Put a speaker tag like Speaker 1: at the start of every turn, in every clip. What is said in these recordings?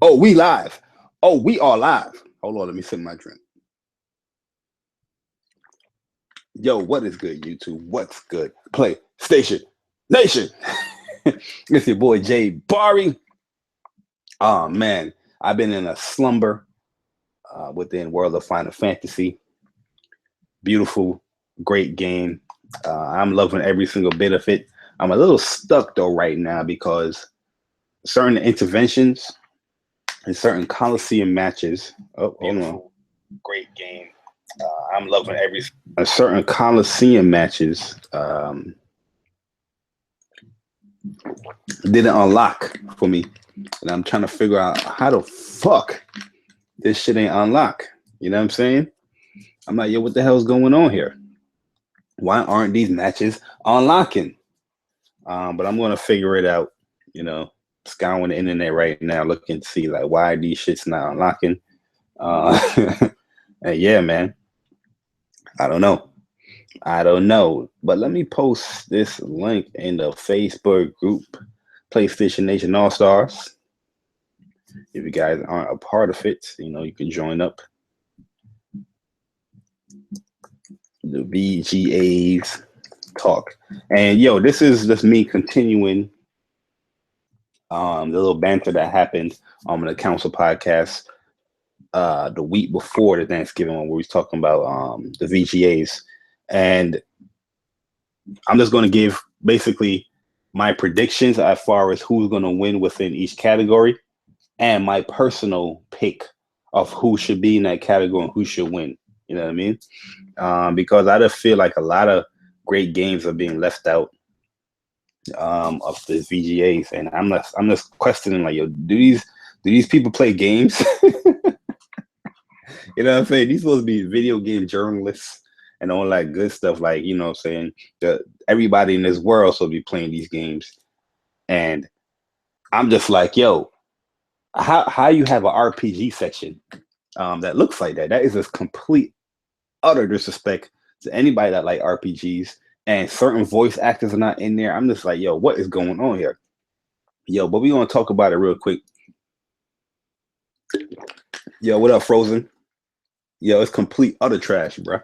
Speaker 1: Oh, we live. Oh, we are live. Hold on, let me sip my drink. Yo, what is good, YouTube? What's good? PlayStation Nation. It's your boy Jay Barry. Oh man, I've been in a slumber within World of Final Fantasy. Beautiful, great game. I'm loving every single bit of it. I'm a little stuck though right now because certain interventions and certain Coliseum matches. Oh, hold on. Great game. I'm loving every certain Coliseum matches. Didn't unlock for me, and I'm trying to figure out how the fuck this shit ain't unlock. You know what I'm saying? I'm like, yo, what the hell's going on here? Why aren't these matches unlocking? But I'm gonna figure it out. You know, scouring the internet right now, looking to see like why these shits not unlocking. And yeah, man, I don't know. But let me post this link in the Facebook group, PlayStation Nation All Stars. If you guys aren't a part of it, you know, you can join up. The VGAs talk. And yo, this is just me continuing the little banter that happened on the council podcast the week before the Thanksgiving when we was talking about the VGAs. And I'm just going to give basically my predictions as far as who's going to win within each category and my personal pick of who should be in that category and who should win. You know what I mean? Because I just feel like a lot of great games are being left out of the VGAs, and I'm just questioning like, yo, do these people play games? You know what I'm saying? These supposed to be video game journalists and all that good stuff. Like, you know what I'm saying? Everybody in this world should be playing these games. And I'm just like, yo, how you have an RPG section that looks like that? That is a complete, utter disrespect to anybody that like RPGs. And certain voice actors are not in there. I'm just like, yo, what is going on here? Yo, but we're going to talk about it real quick. Yo, what up, Frozen? Yo, it's complete utter trash, bro.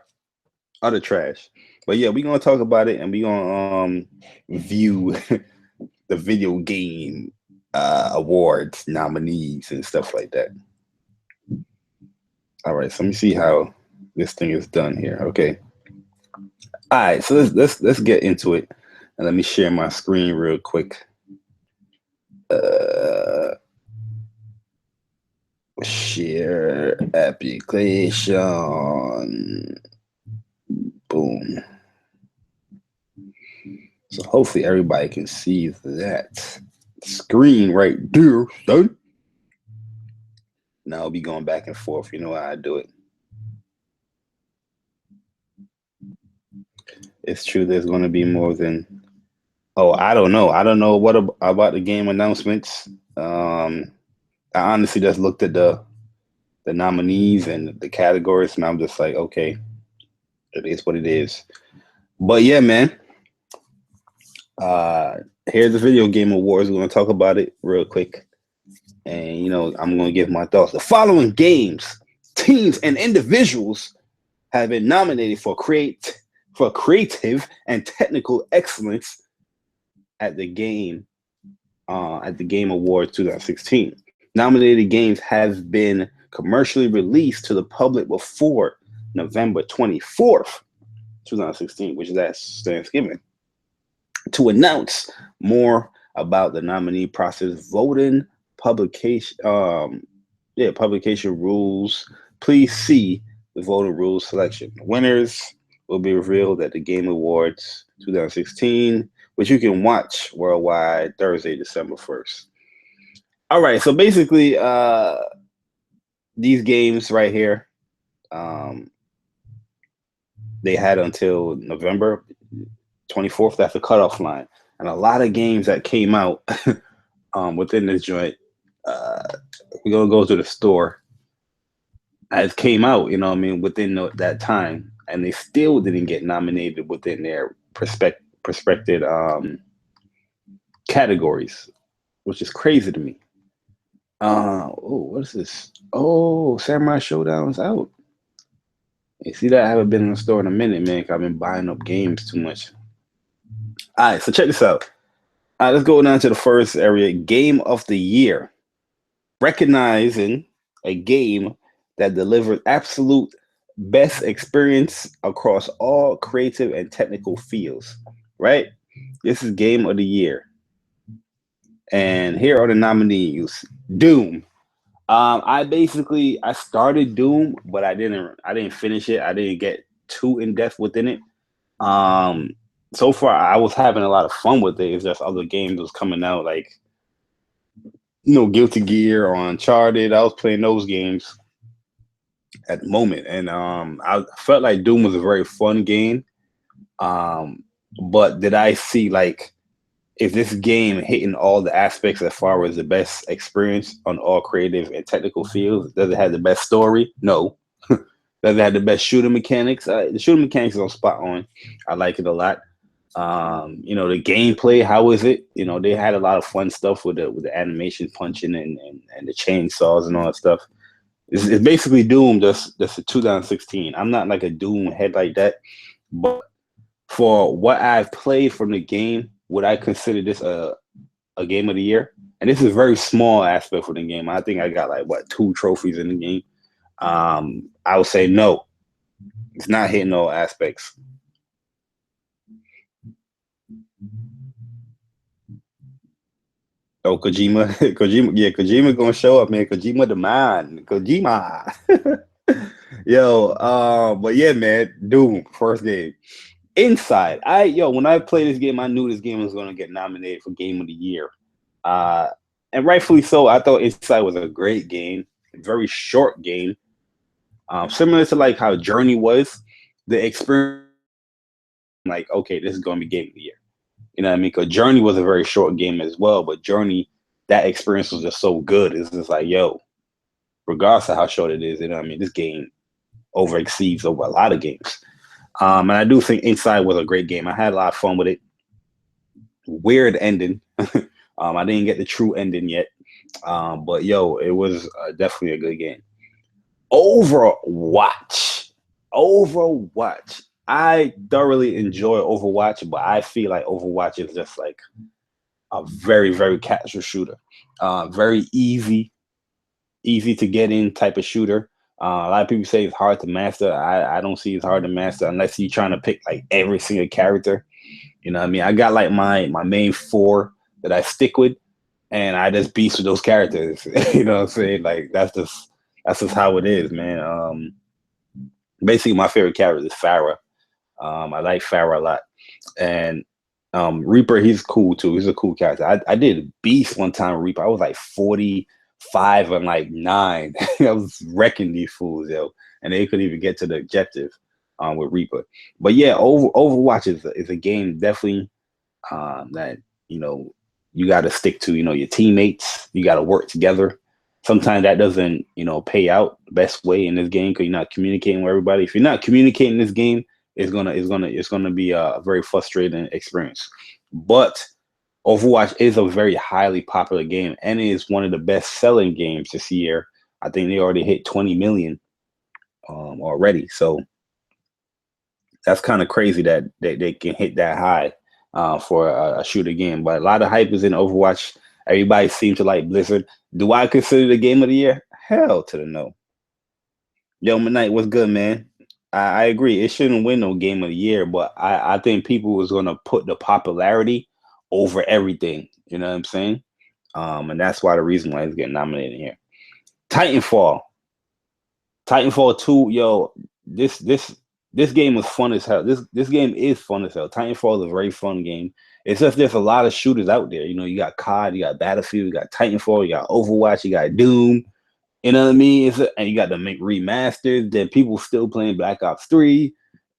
Speaker 1: Utter trash. But yeah, we're going to talk about it and we're going to view the video game awards, nominees, and stuff like that. All right, so let me see how this thing is done here. Okay. All right, so let's get into it, and let me share my screen real quick. Share application. Boom. So hopefully everybody can see that screen right there. Done. Now I'll be going back and forth. You know how I do it. It's true. There's going to be more than. Oh, I don't know. I don't know what about the game announcements. I honestly just looked at the nominees and the categories, and I'm just like, okay, it is what it is. But yeah, man. Here's the video game awards. We're going to talk about it real quick, and you know, I'm going to give my thoughts. The following games, teams, and individuals have been nominated for creative and technical excellence at the Game Awards 2016. Nominated games have been commercially released to the public before November 24th, 2016, which is at Thanksgiving. To announce more about the nominee process, voting, publication rules, please see the voting rules selection. Winners will be revealed at the Game Awards 2016, which you can watch worldwide Thursday, December 1st. All right, so basically, these games right here, they had until November 24th. That's the cutoff line. And a lot of games that came out within this joint, we're going to go to the store, as came out, you know what I mean, within that time. And they still didn't get nominated within their prospective categories, which is crazy to me. Oh, what is this? Oh, Samurai Showdown's out. You see that? I haven't been in the store in a minute, man, 'cause I've been buying up games too much. All right, so check this out. All right, let's go down to the first area, Game of the Year. Recognizing a game that delivers absolute best experience across all creative and technical fields, right? This is Game of the Year. And here are the nominees. Doom. I started Doom, but I didn't finish it. I didn't get too in depth within it. So far I was having a lot of fun with it. It's just other games was coming out, like Guilty Gear or Uncharted. I was playing those games at the moment, and I felt like Doom was a very fun game. But did I see, like, is this game hitting all the aspects as far as the best experience on all creative and technical fields? Does it have the best story? No. Does it have the best shooting mechanics? The shooting mechanics is on spot on. I like it a lot. The gameplay, how is it? They had a lot of fun stuff with the animation punching and the chainsaws and all that stuff. It's basically Doom, that's a 2016. I'm not like a Doom head like that, but for what I've played from the game, would I consider this a game of the year? And this is a very small aspect for the game. I think I got like 2 trophies in the game. I would say no. It's not hitting all aspects. Oh, Kojima, Kojima gonna show up, man. Kojima the man, Kojima. But yeah, man, Doom, first game. Inside, when I played this game, I knew this game was gonna get nominated for Game of the Year, and rightfully so. I thought Inside was a great game, very short game, similar to like how Journey was. The experience, like, okay, this is gonna be Game of the Year. You know what I mean? Because Journey was a very short game as well, but Journey, that experience was just so good. It's just like, regardless of how short it is, you know what I mean? This game over exceeds over a lot of games. And I do think Inside was a great game. I had a lot of fun with it. Weird ending. I didn't get the true ending yet. But it was definitely a good game. Overwatch. I thoroughly enjoy Overwatch, but I feel like Overwatch is just like a very, very casual shooter. Very easy to get in type of shooter. A lot of people say it's hard to master. I don't see it's hard to master unless you're trying to pick like every single character. You know what I mean? I got like my main 4 that I stick with, and I just beast with those characters. You know what I'm saying? Like that's just how it is, man. Basically my favorite character is Pharah. I like Pharah a lot. And Reaper, he's cool too. He's a cool character. I did Beast one time, Reaper. I was like 45 and like 9. I was wrecking these fools, and they couldn't even get to the objective with Reaper. But yeah, Overwatch is a game definitely that you got to stick to. Your teammates. You got to work together. Sometimes that doesn't pay out the best way in this game because you're not communicating with everybody. If you're not communicating this game, it's gonna be a very frustrating experience. But Overwatch is a very highly popular game, and it is one of the best-selling games this year. I think they already hit 20 million already. So that's kind of crazy that they can hit that high for a shooter game. But a lot of hype is in Overwatch. Everybody seems to like Blizzard. Do I consider the game of the year? Hell to the no. Yo, Midnight, what's good, man? I agree. It shouldn't win no game of the year, but I think people was gonna put the popularity over everything. You know what I'm saying? And that's why the reason why it's getting nominated here. Titanfall. Titanfall 2, this game was fun as hell. This game is fun as hell. Titanfall is a very fun game. It's just there's a lot of shooters out there. You got COD, you got Battlefield, you got Titanfall, you got Overwatch, you got Doom. You know what I mean? And you got to make remasters. Then people still playing Black Ops 3.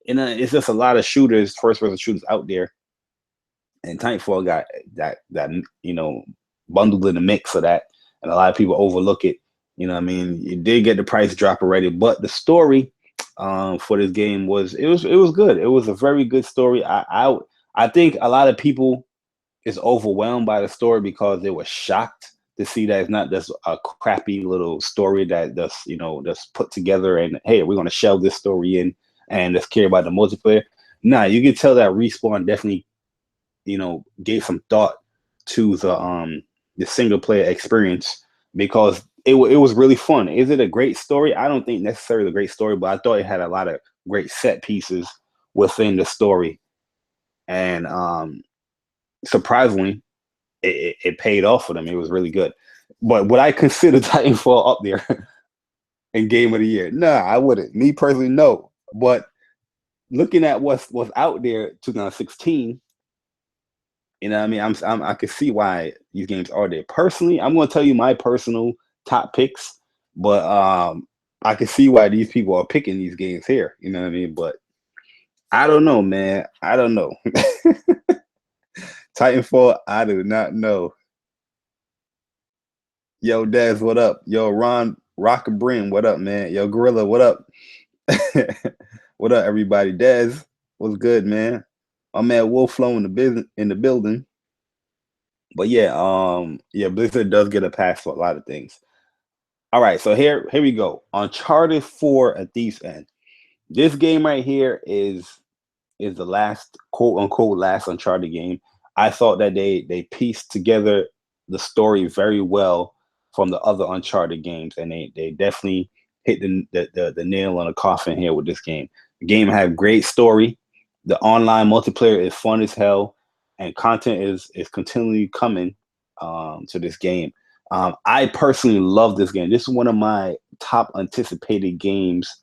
Speaker 1: It's just a lot of shooters, first-person shooters out there. And Titanfall got that bundled in the mix of that, and a lot of people overlook it. You know what I mean? You did get the price drop already, but the story for this game was good. It was a very good story. I think a lot of people is overwhelmed by the story because they were shocked to see that it's not just a crappy little story that just put together and hey, we're gonna shove this story in and just care about the multiplayer. Nah, you can tell that Respawn definitely, gave some thought to the single player experience because it was really fun. Is it a great story? I don't think necessarily a great story, but I thought it had a lot of great set pieces within the story, and surprisingly, it paid off for them. It was really good. But would I consider Titanfall up there in Game of the Year? Nah, I wouldn't. Me personally, no. But looking at what's out there, 2016. You know what I mean? I can see why these games are there. Personally, I'm going to tell you my personal top picks, but I can see why these people are picking these games here. You know what I mean? But I don't know, man. I don't know. Titanfall, I do not know. Yo, Dez, what up? Yo, Ron Rock and Brim, what up, man? Yo, Gorilla, what up? What up, everybody? Dez, what's good, man? My man Wolf Flow in the building. But yeah, Blizzard does get a pass for a lot of things. All right, so here we go. Uncharted 4: A Thief's End. This game right here is the last quote unquote last Uncharted game. I thought that they pieced together the story very well from the other Uncharted games, and they definitely hit the nail on the coffin here with this game. The game had great story. The online multiplayer is fun as hell, and content is continually coming to this game. I personally love this game. This is one of my top anticipated games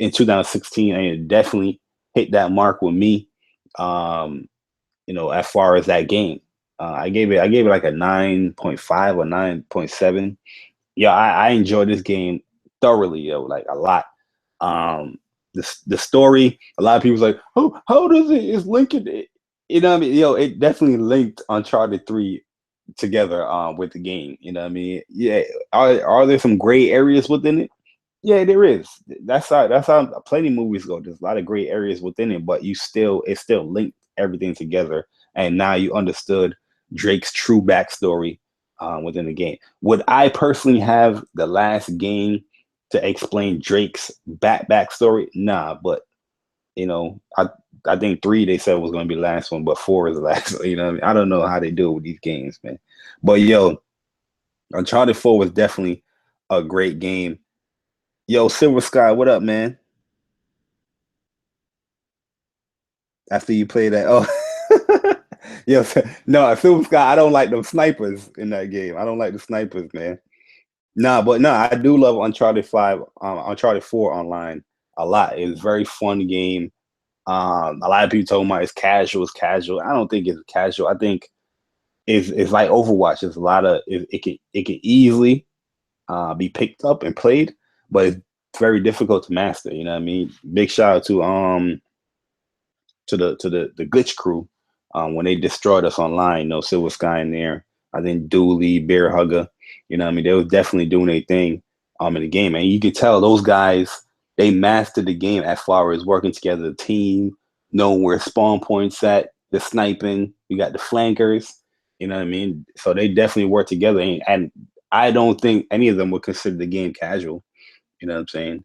Speaker 1: in 2016, and it definitely hit that mark with me. As far as that game, I gave it like a 9.5 or 9.7. Yeah, I enjoyed this game thoroughly, like a lot. The story, a lot of people's like, oh, how does it is linking it? You know what I mean? It definitely linked Uncharted 3 together with the game. You know what I mean? Yeah. Are there some gray areas within it? Yeah, there is. That's how plenty of movies go. There's a lot of gray areas within it, but it still linked everything together, and now you understood Drake's true backstory within the game. Would I personally have the last game to explain Drake's backstory? Nah, but I think 3 they said was going to be the last one, but 4 is the last. You know what I mean? I don't know how they do it with these games, man. But Uncharted 4 was definitely a great game. Yo, Silver Sky, what up, man? After you play that, oh, yo, no, Silver Sky, I don't like them snipers in that game. I don't like the snipers, man. Nah, I do love Uncharted 5, Uncharted 4 online a lot. It's a very fun game. A lot of people talking about it's casual. It's casual. I don't think it's casual. I think it's like Overwatch. It's a lot of it can easily be picked up and played, but it's very difficult to master. You know what I mean? Big shout out to the glitch crew when they destroyed us online. Silver Sky in there. I think Dooley, Bear Hugger. You know what I mean? They was definitely doing their thing in the game, and you could tell those guys they mastered the game as far as working together, the team, knowing where spawn points at, the sniping. You got the flankers. You know what I mean? So they definitely work together, and I don't think any of them would consider the game casual. You know what I'm saying?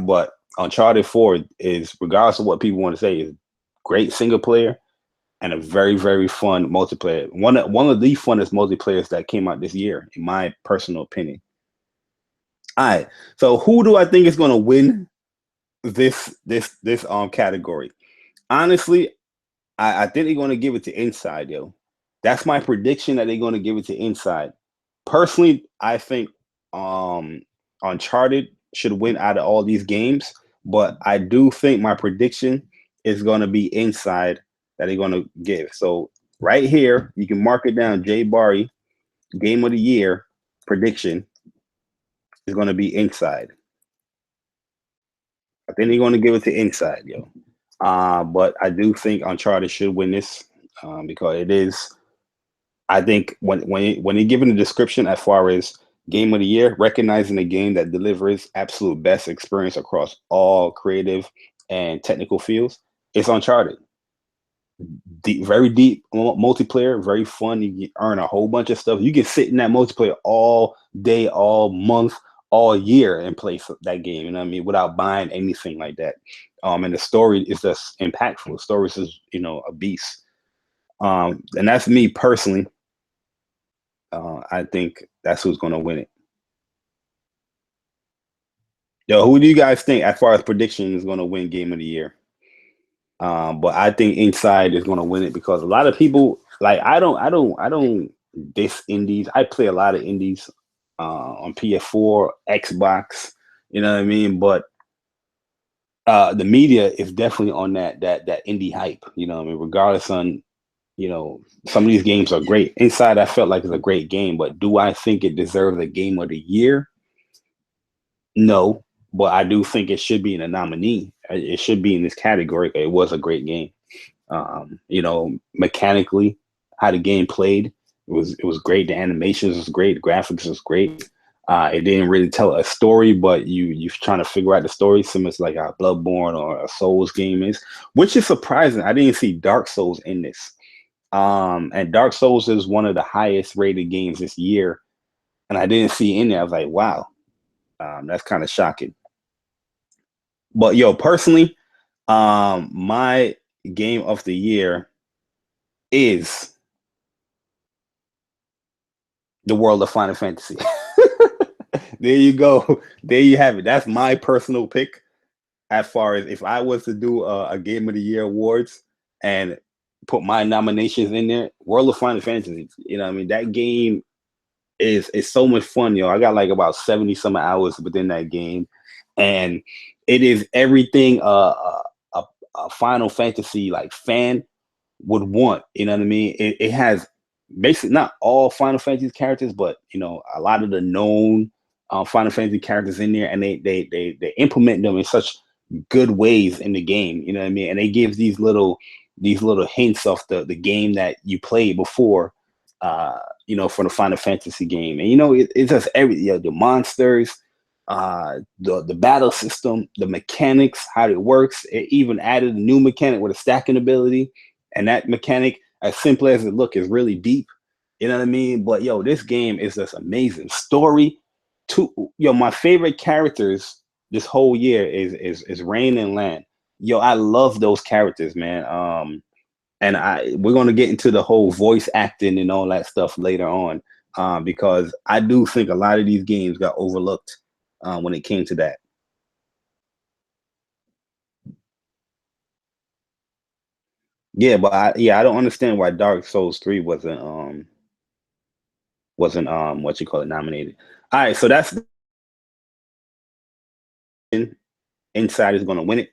Speaker 1: But Uncharted 4 is, regardless of what people want to say, is great single player and a very, very fun multiplayer. One of the funnest multiplayers that came out this year, in my personal opinion. All right. So who do I think is going to win this category? Honestly, I think they're going to give it to Inside, yo. That's my prediction that they're going to give it to Inside. Personally, I think Uncharted should win out of all these games, but I do think my prediction is going to be Inside that they're going to give. So right here, you can mark it down. Jay Barry, Game of the Year prediction is going to be Inside. I think they're going to give it to Inside, yo. But I do think Uncharted should win this because it is. I think when you given the description as far as Game of the Year, recognizing a game that delivers absolute best experience across all creative and technical fields, it's Uncharted. very deep multiplayer, very fun. You can earn a whole bunch of stuff. You can sit in that multiplayer all day, all month, all year and play that game. You know what I mean? Without buying anything like that. And the story is just impactful. The story is, a beast. And that's me personally. I think that's who's going to win it. Yo, who do you guys think, as far as prediction, is going to win Game of the Year? But I think Inside is going to win it because a lot of people like I don't diss indies. I play a lot of indies on PS4, Xbox. You know what I mean? But the media is definitely on that indie hype. You know what I mean? Regardless on, some of these games are great. Inside, I felt like it's a great game, but do I think it deserves a Game of the Year? No, but I do think it should be in a nominee. It should be in this category. It was a great game. Mechanically, how the game played, it was great. The animations was great. The graphics was great. It didn't really tell a story, but you're trying to figure out the story, similar to like a Bloodborne or a Souls game is, which is surprising. I didn't see Dark Souls in this. And Dark Souls is one of the highest rated games this year, and I didn't see in there. I was like, wow, that's kind of shocking. But yo, personally, my game of the year is the world of Final Fantasy. There you go. There you have it. That's my personal pick. As far as if I was to do a Game of the Year awards and put my nominations in there, World of Final Fantasy. You know what I mean? That game is so much fun, yo. I got like about 70 some hours within that game. And it is everything a Final Fantasy like fan would want. You know what I mean? It has basically not all Final Fantasy characters, but a lot of the known Final Fantasy characters in there, and they implement them in such good ways in the game. You know what I mean? And they give these little hints of the game that you played before. For the Final Fantasy game, and it's just the monsters, the battle system, the mechanics, how it works. It even added a new mechanic with a stacking ability, and that mechanic, as simple as it look, is really deep. You know what I mean? But this game is just amazing. Story, my favorite characters this whole year is Rain and Lan. I love those characters, man. And we're going to get into the whole voice acting and all that stuff later on, because I do think a lot of these games got overlooked when it came to that. Yeah, but I don't understand why Dark Souls 3 wasn't what you call it, nominated. All right, so that's Inside is going to win it,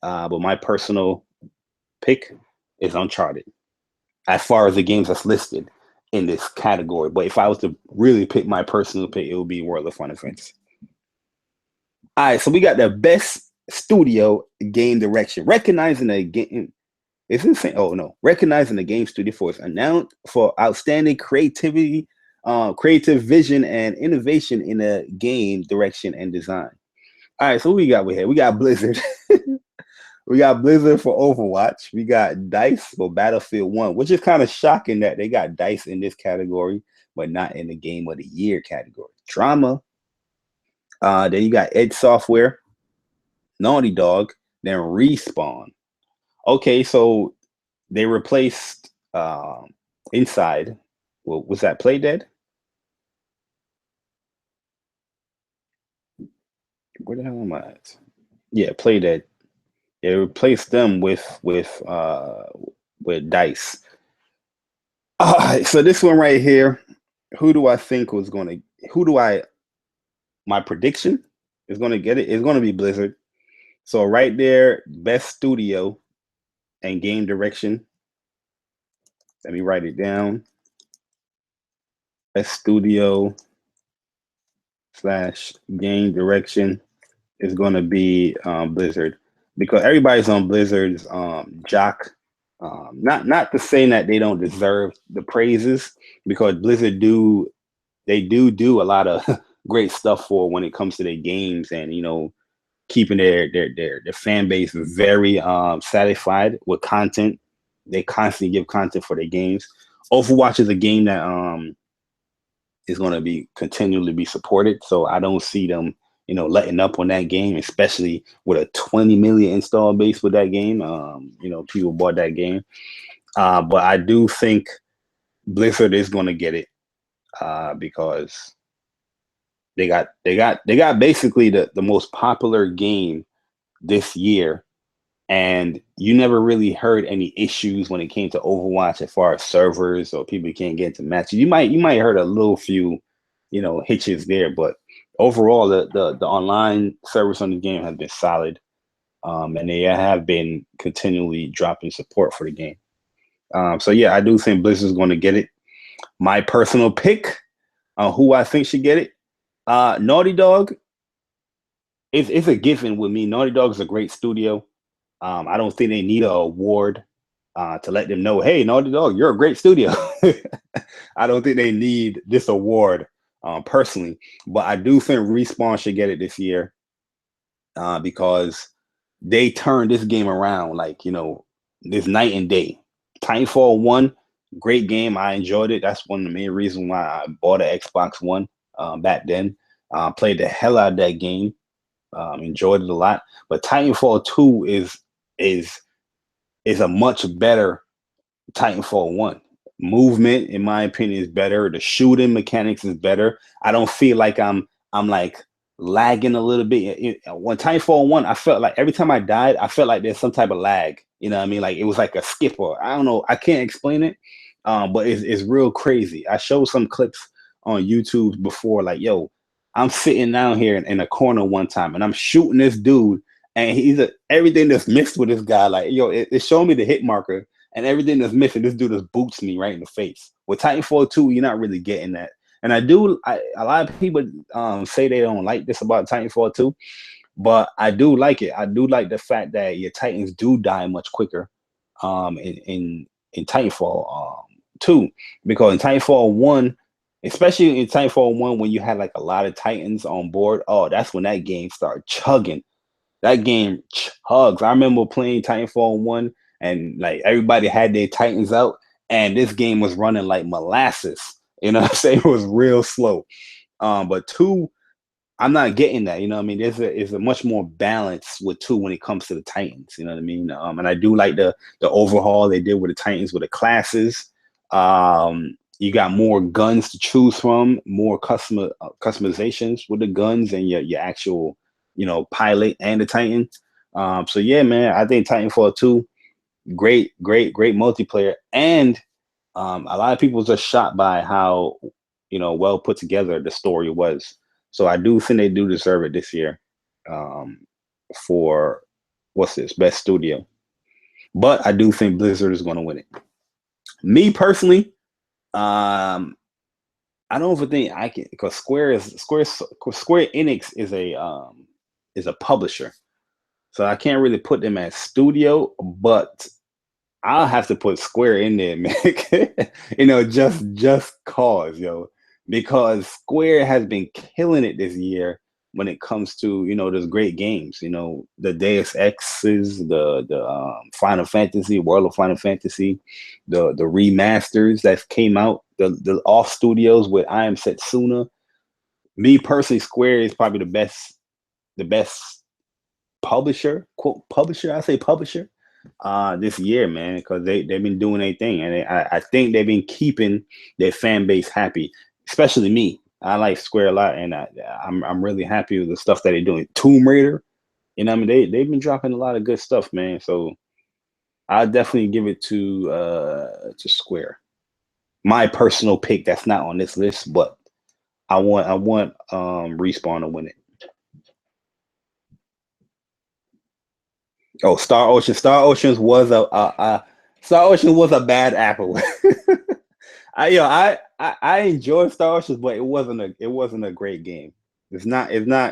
Speaker 1: but my personal pick is Uncharted, as far as the games that's listed in this category. But if I was to really pick my personal pick, it would be World of Final Fantasy. All right, so we got the best studio game direction, recognizing the game. It's insane. Oh no, recognizing the game studio for its announced for outstanding creativity, creative vision, and innovation in the game direction and design. All right, so what we got with here? We got Blizzard. We got Blizzard for Overwatch. We got DICE for Battlefield 1, which is kind of shocking that they got DICE in this category, but not in the Game of the Year category. Drama. Then you got Ed Software, Naughty Dog, then Respawn. Okay, so they replaced Inside. Well, was that Play Dead? Where the hell am I at? Yeah, Play Dead. They replaced them with DICE. So this one right here, who do I think was going to? My prediction is going to get it? It's going to be Blizzard. So right there, best studio and game direction. Let me write it down. Best studio / game direction is going to be Blizzard, because everybody's on Blizzard's jock. Not to say that they don't deserve the praises, because Blizzard do a lot of great stuff for when it comes to their games, and keeping their fan base very satisfied with content. They constantly give content for their games. Overwatch is a game that is going to be continually be supported. So I don't see them, letting up on that game, especially with a 20 million install base with that game. People bought that game. But I do think Blizzard is going to get it because they got basically the most popular game this year. And you never really heard any issues when it came to Overwatch as far as servers or people can't get into matches. You might heard a little few, hitches there, but overall the online service on the game has been solid, and they have been continually dropping support for the game. So yeah, I do think Blizzard's going to get it. My personal pick, who I think should get it, Naughty Dog. It's a given with me. Naughty Dog is a great studio. I don't think they need an award to let them know, hey, Naughty Dog, you're a great studio. I don't think they need this award personally, but I do think Respawn should get it this year because they turned this game around this night and day. Titanfall 1, great game. I enjoyed it. That's one of the main reasons why I bought an Xbox One back then. Played the hell out of that game. Enjoyed it a lot. But Titanfall 2 is a much better Titanfall 1. Movement, in my opinion, is better. The shooting mechanics is better. I don't feel like I'm like lagging a little bit. When Titanfall 1, I felt like every time I died, I felt like there's some type of lag. You know what I mean? Like it was like a skip, or I don't know. I can't explain it, but it's real crazy. I showed some clips on YouTube before, like, yo, I'm sitting down here in a corner one time and I'm shooting this dude, and everything that's mixed with this guy, like, yo, it showed me the hit marker, and everything that's missing, this dude just boots me right in the face. With Titanfall 2, you're not really getting that. And a lot of people say they don't like this about Titanfall 2, but I do like it. I do like the fact that your Titans do die much quicker in Titanfall 2, because in Titanfall 1, especially in Titanfall 1, when you had like a lot of Titans on board, oh, that's when that game started chugging. That game chugs. I remember playing Titanfall 1 and like everybody had their Titans out, and this game was running like molasses. You know what I'm saying? It was real slow. But 2, I'm not getting that. You know what I mean? There's a much more balance with 2 when it comes to the Titans. You know what I mean? And I do like the overhaul they did with the Titans with the classes. You got more guns to choose from, more customizations with the guns and your actual, pilot and the Titan. So yeah, man, I think Titanfall 2, great multiplayer, and a lot of people was just shocked by how well put together the story was. So I do think they do deserve it this year for best studio. But I do think Blizzard is going to win it. Me personally, I don't even think I can, because Square Enix is a publisher, so I can't really put them as studio, but I'll have to put Square in there, man. Just cause, because Square has been killing it this year when it comes to, those great games, the Deus Exes, the Final Fantasy, World of Final Fantasy, the remasters that came out, the off studios with I Am Setsuna. Me personally, Square is probably the best publisher, quote publisher, I say publisher, this year, man, because they've been doing their thing, and I think they've been keeping their fan base happy, especially me. I like Square a lot, and I'm really happy with the stuff that they're doing. Tomb Raider, I mean, they've been dropping a lot of good stuff, man. So I'll definitely give it to Square. My personal pick that's not on this list, but I want Respawn to win it. Oh, Star Ocean. Star Ocean was a bad apple. I enjoyed Star Ocean, but it wasn't a great game. It's not a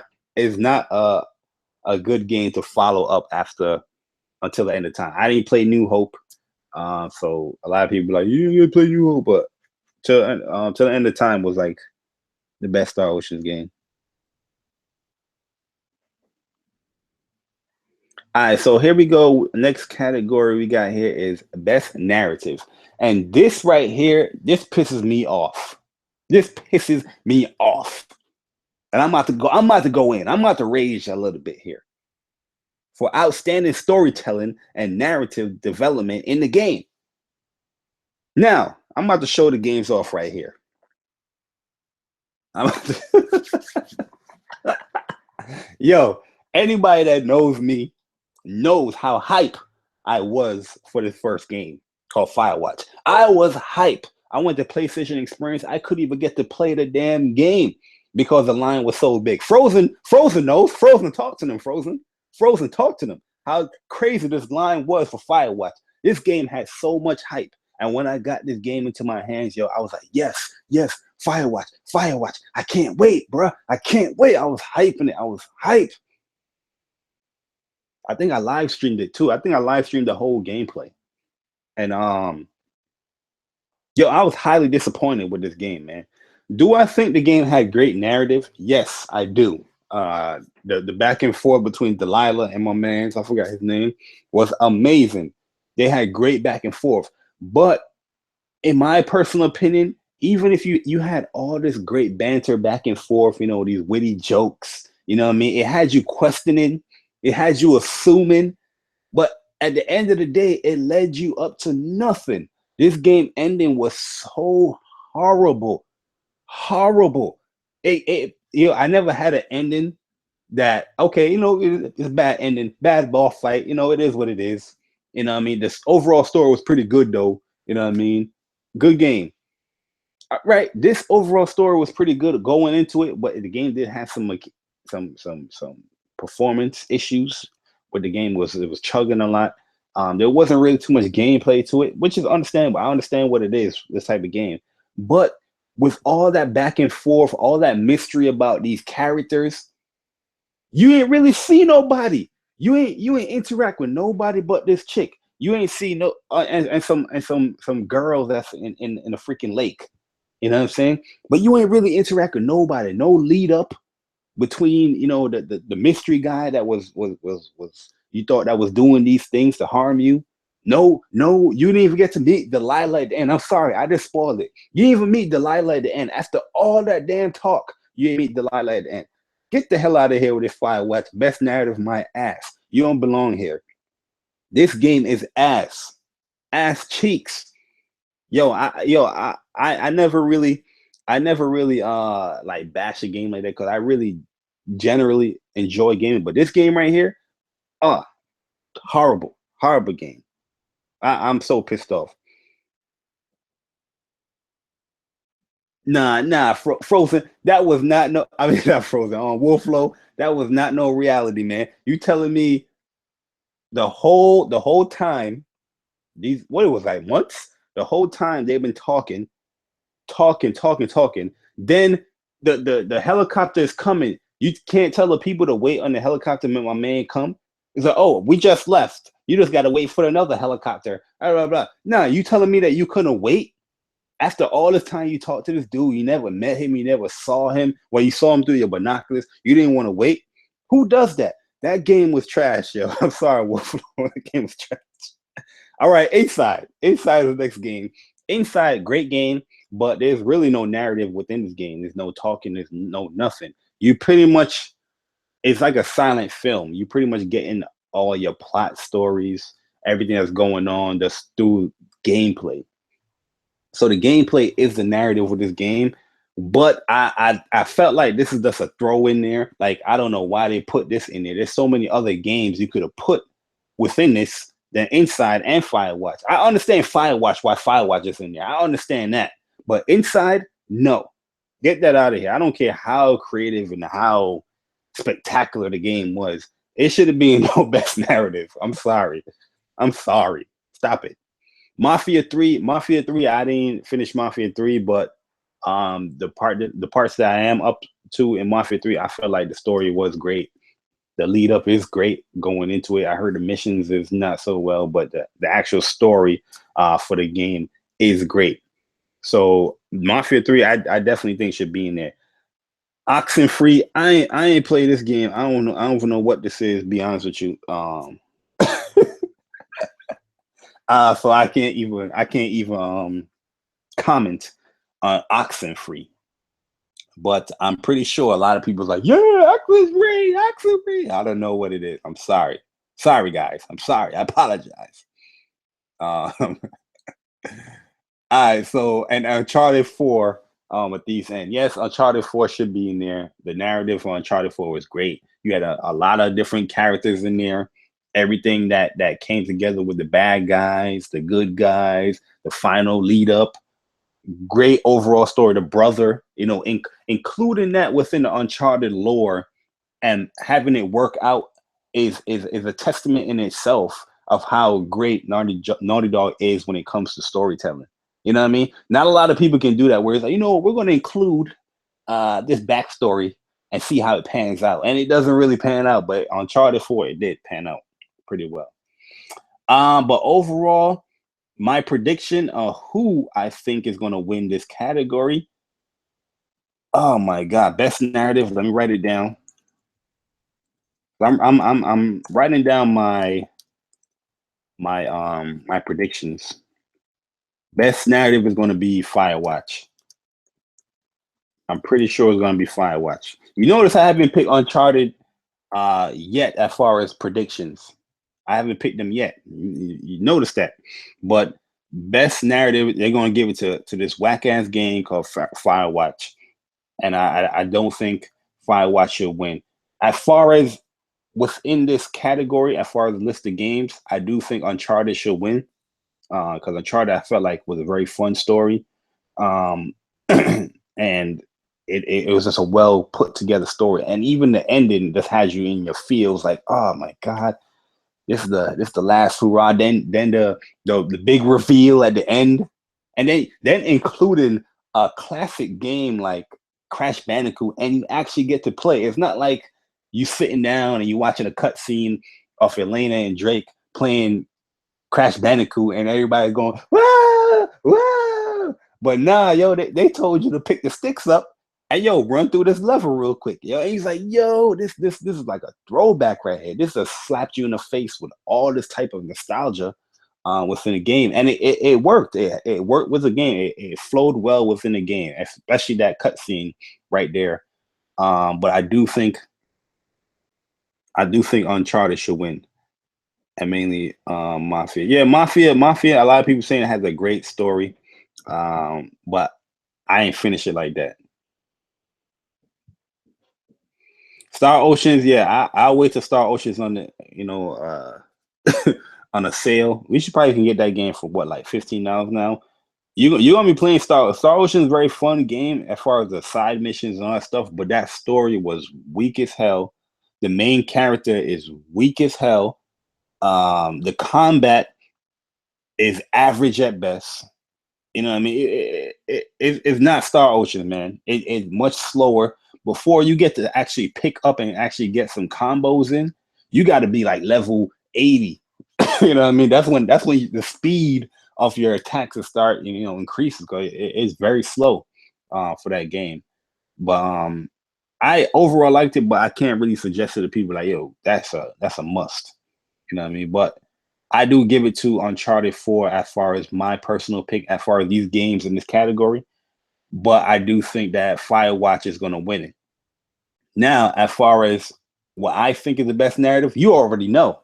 Speaker 1: good game to follow up until the end of time. I didn't play New Hope, so a lot of people are like, you didn't play New Hope, but till the end of time was like the best Star Ocean game. All right, so here we go. Next category we got here is best narrative. And this right here, this pisses me off. This pisses me off. And I'm about to go in. I'm about to rage a little bit here. For outstanding storytelling and narrative development in the game. Now, I'm about to show the games off right here. Yo, anybody that knows me knows how hype I was for this first game called Firewatch. I was hype. I went to PlayStation Experience. I couldn't even get to play the damn game because the line was so big. Frozen knows. Frozen, talk to them, Frozen. Frozen, talk to them. How crazy this line was for Firewatch. This game had so much hype. And when I got this game into my hands, yo, I was like, yes, Firewatch. I can't wait, bro. I can't wait. I was hyping it. I was hyped. I think I live streamed it too. I think I live streamed the whole gameplay. And yo, I was highly disappointed with this game, man. Do I think the game had great narrative? Yes, I do. The back and forth between Delilah and my man, I forgot his name, was amazing. They had great back and forth. But in my personal opinion, even if you had all this great banter back and forth, you know, these witty jokes, you know what I mean? It had you questioning, it had you assuming, but at the end of the day, it led you up to nothing. This game ending was so horrible. Horrible. You know, I never had an ending that, okay, you know, it's a bad ending, bad ball fight. You know, it is what it is. You know what I mean? This overall story was pretty good, though. You know what I mean? Good game. Right. This overall story was pretty good going into it, but the game did have some performance issues where the game was chugging a lot. There wasn't really too much gameplay to it, which is understandable. I understand what it is, this type of game. But with all that back and forth, all that mystery about these characters, you ain't really see nobody. You ain't interact with nobody but this chick. You ain't see no and some girls that's in a freaking lake. You know what I'm saying? But you ain't really interact with nobody. No lead up between, you know, the mystery guy that was you thought that was doing these things to harm you. No, you didn't even get to meet Delilah at the end. I'm sorry, I just spoiled it. You didn't even meet Delilah at the end. After all that damn talk, you didn't meet Delilah at the end. Get the hell out of here with this Firewatch. Best narrative, my ass. You don't belong here. This game is ass cheeks. I never really like bash a game like that because I really generally enjoy gaming. But this game right here, horrible game. I'm so pissed off. Nah, Frozen. That was not no. I mean, not Frozen. On Wolflow, that was not no reality, man. You telling me the whole time these what it was like months? The whole time they've been talking. Then the helicopter is coming. You can't tell the people to wait on the helicopter when my man come. It's like, oh, we just left. You just got to wait for another helicopter. Blah, blah, blah. Nah, you telling me that you couldn't wait? After all this time you talked to this dude, you never met him, you never saw him. Well, you saw him through your binoculars. You didn't want to wait. Who does that? That game was trash, yo. I'm sorry, Wolf. That game was trash. All right, Inside. Inside is the next game. Inside, great game, but there's really no narrative within this game. There's no talking. There's no nothing. You pretty much, it's like a silent film. You pretty much getting all your plot stories, everything that's going on just through gameplay. So the gameplay is the narrative with this game, but I felt like this is just a throw in there. Like, I don't know why they put this in there. There's so many other games you could have put within this than Inside and Firewatch. I understand Firewatch, why Firewatch is in there. I understand that. But Inside, no. Get that out of here. I don't care how creative and how spectacular the game was. It should have been no best narrative. I'm sorry. Stop it. Mafia 3, I didn't finish Mafia 3, but the parts that I am up to in Mafia 3, I felt like the story was great. The lead up is great going into it. I heard the missions is not so well, but the actual story for the game is great. So Mafia 3, I definitely think should be in there. Oxenfree. I ain't played this game. I don't know. I don't even know what this is. Be honest with you. So I can't even comment on Oxenfree. But I'm pretty sure a lot of people's like, yeah, Oxenfree. I don't know what it is. I'm sorry. Sorry, guys. I'm sorry. I apologize. All right. So, and Uncharted 4 at these end. Yes, Uncharted 4 should be in there. The narrative for Uncharted 4 was great. You had a lot of different characters in there. Everything that came together with the bad guys, the good guys, the final lead up. Great overall story. The brother, including that within the Uncharted lore and having it work out is a testament in itself of how great Naughty Dog is when it comes to storytelling. You know what I mean? Not a lot of people can do that. Where it's like, we're going to include this backstory and see how it pans out, and it doesn't really pan out. But Uncharted 4, it did pan out pretty well. But overall, my prediction of who I think is going to win this category. Oh my God, best narrative. Let me write it down. I'm writing down my predictions. Best narrative is going to be Firewatch. I'm pretty sure it's going to be Firewatch. You notice I haven't picked Uncharted yet as far as predictions. I haven't picked them yet. You notice that. But best narrative, they're going to give it to this whack ass game called Firewatch, and I don't think Firewatch should win. As far as within this category, as far as the list of games, I do think Uncharted should win because Uncharted, I felt like, was a very fun story, and it was just a well put together story, and even the ending just has you in your feels like, oh my God, this is the last hurrah. Then the big reveal at the end, and then including a classic game like Crash Bandicoot, and you actually get to play. It's not like you sitting down and you watching a cutscene of Elena and Drake playing Crash Bandicoot, and everybody's going wah, wah. But nah, yo, they told you to pick the sticks up and run through this level real quick. And he's like, this is like a throwback right here. This just slapped you in the face with all this type of nostalgia within the game, and it worked. It worked with the game. It flowed well within the game, especially that cutscene right there. But I do think Uncharted should win, and mainly Mafia. Yeah, Mafia. A lot of people saying it has a great story, but I ain't finished it like that. Star Oceans, yeah, I'll wait till Star Oceans on the on a sale. We should probably can get that game for what, like $15 now. You're gonna be playing Star Ocean is a very fun game as far as the side missions and all that stuff, but that story was weak as hell. The main character is weak as hell. The combat is average at best. You know what I mean? It's not Star Ocean, man. It's much slower. Before you get to actually pick up and actually get some combos in, you got to be like level 80. You know what I mean? That's when the speed of your attacks will start, increases, because it's very slow for that game. But I overall liked it, but I can't really suggest it to people like, yo, that's a must. You know what I mean? But I do give it to Uncharted 4 as far as my personal pick, as far as these games in this category. But I do think that Firewatch is going to win it. Now, as far as what I think is the best narrative, you already know.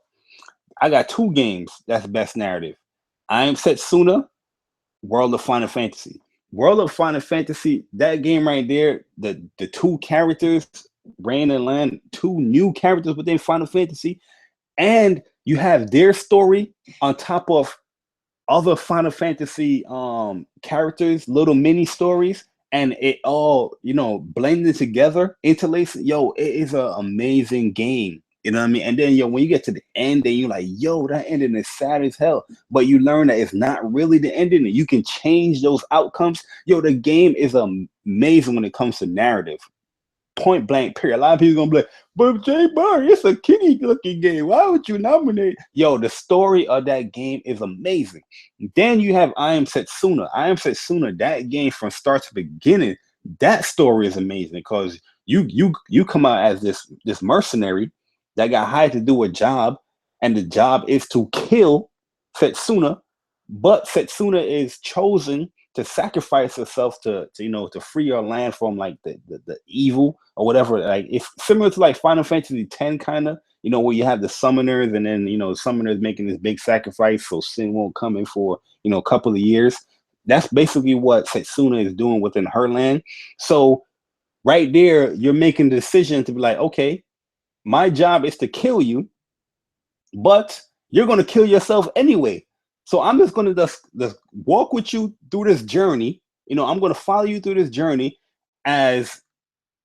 Speaker 1: I got two games that's best narrative. I Am Setsuna, World of Final Fantasy. World of Final Fantasy, that game right there, the two characters, Rain and Lan, two new characters within Final Fantasy, and you have their story on top of other Final Fantasy characters, little mini stories, and it all, blended together, interlaced. Yo, it is an amazing game. You know what I mean? And then, when you get to the end, then you're like, yo, that ending is sad as hell. But you learn that it's not really the ending, and you can change those outcomes. Yo, the game is amazing when it comes to narrative. Point blank, period. A lot of people gonna be like, but Jay Bar, it's a kitty looking game. Why would you nominate? Yo, the story of that game is amazing. Then you have I Am Setsuna. I Am Setsuna, that game from start to beginning, That story is amazing because you come out as this mercenary that got hired to do a job, and the job is to kill Setsuna, but Setsuna is chosen to sacrifice herself to free your land from like the evil or whatever. Like it's similar to like Final Fantasy X kind of, where you have the summoners, and then summoners making this big sacrifice so sin won't come in for a couple of years. That's basically what Setsuna is doing within her land. So right there, you're making the decision to be like, okay, my job is to kill you, but you're going to kill yourself anyway. So I'm just going to just walk with you through this journey. I'm going to follow you through this journey as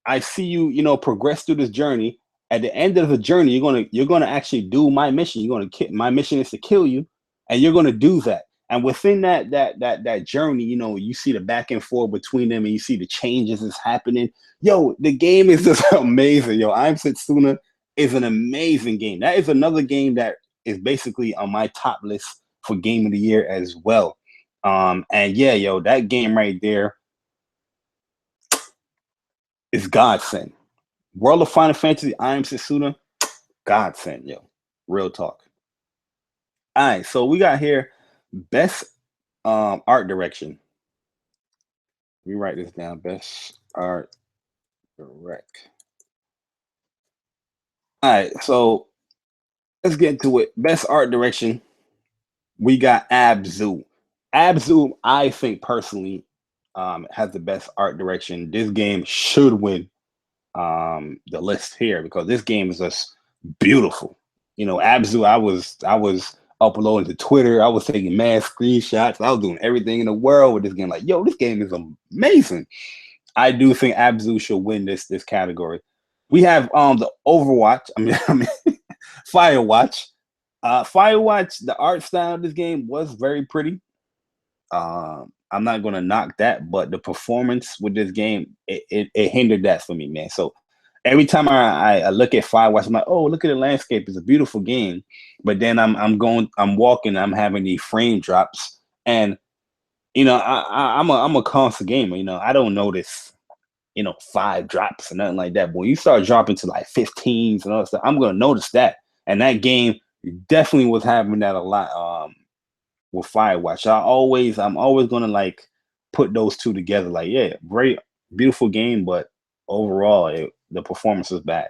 Speaker 1: I see you, progress through this journey. At the end of the journey, you're gonna actually do my mission. My mission is to kill you, and you're gonna do that. And within that journey, you see the back and forth between them, and you see the changes that's happening. Yo, the game is just amazing. Yo, I'm Setsuna is an amazing game. That is another game that is basically on my top list for game of the year as well. And yeah, yo, that game right there is godsend. World of Final Fantasy, I am Setsuna, godsend, yo. Real talk. All right, so we got here best art direction. Let me write this down. Best art direct. All right, so let's get into it. Best art direction. We got Abzu. Abzu, I think personally, has the best art direction. This game should win the list here because this game is just beautiful. Abzu, I was uploading to Twitter. I was taking mad screenshots. I was doing everything in the world with this game. Like, yo, this game is amazing. I do think Abzu should win this category. We have the Overwatch. I mean Firewatch. Firewatch, the art style of this game was very pretty. I'm not gonna knock that, but the performance with this game, it hindered that for me, man. So every time I look at Firewatch, I'm like, oh, look at the landscape. It's a beautiful game. But then I'm walking, I'm having these frame drops. And I'm a constant gamer, I don't notice, 5 drops or nothing like that. But when you start dropping to like 15s and all that stuff, I'm gonna notice that. And that game definitely was having that a lot with Firewatch. I'm always gonna like put those two together. Like, yeah, great, beautiful game, but overall, the performance was bad.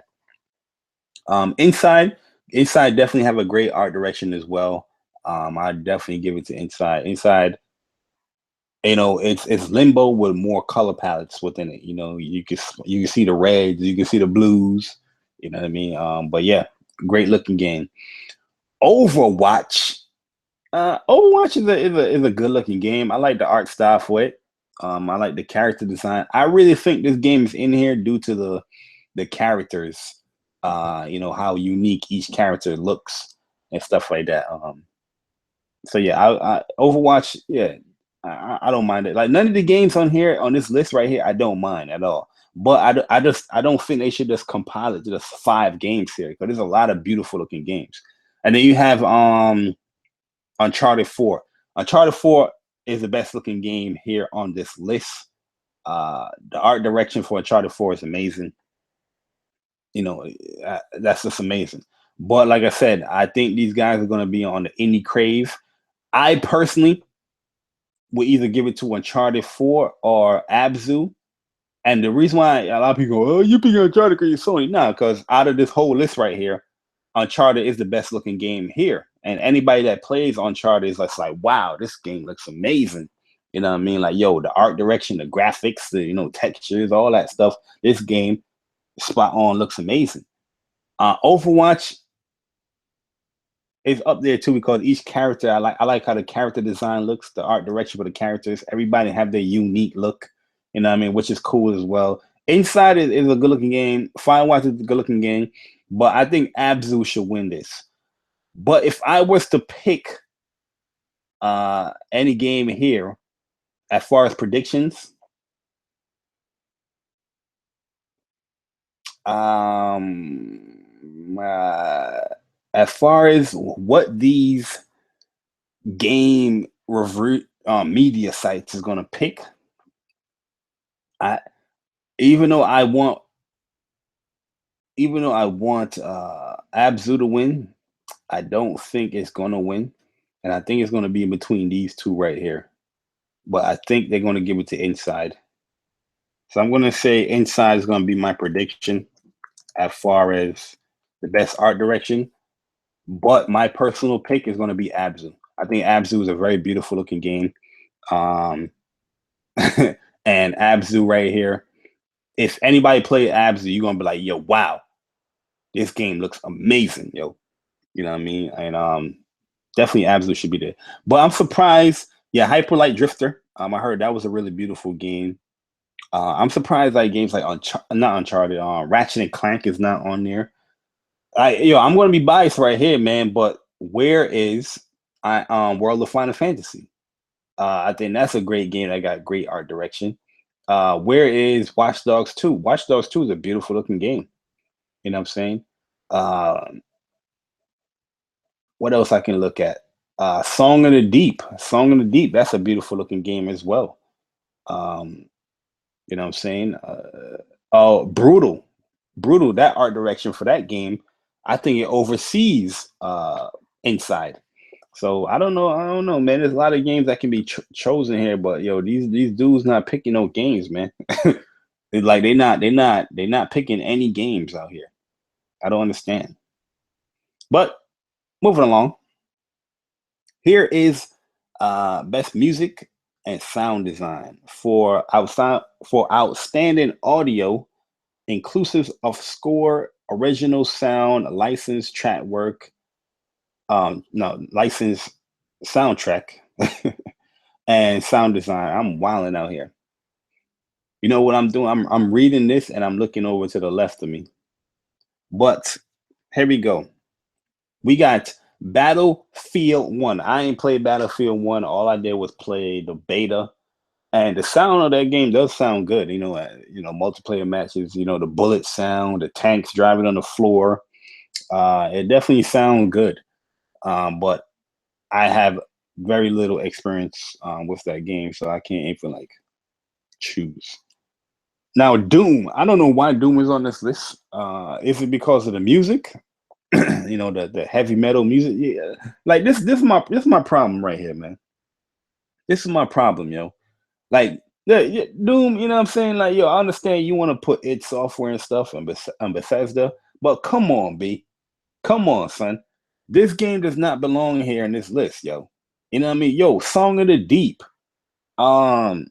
Speaker 1: Inside definitely have a great art direction as well. I definitely give it to Inside. Inside, it's Limbo with more color palettes within it. You can see the reds, you can see the blues. You know what I mean? But yeah, great looking game. Overwatch. Overwatch is a good looking game. I like the art style for it. I like the character design. I really think this game is in here due to the characters. How unique each character looks and stuff like that. So yeah, I Overwatch. Yeah, I don't mind it. Like none of the games on here on this list right here, I don't mind at all. But I don't think they should just compile it to just 5 games here because there's a lot of beautiful looking games. And then you have Uncharted 4. Uncharted 4 is the best looking game here on this list. The art direction for Uncharted 4 is amazing. That's just amazing. But like I said, I think these guys are going to be on the indie crave. I personally would either give it to Uncharted 4 or Abzu. And the reason why a lot of people go, oh, you pick Uncharted because you're Sony. No, because out of this whole list right here, Uncharted is the best looking game here. And anybody that plays Uncharted is just like, wow, this game looks amazing. You know what I mean? Like, yo, the art direction, the graphics, the textures, all that stuff. This game, spot on, looks amazing. Overwatch is up there too because each character, I like how the character design looks, the art direction for the characters. Everybody have their unique look. You know what I mean? Which is cool as well. Inside is a good looking game. Firewatch is a good looking game. But I think Abzu should win this. But if I was to pick any game here, as far as predictions, as far as what these game review media sites is going to pick, even though I want, Abzu to win, I don't think it's gonna win, and I think it's gonna be in between these two right here. But I think they're gonna give it to Inside. So I'm gonna say Inside is gonna be my prediction as far as the best art direction. But my personal pick is gonna be Abzu. I think Abzu is a very beautiful looking game. Um, and Abzu right here. If anybody play Abzu, you're gonna be like, yo, wow, this game looks amazing, yo. You know what I mean? And definitely Abzu should be there. But I'm surprised. Yeah, Hyperlight Drifter. I heard that was a really beautiful game. I'm surprised like games like not Uncharted, Ratchet and Clank is not on there. I'm gonna be biased right here, man. But where is World of Final Fantasy? I think that's a great game that got great art direction. Where is Watch Dogs 2? Watch Dogs 2 is a beautiful looking game. You know what I'm saying? Uh, what else I can look at? Song of the Deep. Song of the Deep. That's a beautiful looking game as well. You know what I'm saying? Oh, Brutal. Brutal. That art direction for that game, I think it oversees Inside. So I don't know. I don't know, man. There's a lot of games that can be chosen here, but yo, these dudes not picking no games, man. Like they're not picking any games out here. I don't understand. But moving along, here is best music and sound design for outstanding audio, inclusive of score, original sound, licensed track work, no licensed soundtrack, and sound design. I'm wilding out here. You know what I'm doing? I'm reading this and I'm looking over to the left of me. But here we go. We got Battlefield 1. I ain't played Battlefield 1. All I did was play the beta. And the sound of that game does sound good. Multiplayer matches, the bullet sound, the tanks driving on the floor. It definitely sounds good. But I have very little experience with that game, so I can't even choose. Now, Doom. I don't know why Doom is on this list. Is it because of the music? The heavy metal music. Yeah, like this is my problem right here, man. This is my problem, yo. Like yeah, Doom. You know what I'm saying? Like yo, I understand you want to put id Software and stuff on Bethesda, but come on, B, come on, son. This game does not belong here in this list, yo. You know what I mean? Yo, Song of the Deep. I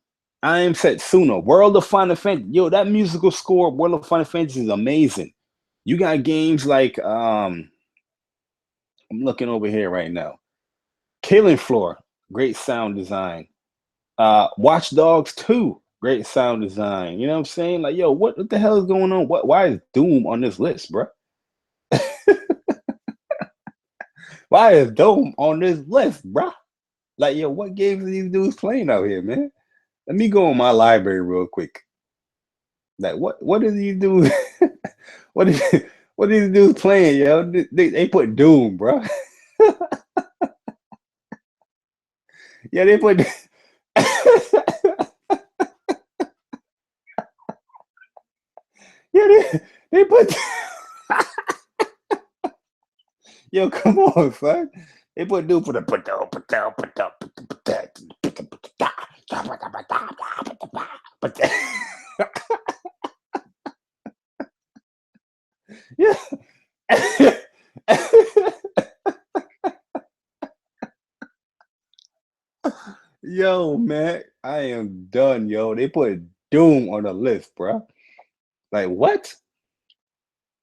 Speaker 1: Am Setsuna, World of Final Fantasy. Yo, that musical score, World of Final Fantasy is amazing. You got games like I'm looking over here right now. Killing Floor, great sound design. Watch Dogs 2, great sound design. You know what I'm saying? Like, yo, what the hell is going on? Why is Doom on this list, bro? Why is Doom on this list, bro? Like, yo, what games are these dudes playing out here, man? Let me go on my library real quick. Like, what do these dudes? what are these dudes playing, yo? They put Doom, bro. Yeah, they put. Yeah, they put. Yo, come on, son. They put Doom for the. Yeah. Yo, man, I am done, yo. They put Doom on the list, bro. Like what?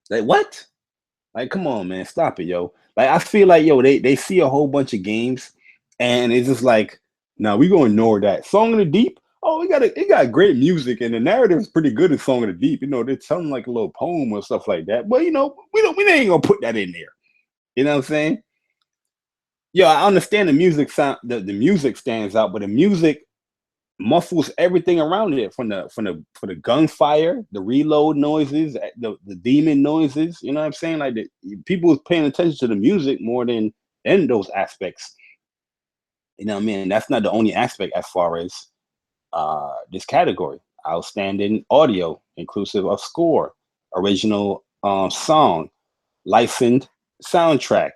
Speaker 1: Like what? Like, come on, man, stop it, yo. Like, I feel like, yo, they see a whole bunch of games, and it's just like, no, we gonna ignore that. Song of the Deep. Oh, it got great music, and the narrative is pretty good in Song of the Deep. They're telling like a little poem or stuff like that. But we ain't gonna put that in there. You know what I'm saying? Yeah, I understand the music sound. The music stands out, but the music muffles everything around it from the gunfire, the reload noises, the demon noises. You know what I'm saying? Like people was paying attention to the music more than those aspects. You know what I mean? That's not the only aspect as far as this category. outstanding audio, inclusive of score, original song, licensed soundtrack,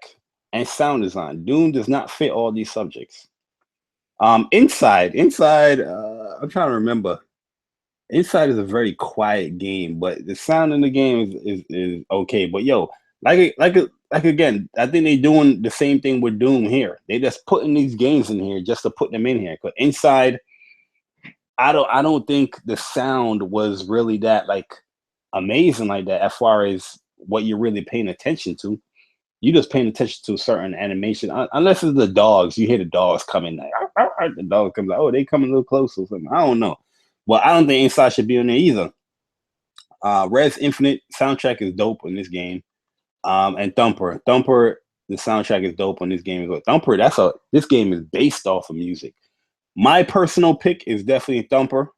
Speaker 1: and sound design. Doom does not fit all these subjects. Inside, I'm trying to remember. Inside is a very quiet game, but the sound in the game is okay. But yo, like again, I think they're doing the same thing with Doom here. They just putting these games in here just to put them in here. Because Inside, I don't think the sound was really that like amazing like that as far as what you're really paying attention to. You just paying attention to certain animation, unless it's the dogs. You hear the dogs coming, like the dog comes like, oh, they coming a little close or something. I don't know, but I don't think Inside should be on there either. Res Infinite soundtrack is dope in this game, and Thumper, the soundtrack is dope on this game as well. Thumper, this game is based off of music. My personal pick is definitely Thumper,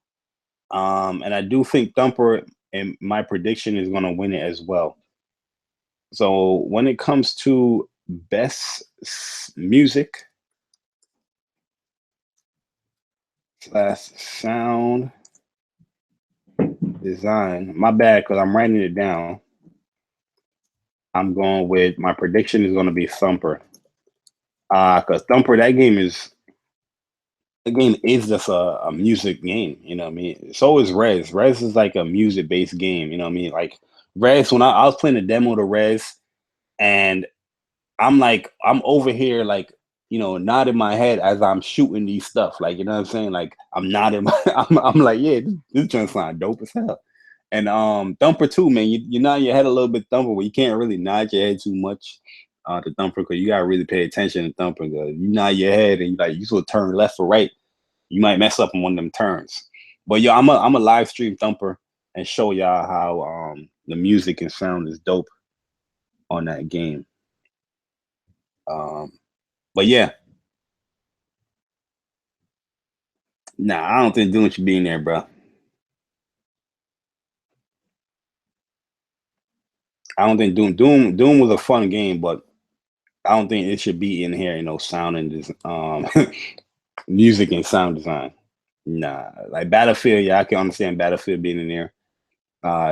Speaker 1: and I do think Thumper, and my prediction, is going to win it as well. So when it comes to best music / sound design, my bad, because I'm writing it down. I'm going with, my prediction is going to be Thumper. Because Thumper, that game is just a music game, you know what I mean? So is Res. Res is like a music-based game, you know what I mean? Like Res, when I was playing the demo to Res, and I'm over here, like, you know, nodding my head as I'm shooting these stuff. Like, you know what I'm saying? Like, I'm nodding. I'm like, yeah, this just sound dope as hell. And Thumper too, man. You nod your head a little bit, Thumper, but you can't really nod your head too much to Thumper, because you gotta really pay attention to Thumper. You nod your head and you sort of turn left or right, you might mess up on one of them turns. But yo, I'm a live stream Thumper and show y'all how the music and sound is dope on that game. But yeah, nah, I don't think Doom should be in there, bro. I don't think Doom was a fun game, but I don't think it should be in here. You know, sound and music and sound design. Nah, like Battlefield, yeah, I can understand Battlefield being in there.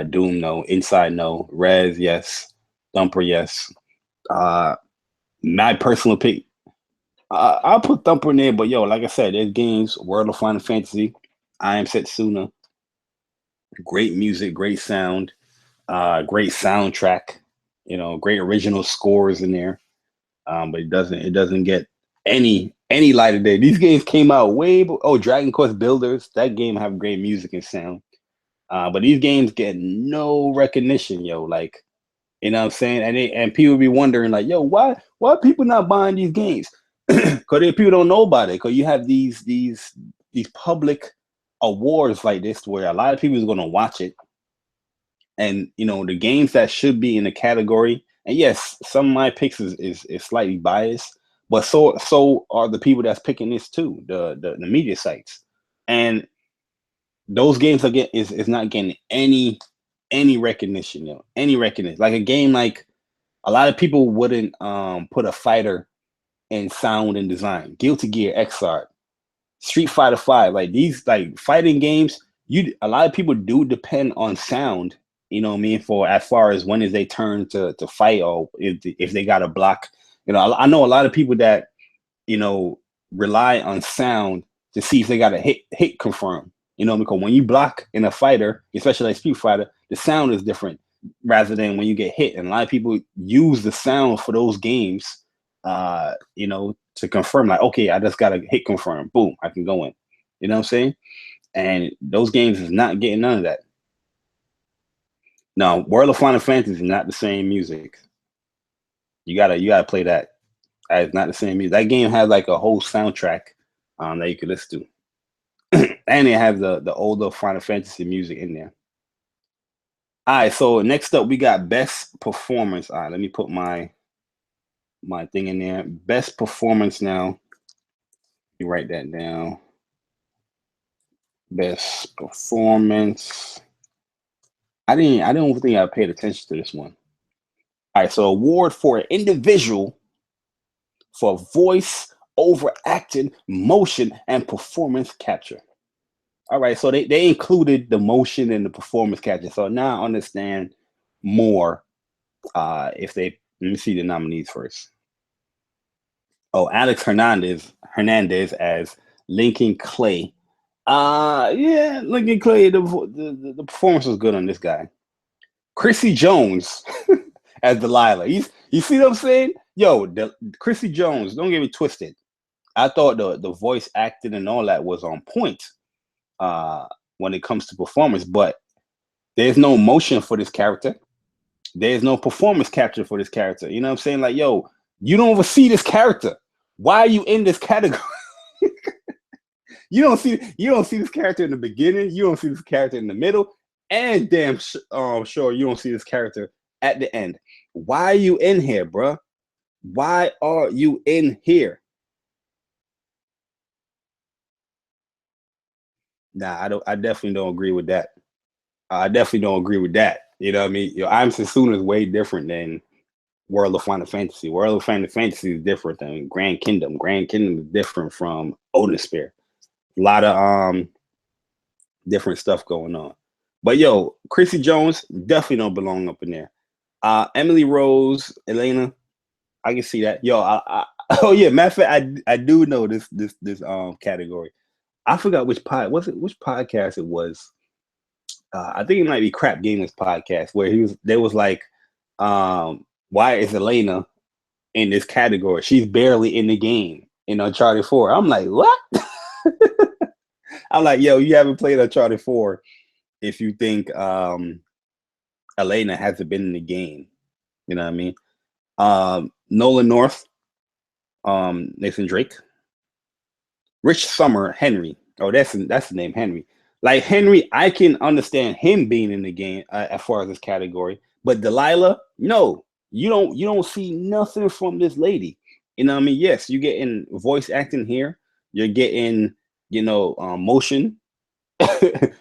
Speaker 1: Doom, no. Inside, no. Res, yes. Thumper, yes. My personal pick, I'll put Thumper in there, but yo, like I said, there's games, World of Final Fantasy, I Am Setsuna, great music, great sound, great soundtrack, you know, great original scores in there. But it doesn't get any light of day. These games came out Dragon Quest Builders, that game have great music and sound. But these games get no recognition, yo. Like, you know what I'm saying? And people be wondering, like, yo, why are people not buying these games? Because people don't know about it. Because you have these public awards like this where a lot of people is going to watch it. And, you know, the games that should be in the category, and yes, some of my picks is slightly biased, but so are the people that's picking this too, the media sites. And those games again is not getting any recognition, you know, any recognition. Like a game, like a lot of people wouldn't put a fighter in sound and design. Guilty Gear Xrd, Street Fighter 5, like these like fighting games, a lot of people do depend on sound, you know what I mean, for as far as when is they turn to fight, or if they got a block. You know, I know a lot of people that, you know, rely on sound to see if they got a hit confirm. You know, because when you block in a fighter, especially like Street Fighter, the sound is different rather than when you get hit. And a lot of people use the sound for those games, you know, to confirm, like, okay, I just got a hit confirm. Boom, I can go in. You know what I'm saying? And those games is not getting none of that. No, World of Final Fantasy is not the same music. You gotta play that. It's not the same music. That game has like a whole soundtrack that you could listen to. And it has the older Final Fantasy music in there. All right, so next up we got best performance. All right, let me put my thing in there. Best performance now. You write that down. Best performance. I don't think I paid attention to this one. All right, so award for an individual for voice over acting, motion, and performance capture. All right, so they included the motion and the performance capture. So now I understand more. If they let me see the nominees first. Oh, Alex Hernandez as Lincoln Clay. Yeah, Lincoln Clay. The performance was good on this guy. Chrissy Jones as Delilah. You see what I'm saying? Yo, Chrissy Jones. Don't get me twisted. I thought the voice acting and all that was on point when it comes to performance, but there's no motion for this character. There's no performance capture for this character. You know what I'm saying? Like, yo, you don't ever see this character. Why are you in this category? you don't see this character in the beginning. You don't see this character in the middle, and damn sure you don't see this character at the end. Why are you in here, bruh? Why are you in here? Nah, I definitely don't agree with that. I definitely don't agree with that. You know what I mean? Yo, I'm Sassoon is way different than World of Final Fantasy. World of Final Fantasy is different than Grand Kingdom. Grand Kingdom is different from Odin Spear. A lot of different stuff going on. But yo, Chrissy Jones definitely don't belong up in there. Emily Rose, Elena, I can see that. Yo, oh yeah, matter of fact, I do know this category. I forgot which podcast it was. I think it might be Crap Gamers podcast where there was like, why is Elena in this category? She's barely in the game in Uncharted 4. I'm like, what? I'm like, yo, you haven't played Uncharted 4 if you think Elena hasn't been in the game. You know what I mean? Nolan North, Nathan Drake, Rich Summer, Henry. Oh, that's the name, Henry. Like Henry, I can understand him being in the game as far as this category, but Delilah, no, you don't see nothing from this lady. You know what I mean? Yes, you're getting voice acting here. You're getting, motion.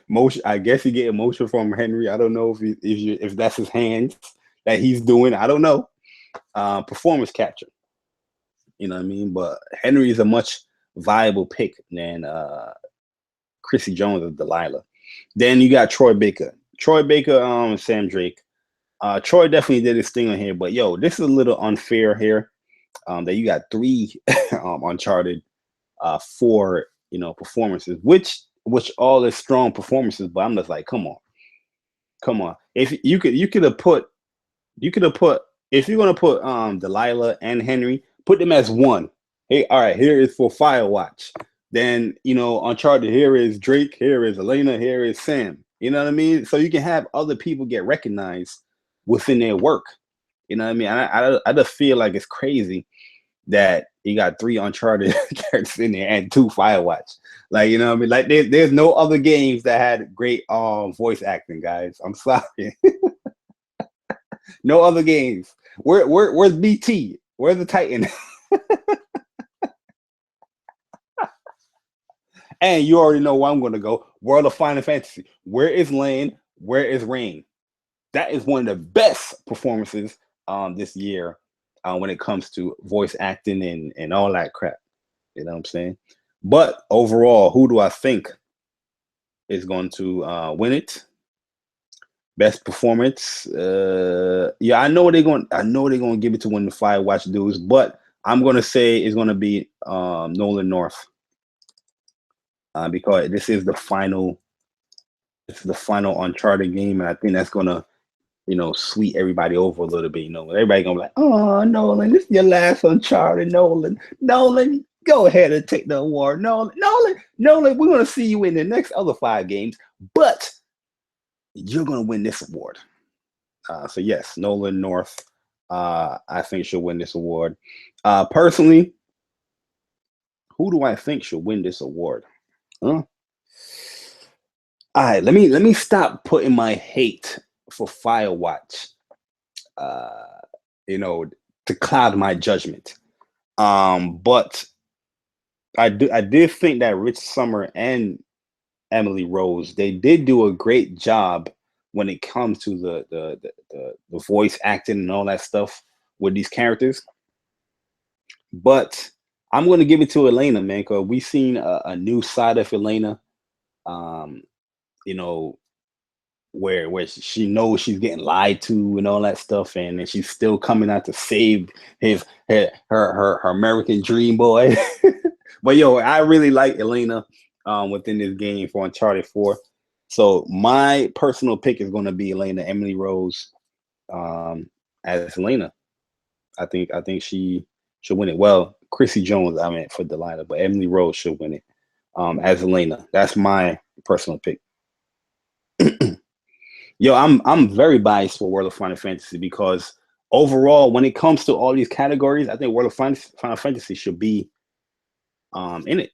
Speaker 1: Motion. I guess you get emotion from Henry. I don't know if that's his hands that he's doing. I don't know. Performance capture. You know what I mean? But Henry is a much viable pick than Chrissy Jones or Delilah. Then you got Troy Baker. Sam Drake. Troy definitely did his thing on here, but yo, this is a little unfair here. That you got 3 Uncharted 4 performances, which all is strong performances, but I'm just like, come on. If you could have put if you're gonna put Delilah and Henry, put them as one. Hey, all right, here is for Firewatch. Then Uncharted, here is Drake, here is Elena, here is Sam. You know what I mean? So you can have other people get recognized within their work. You know what I mean? I just feel like it's crazy that you got 3 Uncharted characters in there and 2 Firewatch. Like, you know what I mean? Like there's no other games that had great voice acting, guys. I'm sorry. No other games. Where's BT? Where's the Titan? And you already know where I'm going to go. World of Final Fantasy. Where is Lane? Where is Rain? That is one of the best performances this year when it comes to voice acting and all that crap. You know what I'm saying? But overall, who do I think is going to win it? Best performance. Yeah, I know they're going to give it to one of the Firewatch dudes, but I'm going to say it's going to be Nolan North. Because this is the final Uncharted game, and I think that's gonna, sweet everybody over a little bit. Everybody gonna be like, "Oh, Nolan, this is your last Uncharted, Nolan. Nolan, go ahead and take the award, Nolan. We're gonna see you in the next other 5 games, but you're gonna win this award." So yes, Nolan North, I think she'll win this award. Personally, who do I think should win this award? All right, let me stop putting my hate for Firewatch, to cloud my judgment. But I did think that Rich Summer and Emily Rose, they did do a great job when it comes to the voice acting and all that stuff with these characters. But I'm going to give it to Elena, man, because we've seen a new side of Elena You know, where she knows she's getting lied to and all that stuff, and then she's still coming out to save her American dream boy. But yo, I really like Elena within this game for Uncharted 4. So my personal pick is going to be Elena, Emily Rose, as Elena. I think she should win it. Well, Chrissy Jones, I meant for Delilah, but Emily Rose should win it as Elena. That's my personal pick. Yo, I'm very biased for World of Final Fantasy because overall, when it comes to all these categories, I think World of Final Fantasy should be in it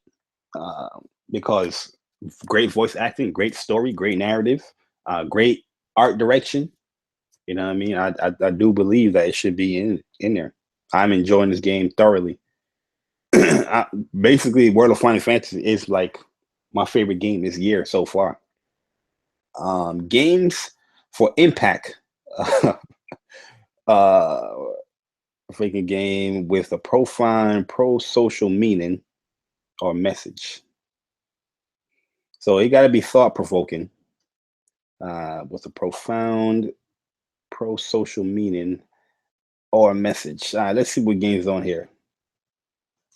Speaker 1: because great voice acting, great story, great narrative, great art direction. You know what I mean? I do believe that it should be in there. I'm enjoying this game thoroughly. Basically, World of Final Fantasy is like my favorite game this year so far. Games for impact. Freaking game with a profound pro-social meaning or message. So it got to be thought-provoking with a profound pro-social meaning or message. Let's see what game's on here.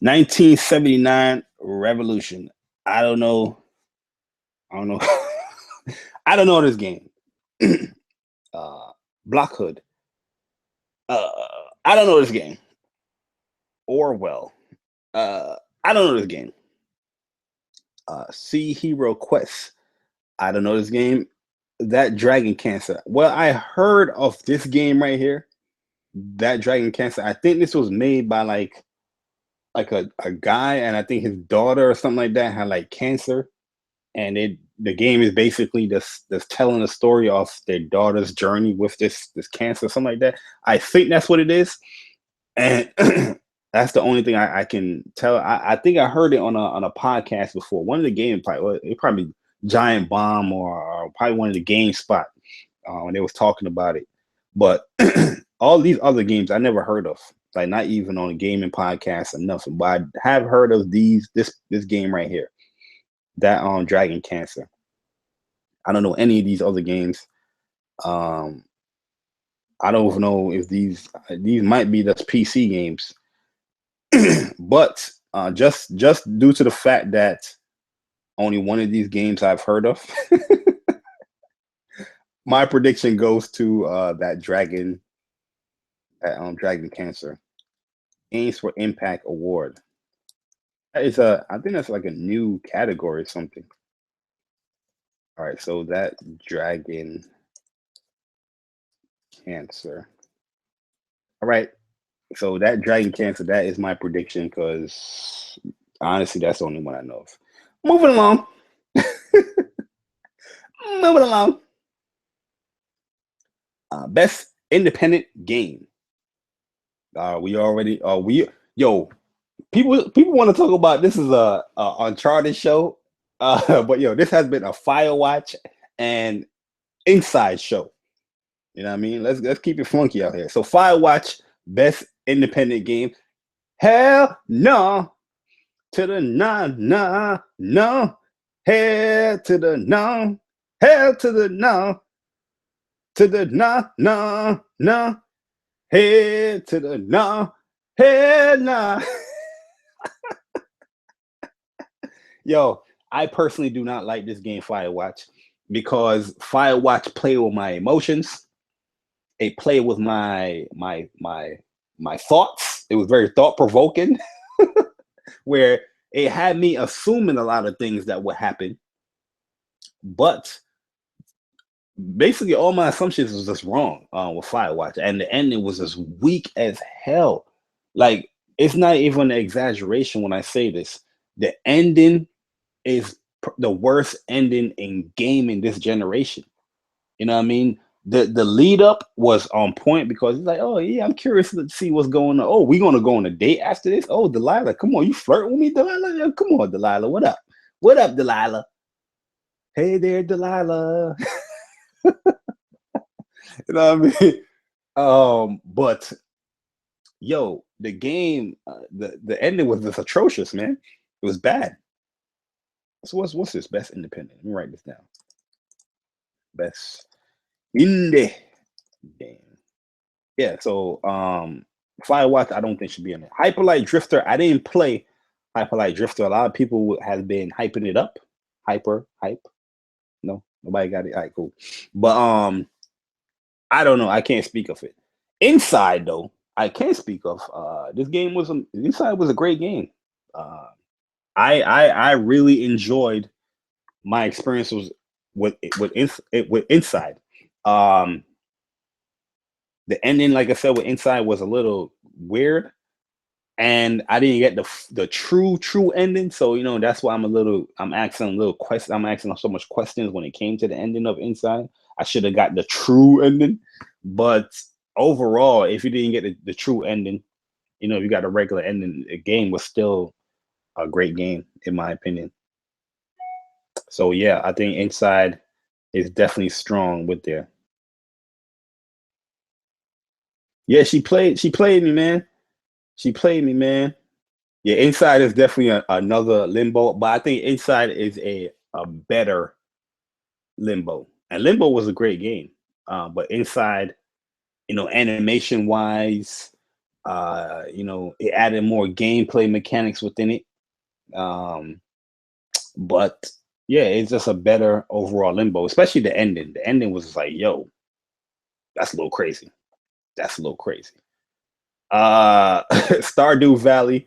Speaker 1: 1979 Revolution. I don't know. I don't know this game. Blockhood. I don't know this game. Orwell. I don't know this game. Sea Hero Quest. I don't know this game. That Dragon Cancer. Well, I heard of this game right here. That Dragon Cancer. I think this was made by like a guy, and I think his daughter or something like that had like cancer, and the game is basically just telling a story of their daughter's journey with this cancer, something like that. I think that's what it is, and that's the only thing I can tell. I think I heard it on a podcast before. One of the games, probably Giant Bomb or probably one of the GameSpot when they was talking about it. But all these other games I never heard of, like not even on a gaming podcast or nothing. But I have heard of this game right here, that Dragon Cancer. I don't know any of these other games. I don't know if these might be just PC games, but just due to the fact that only one of these games I've heard of, my prediction goes to that Dragon Cancer. Games for Impact Award. That is I think that's like a new category or something. All right, so that Dragon Cancer. All right, so that Dragon Cancer, that is my prediction because honestly, that's the only one I know of. Moving along. Moving along. Best independent game. People want to talk about this is a Uncharted show, but yo, this has been a Firewatch and Inside show. You know what I mean? Let's keep it funky out here. So Firewatch, best independent game. Hell no to the no. Hell to the no. Hell to the no. To the no. Head to the no. Hell no. Yo, I personally do not like this game Firewatch because Firewatch play with my emotions. It played with my thoughts. It was very thought provoking, where it had me assuming a lot of things that would happen, but basically all my assumptions was just wrong with Firewatch, and the ending was just weak as hell. Like it's not even an exaggeration when I say this. The ending is the worst ending in gaming this generation. You know what I mean? The lead up was on point because it's like, oh yeah, I'm curious to see what's going on. Oh, we gonna go on a date after this? Oh, Delilah, come on, you flirt with me, Delilah? Yeah, come on, Delilah, what up? What up, Delilah? Hey there, Delilah. You know what I mean? But yo, the game, the ending was just atrocious, man. It was bad. So what's this? Best independent. Let me write this down. Best indie game. Yeah, so Firewatch I don't think should be in it. Hyperlight Drifter, I didn't play Hyperlight Drifter. A lot of people have been hyping it up. Hype. No, nobody got it. All right, cool. But I don't know. I can't speak of it. Inside though, I can speak of. This game was Inside was a great game. I really enjoyed my experiences with Inside. The ending, like I said, with Inside was a little weird, and I didn't get the true ending. So that's why I'm asking so much questions when it came to the ending of Inside. I should have got the true ending, but overall, if you didn't get the true ending, if you got a regular ending, the game was still a great game in my opinion. So yeah, I think Inside is definitely strong with there. Yeah, she played me, man. She played me, man. Yeah, Inside is definitely another Limbo, but I think Inside is a better Limbo. And Limbo was a great game. But Inside, animation wise, it added more gameplay mechanics within it. But yeah, it's just a better overall Limbo, especially the ending. The ending was like, yo, that's a little crazy. That's a little crazy. Stardew Valley.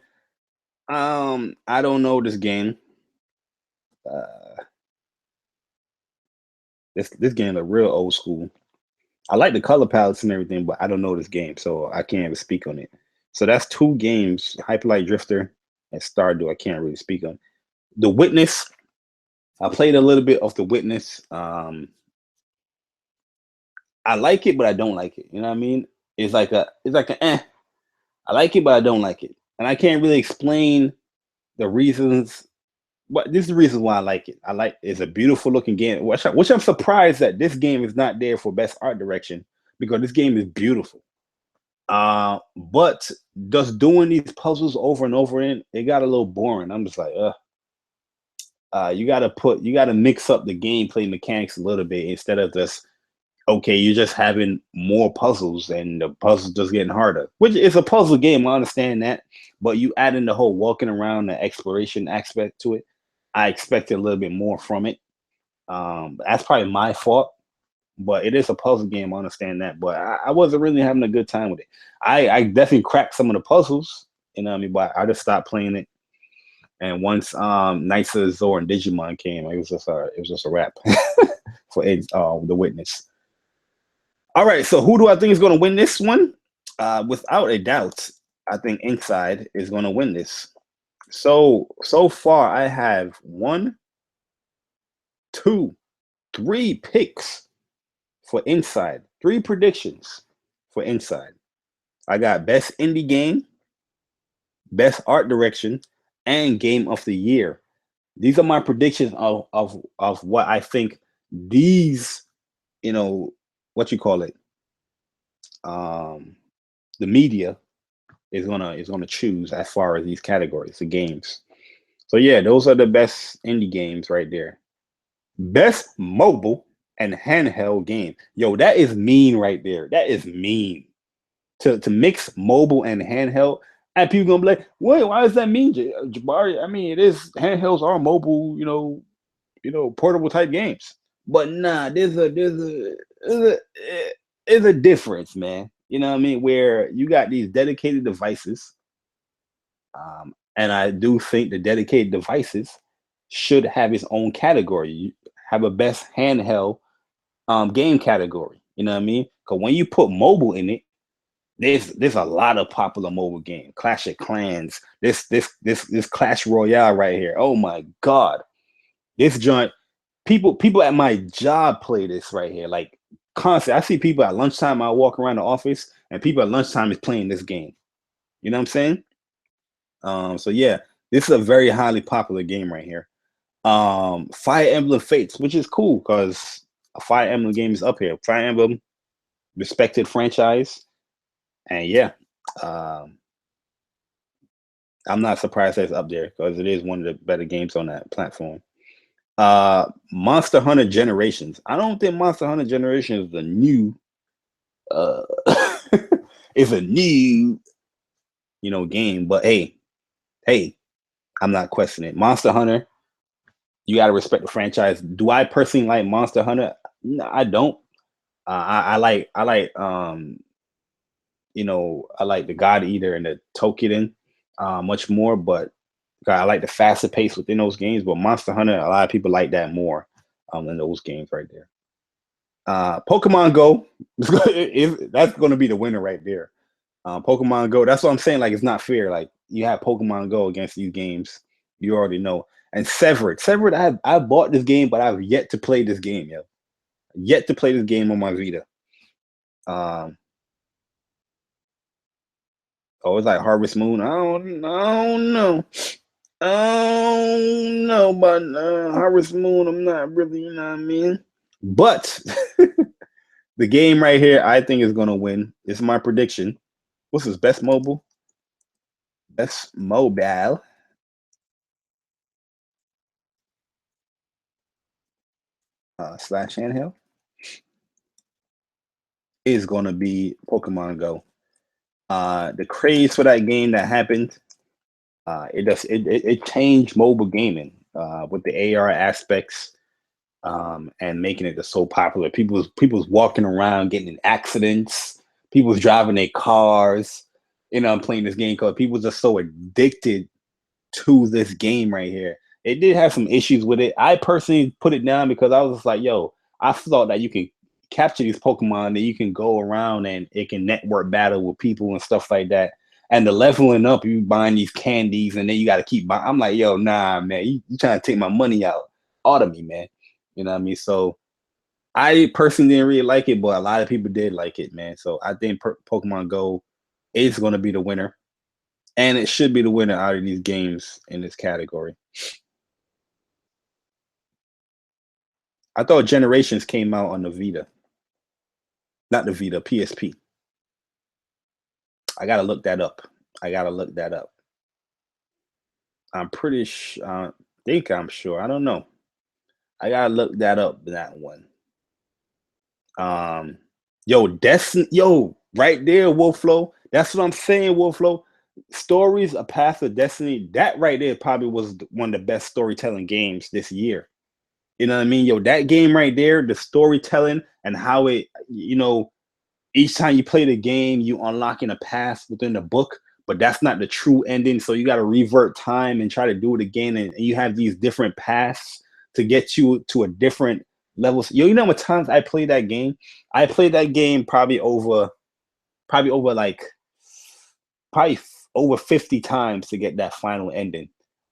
Speaker 1: I don't know this game. This game is real old school. I like the color palettes and everything, but I don't know this game, so I can't even speak on it. So that's two games: Hyperlight Drifter and Stardew. I can't really speak on. The Witness. I played a little bit of The Witness. I like it, but I don't like it. You know what I mean? It's like a eh. I like it, but I don't like it, and I can't really explain the reasons. But this is the reason why I like it. It's a beautiful looking game, which I'm surprised that this game is not there for best art direction because this game is beautiful. But just doing these puzzles over and over in, it got a little boring. I'm just like, you gotta mix up the gameplay mechanics a little bit instead of just you're just having more puzzles and the puzzles just getting harder. Which is a puzzle game, I understand that, but you add in the whole walking around, the exploration aspect to it. I expected a little bit more from it. That's probably my fault, but it is a puzzle game. I understand that, but I wasn't really having a good time with it. I definitely cracked some of the puzzles, but I just stopped playing it. And once Knights of Azor and Digimon came, it was just a wrap for The Witness. All right, so who do I think is going to win this one? Without a doubt, I think Inside is going to win this. So far, I have 1, 2, 3 picks for Inside. 3 predictions for Inside. I got best indie game, best art direction, and game of the year. These are my predictions of what I think these, what you call it, the media is gonna choose as far as these categories, the games. So yeah, those are the best indie games right there. Best mobile and handheld game. Yo, that is mean right there. That is mean. To mix mobile and handheld, and people gonna be like, wait, why does that mean, Jabari? I mean, it is handhelds are mobile, portable type games. But nah, there's a difference, man. You know what I mean? Where you got these dedicated devices, and I do think the dedicated devices should have its own category. You have a best handheld game category. You know what I mean? Because when you put mobile in it, there's a lot of popular mobile game. Clash of Clans, this Clash Royale right here. Oh my God, this joint. People at my job play this right here, like constantly. I see people at lunchtime. I walk around the office, and people at lunchtime is playing this game. You know what I'm saying? So yeah, this is a very highly popular game right here. Fire Emblem Fates, which is cool because a Fire Emblem game is up here. Fire Emblem, respected franchise, and yeah, I'm not surprised that it's up there because it is one of the better games on that platform. Monster Hunter Generations. I don't think Monster Hunter Generations is a new it's a new, game, but hey, I'm not questioning it. Monster Hunter, you got to respect the franchise. Do I personally like Monster Hunter? No, I don't. I like I like the God Eater and the Tokiden much more, but I like the faster pace within those games. But Monster Hunter, a lot of people like that more than those games right there. Pokemon Go, that's going to be the winner right there. Pokemon Go, that's what I'm saying. Like, it's not fair. Like, you have Pokemon Go against these games, you already know. And Severed, I bought this game, but I've yet to play this game, yo. Yet to play this game on my Vita. It's like Harvest Moon. I don't know. I don't know, but Harvest Moon, I'm not really, you know what I mean? But the game right here, I think is going to win. It's my prediction. What's his best mobile? Best mobile. Slash handheld is going to be Pokemon Go. The craze for that game that happened, it changed mobile gaming with the AR aspects and making it just so popular. People was walking around getting in accidents. People was driving their cars, playing this game because people just so addicted to this game right here. It did have some issues with it. I personally put it down because I was just like, yo, I thought that you can capture these Pokemon, that you can go around and it can network battle with people and stuff like that. And the leveling up, you buying these candies and then you got to keep buying. I'm like, yo, nah, man, you trying to take my money out of me, man. You know what I mean? So I personally didn't really like it, but a lot of people did like it, man. So I think Pokemon Go is going to be the winner. And it should be the winner out of these games in this category. I thought Generations came out on the Vita. Not the Vita, PSP. I gotta look that up. I'm pretty sure. I'm sure. I don't know. I gotta look that up. That one. Right there, Wolflow. That's what I'm saying, Wolflow. Stories, A Path of Destiny. That right there probably was one of the best storytelling games this year. You know what I mean? Yo, that game right there, the storytelling and how it, each time you play the game, you unlocking a path within the book, but that's not the true ending. So you got to revert time and try to do it again. And you have these different paths to get you to a different level. Yo, you know how many times I played that game? I played that game probably over 50 times to get that final ending.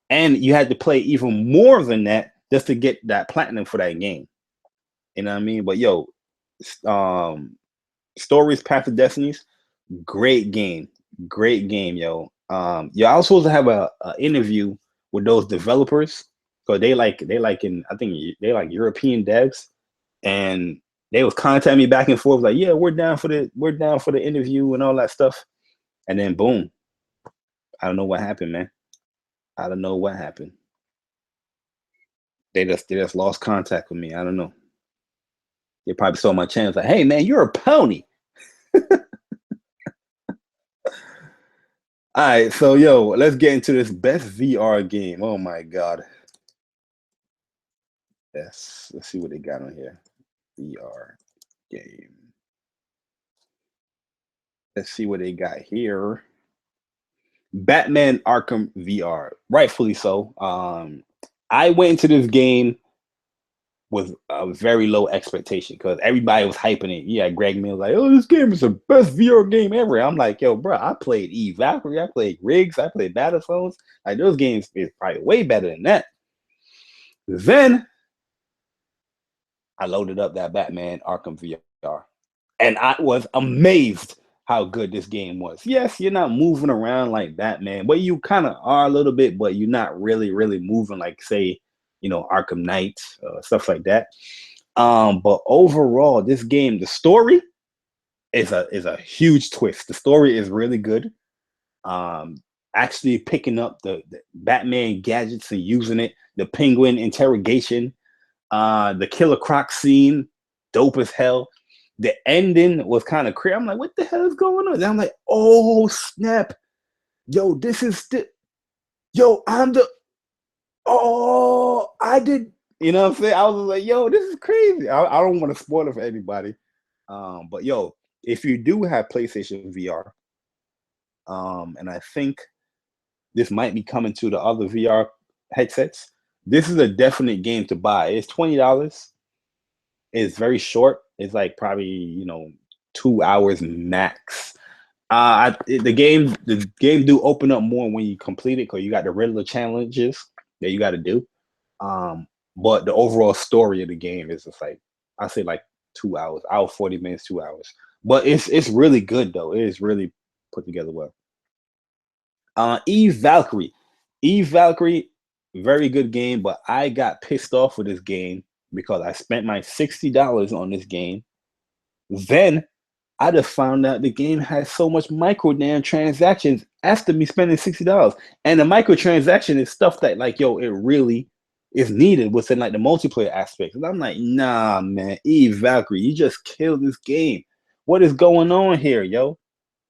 Speaker 1: And you had to play even more than that just to get that platinum for that game. You know what I mean? But yo, Stories, Path of Destinies, great game, yo. I was supposed to have a interview with those developers, so they like European devs, and they was contacting me back and forth like, yeah, we're down for the interview and all that stuff, and then boom, I don't know what happened, man. I don't know what happened. They just lost contact with me. I don't know. They probably saw my channel like, hey man, you're a pony. All right, so yo, let's get into this best VR game. Oh my god. Yes, let's see what they got on here. VR game. Let's see what they got here. Batman Arkham VR, rightfully so. I went into this game with a very low expectation because everybody was hyping it. Yeah, Greg Mills like, oh, this game is the best VR game ever. I'm like, yo, bro, I played Eve Valkyrie, I played Riggs, I played Battletoads. Like those games is probably way better than that. Then I loaded up that Batman Arkham VR, and I was amazed how good this game was. Yes, you're not moving around like Batman, but you kind of are a little bit, but you're not really moving like, say, Arkham Knight, stuff like that. But overall, this game, the story is a huge twist. The story is really good. actually picking up the Batman gadgets and using it, the penguin interrogation, the Killer Croc scene, dope as hell. The ending was kind of crazy. I'm like, what the hell is going on? And I'm like, oh snap, yo, this is the, yo, I did, you know what I'm saying? I was like, yo, this is crazy. I don't want to spoil it for anybody. But yo, if you do have PlayStation VR, and I think this might be coming to the other VR headsets, this is a definite game to buy. It's $20. It's very short. It's like probably 2 hours max. The game do open up more when you complete it, because you got the Riddler challenges that you got to do. But the overall story of the game is just like, I say like 2 hours, hour 40 minutes, 2 hours. But it's really good though. It is really put together well. Eve Valkyrie, very good game, but I got pissed off with this game because I spent my $60 on this game. Then I just found out the game has so much micro damn transactions after me spending $60. And the microtransaction is stuff that, like, yo, it really is needed within like the multiplayer aspect. And I'm like, nah, man, Eve Valkyrie, you just killed this game. What is going on here, yo?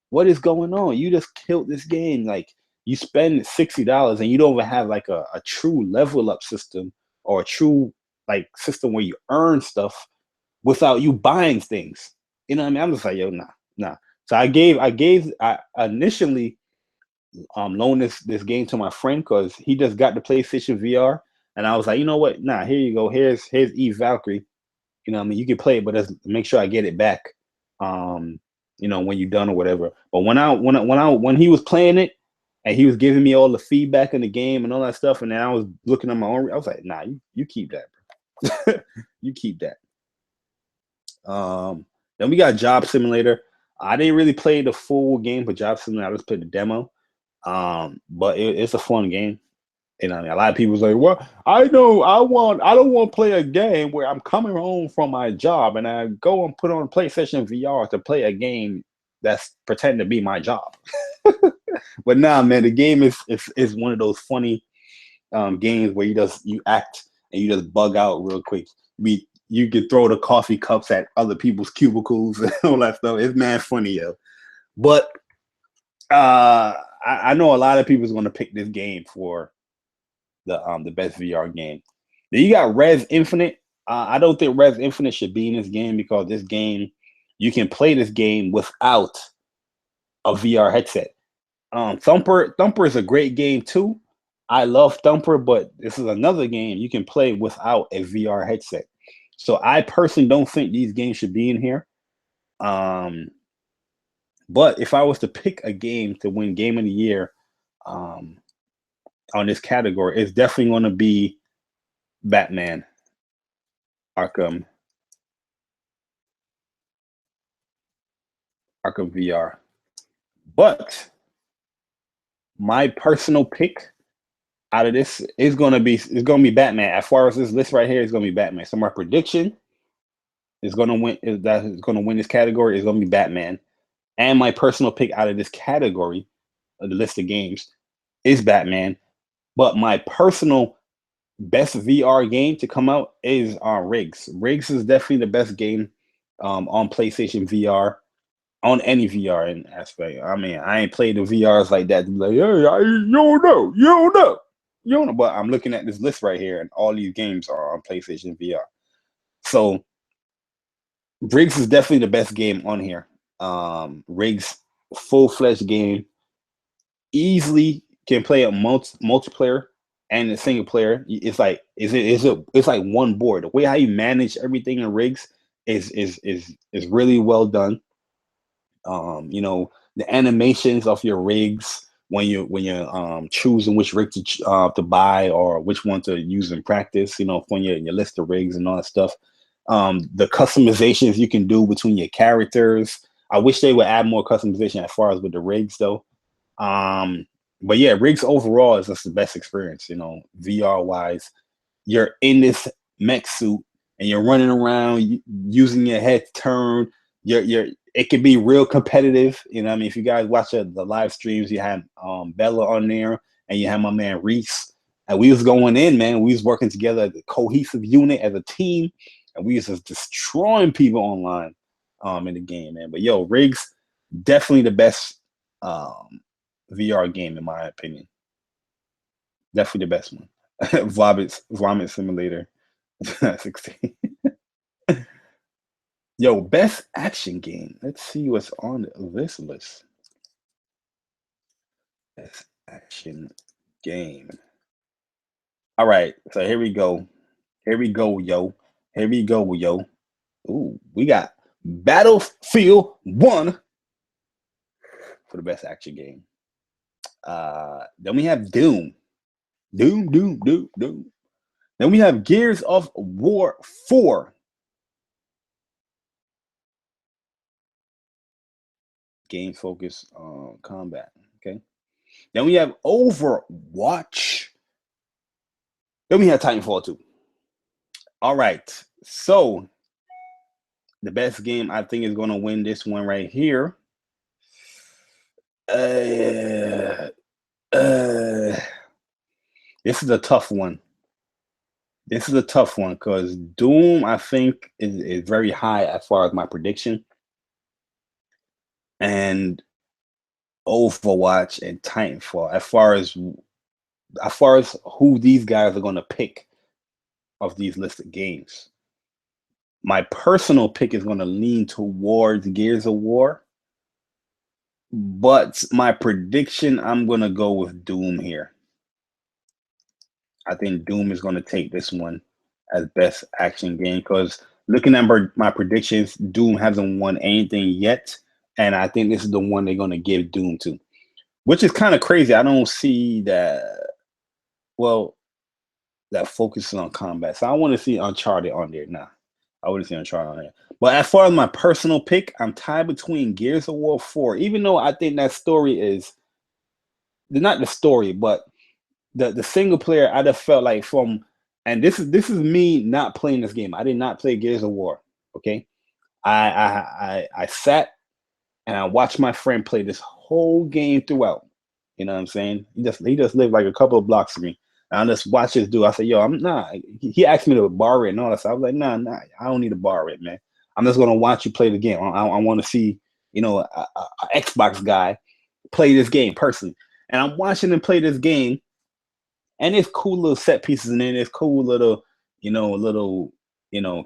Speaker 1: What is going on? You just killed this game. Like, you spend $60 and you don't even have like a true level up system, or a true like system where you earn stuff without you buying things. You know what I mean? I'm just like, yo, nah. So I initially loaned this game to my friend because he just got the PlayStation VR, and I was like, you know what? Nah, here you go. Here's Eve Valkyrie. You know what I mean? You can play it, but just make sure I get it back. When you're done or whatever. But when he was playing it and he was giving me all the feedback in the game and all that stuff, and then I was looking at my own, I was like, nah, you keep that, bro. You keep that. Then we got Job Simulator. I didn't really play the full game for Job Simulator. I just played the demo. But it's a fun game. You know, a lot of people's like, well, I don't want to play a game where I'm coming home from my job and I go and put on PlayStation VR to play a game that's pretending to be my job. But nah, man, the game is one of those funny games where you act and you just bug out real quick. You can throw the coffee cups at other people's cubicles and all that stuff. It's mad funny, yo. But I know a lot of people is going to pick this game for the best VR game. Then you got Res Infinite. I don't think Res Infinite should be in this game, because this game, you can play this game without a VR headset. Thumper is a great game too. I love Thumper, but this is another game you can play without a VR headset. So I personally don't think these games should be in here. But if I was to pick a game to win Game of the Year on this category, it's definitely going to be Batman Arkham VR. But my personal pick out of this is going to be Batman. As far as this list right here, it's going to be Batman. So my prediction is going to win this category is going to be Batman. And my personal pick out of this category, of the list of games, is Batman. But my personal best VR game to come out is Riggs. Riggs is definitely the best game on PlayStation VR, on any VR in aspect. I mean, I ain't played the VRs like that. Like, hey, you don't know. But I'm looking at this list right here, and all these games are on PlayStation VR. So Riggs is definitely the best game on here. Riggs, full-fledged game, easily can play a multiplayer and a single player. It's like it's like one board. The way how you manage everything in Riggs is really well done. The animations of your rigs when you're choosing which rig to buy or which one to use in practice, for your list of rigs and all that stuff. The customizations you can do between your characters. I wish they would add more customization as far as with the rigs though. But yeah, Riggs overall is just the best experience, VR wise. You're in this mech suit and you're running around using your head to turn. it can be real competitive. You know what I mean? If you guys watch the live streams, you had Bella on there, and you had my man Reese. And we was going in, man. We was working together as a cohesive unit, as a team, and we was just destroying people online in the game, man. But yo, Riggs, definitely the best VR game in my opinion. Definitely the best one. Vomit Simulator 16. Yo, best action game. Let's see what's on this list. Best action game. All right, so here we go. Here we go, yo. Here we go, yo. Ooh, we got Battlefield 1 for the best action game. Then we have Doom. Doom. Then we have Gears of War 4. Game focus on combat. Okay. Then we have Overwatch. Then we have Titanfall 2. All right. So the best game I think is going to win this one right here. This is a tough one. This is a tough one because Doom, I think, is very high as far as my prediction. And Overwatch and Titanfall, as far as who these guys are going to pick of these listed games. My personal pick is going to lean towards Gears of War. But my prediction, I'm going to go with Doom here. I think Doom is going to take this one as best action game because looking at my predictions, Doom hasn't won anything yet. And I think this is the one they're going to give Doom to, which is kind of crazy. I don't see that, well, that focuses on combat. So I want to see Uncharted on there. Nah, I wouldn't see Uncharted on there. But as far as my personal pick, I'm tied between Gears of War 4, even though I think that story is, not the story, but the single player, I just felt like and this is me not playing this game. I did not play Gears of War. Okay, I sat and I watched my friend play this whole game throughout. You know what I'm saying? He just lived like a couple of blocks from me. And I just watched this dude. I said, yo, I'm not. He asked me to borrow it and all that stuff. I was like, nah, I don't need to borrow it, man. I'm just gonna watch you play the game. I want to see, a Xbox guy play this game personally. And I'm watching him play this game. And there's cool little set pieces in there. There's cool little,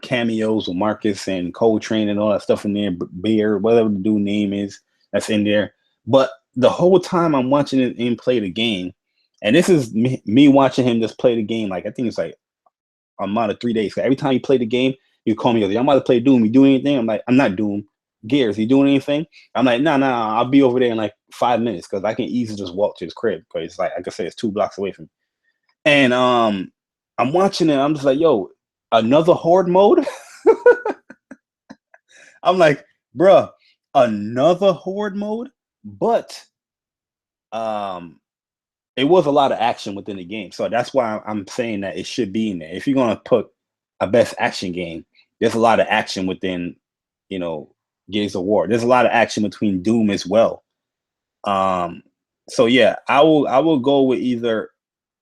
Speaker 1: cameos with Marcus and Coltrane and all that stuff in there. Beer, whatever the dude name is, that's in there. But the whole time I'm watching him play the game, and this is me watching him just play the game. Like I think it's like a amount of 3 days. Every time you play the game, you call me. I'm about to play Doom. You doing anything? I'm like, I'm not Doom. Gears, you doing anything? I'm like, nah. I'll be over there in like 5 minutes because I can easily just walk to his crib because like I said, it's 2 blocks away from me. And I'm watching it. I'm just like, yo, another horde mode. I'm like, bruh, another horde mode. But it was a lot of action within the game, so that's why I'm saying that it should be in there. If you're gonna put a best action game, there's a lot of action within, Gears of War. There's a lot of action between Doom as well. So yeah, I will go with either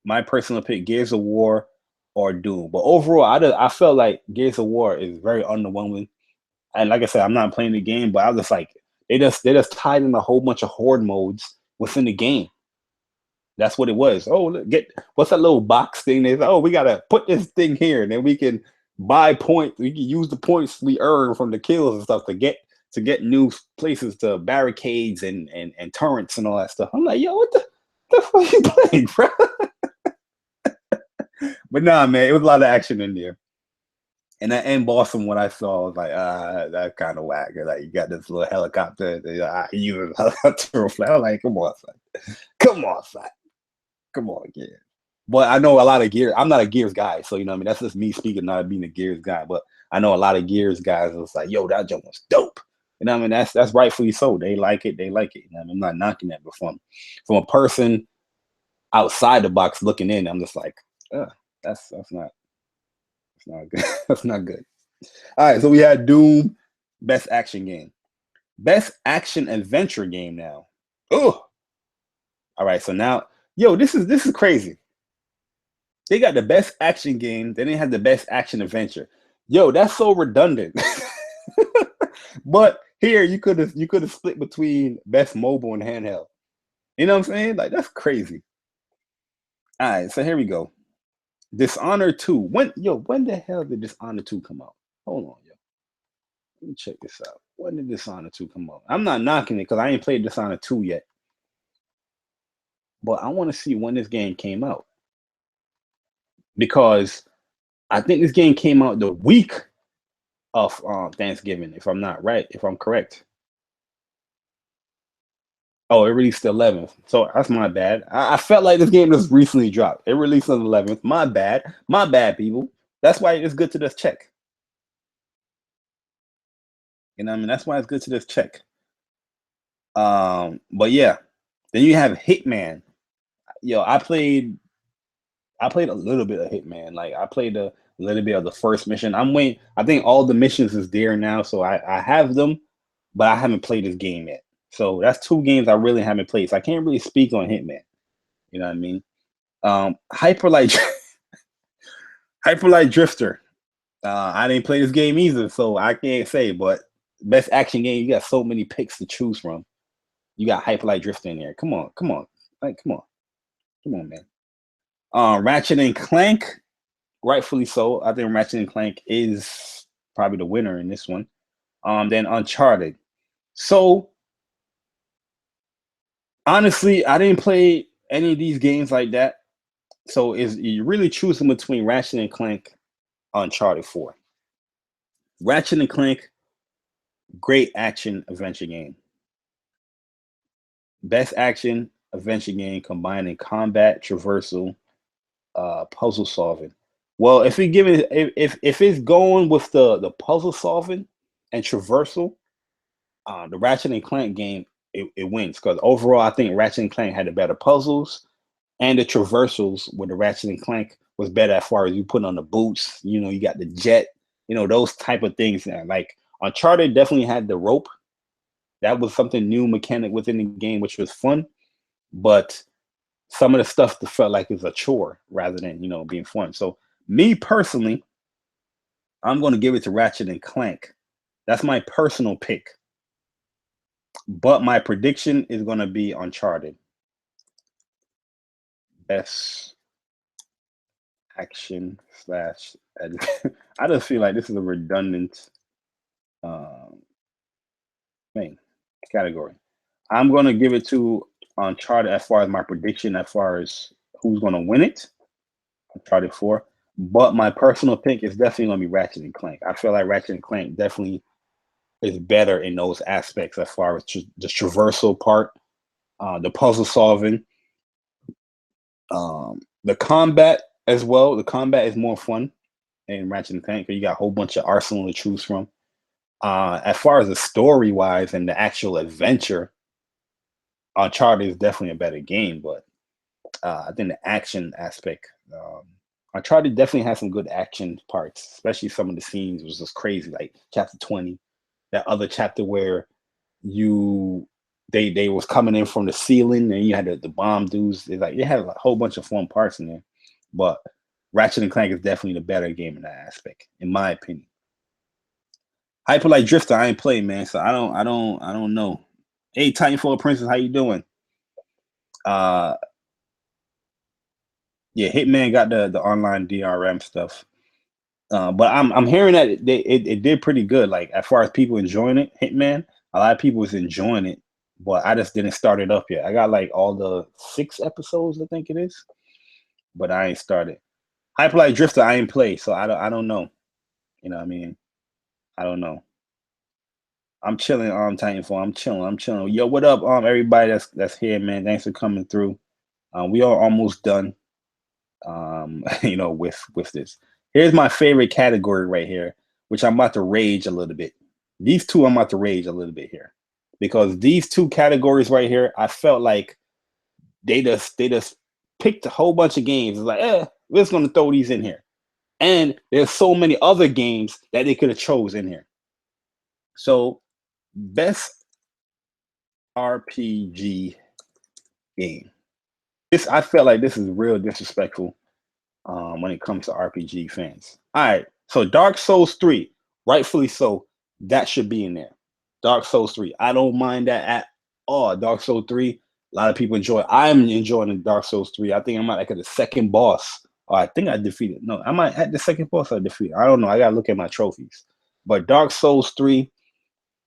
Speaker 1: my personal pick, Gears of War or Doom. But overall, I felt like Gears of War is very underwhelming. And like I said, I'm not playing the game, but I was just like, they just tied in a whole bunch of horde modes within the game. That's what it was. Oh, look, what's that little box thing? They say, oh, we gotta put this thing here, and then we can buy points. We can use the points we earn from the kills and stuff to get new places, to barricades and turrets and all that stuff. I'm like, yo, what the fuck are you playing, bro? But nah, man, it was a lot of action in there. And that end boss, from what I saw, was like, that's kind of whack. Like, you got this little helicopter. You use a helicopter fly. I'm like, come on, son. Come on, yeah. But I know a lot of Gears. I'm not a Gears guy, so you know what I mean. That's just me speaking, not being a Gears guy. But I know a lot of Gears guys. It's like, yo, that jump was dope. You know what I mean? That's rightfully so. They like it. You know what I mean? I'm not knocking that, but from a person outside the box looking in, I'm just like, that's not good. That's not good. All right, so we had Doom, best action game. Best action adventure game now. Oh, all right. So now, yo, this is crazy. They got the best action game, then they have the best action adventure. Yo, that's so redundant. But here you could have split between best mobile and handheld. You know what I'm saying? Like that's crazy. All right, so here we go. Dishonored 2. When the hell did Dishonored 2 come out? Hold on, yo. Let me check this out. When did Dishonored 2 come out? I'm not knocking it because I ain't played Dishonored 2 yet. But I want to see when this game came out. Because I think this game came out the week of Thanksgiving, if I'm correct. Oh, it released the 11th. So that's my bad. I felt like this game just recently dropped. It released on the 11th. My bad. My bad, people. That's why it's good to just check. You know what I mean? That's why it's good to just check. But yeah. Then you have Hitman. Yo, I played a little bit of Hitman. Like I played a little bit of the first mission. I'm waiting. I think all the missions is there now, so I have them, but I haven't played this game yet. So that's two games I really haven't played. So I can't really speak on Hitman. You know what I mean? Hyperlight Hyperlight Drifter. I didn't play this game either, so I can't say. But best action game, you got so many picks to choose from. You got Hyperlight Drifter in there. Come on, like come on, man. Ratchet and Clank, rightfully so. I think Ratchet and Clank is probably the winner in this one. Then Uncharted. So honestly, I didn't play any of these games like that. So is you really choosing between Ratchet and Clank, Uncharted 4. Ratchet and Clank, great action adventure game. Best action adventure game combining combat, traversal, puzzle solving. Well, if we give it, if it's going with the puzzle solving and traversal, the Ratchet and Clank game it wins because overall I think Ratchet and Clank had the better puzzles and the traversals with the Ratchet and Clank was better as far as you put on the boots. You know, you got the jet. You know those type of things. Like Uncharted definitely had the rope. That was something new mechanic within the game, which was fun. But some of the stuff that felt like it's a chore rather than being fun. So me personally, I'm going to give it to Ratchet and Clank. That's my personal pick. But my prediction is going to be Uncharted. Best action / I just feel like this is a redundant thing category. I'm going to give it to Uncharted as far as my prediction, as far as who's going to win it. Uncharted 4. But my personal pick is definitely going to be Ratchet and Clank. I feel like Ratchet and Clank definitely is better in those aspects as far as the traversal part, the puzzle solving, the combat as well. The combat is more fun in Ratchet and Clank because you got a whole bunch of arsenal to choose from. As far as the story wise and the actual adventure, Uncharted is definitely a better game, but I think the action aspect, Uncharted definitely has some good action parts, especially some of the scenes was just crazy, like chapter 20, that other chapter where they was coming in from the ceiling and you had the bomb dudes. It's like they had a whole bunch of fun parts in there, but Ratchet and Clank is definitely the better game in that aspect, in my opinion. Hyperlight Drifter, I ain't played, man, so I don't know. Hey, Titanfall Princess, how you doing? Yeah, Hitman got the online DRM stuff, but I'm hearing that it did pretty good. Like as far as people enjoying it, Hitman, a lot of people was enjoying it, but I just didn't start it up yet. I got like all the 6 episodes, I think it is, but I ain't started. Hyperlight Drifter, I ain't play, so I don't know. You know what I mean? I don't know. I'm chilling on Titanfall. I'm chilling. Yo, what up, everybody that's here, man? Thanks for coming through. We are almost done. With this. Here's my favorite category right here, which I'm about to rage a little bit. These two, I'm about to rage a little bit here. Because these two categories right here, I felt like they just picked a whole bunch of games. It's like, we're just gonna throw these in here. And there's so many other games that they could have chose in here. So best RPG game. I felt like this is real disrespectful when it comes to RPG fans. All right, so Dark Souls 3, rightfully so, that should be in there. Dark Souls 3, I don't mind that at all. Dark Souls 3, a lot of people enjoy. I'm enjoying the Dark Souls 3. I think I might like at the second boss. Or I think I defeated. No, I might at the second boss I defeated. I don't know. I gotta look at my trophies. But Dark Souls 3,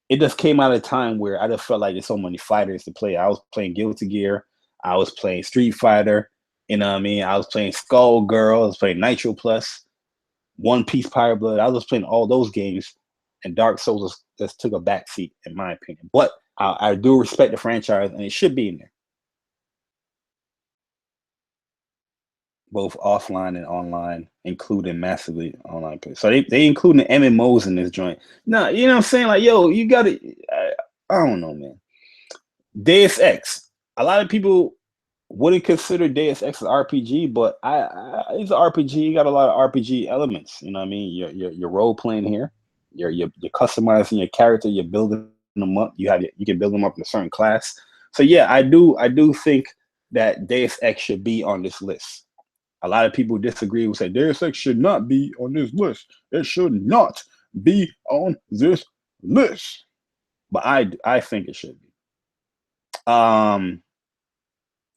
Speaker 1: it just came out of a time where I just felt like there's so many fighters to play. I was playing Guilty Gear, I was playing Street Fighter, you know what I mean? I was playing Skullgirl, I was playing Nitro Plus, One Piece Pirate Blood. I was playing all those games, and Dark Souls just took a backseat, in my opinion. But I do respect the franchise, and it should be in there. Both offline and online, including massively online play. So they including the MMOs in this joint. No, you know what I'm saying? Like, yo, you gotta, I don't know, man. Deus Ex. A lot of people wouldn't consider Deus Ex an RPG, but it's an RPG. You got a lot of RPG elements. You know what I mean? You're role playing here. You're customizing your character. You're building them up. You can build them up in a certain class. So yeah, I do think that Deus Ex should be on this list. A lot of people disagree. Will say Deus Ex should not be on this list. It should not be on this list. But I think it should be.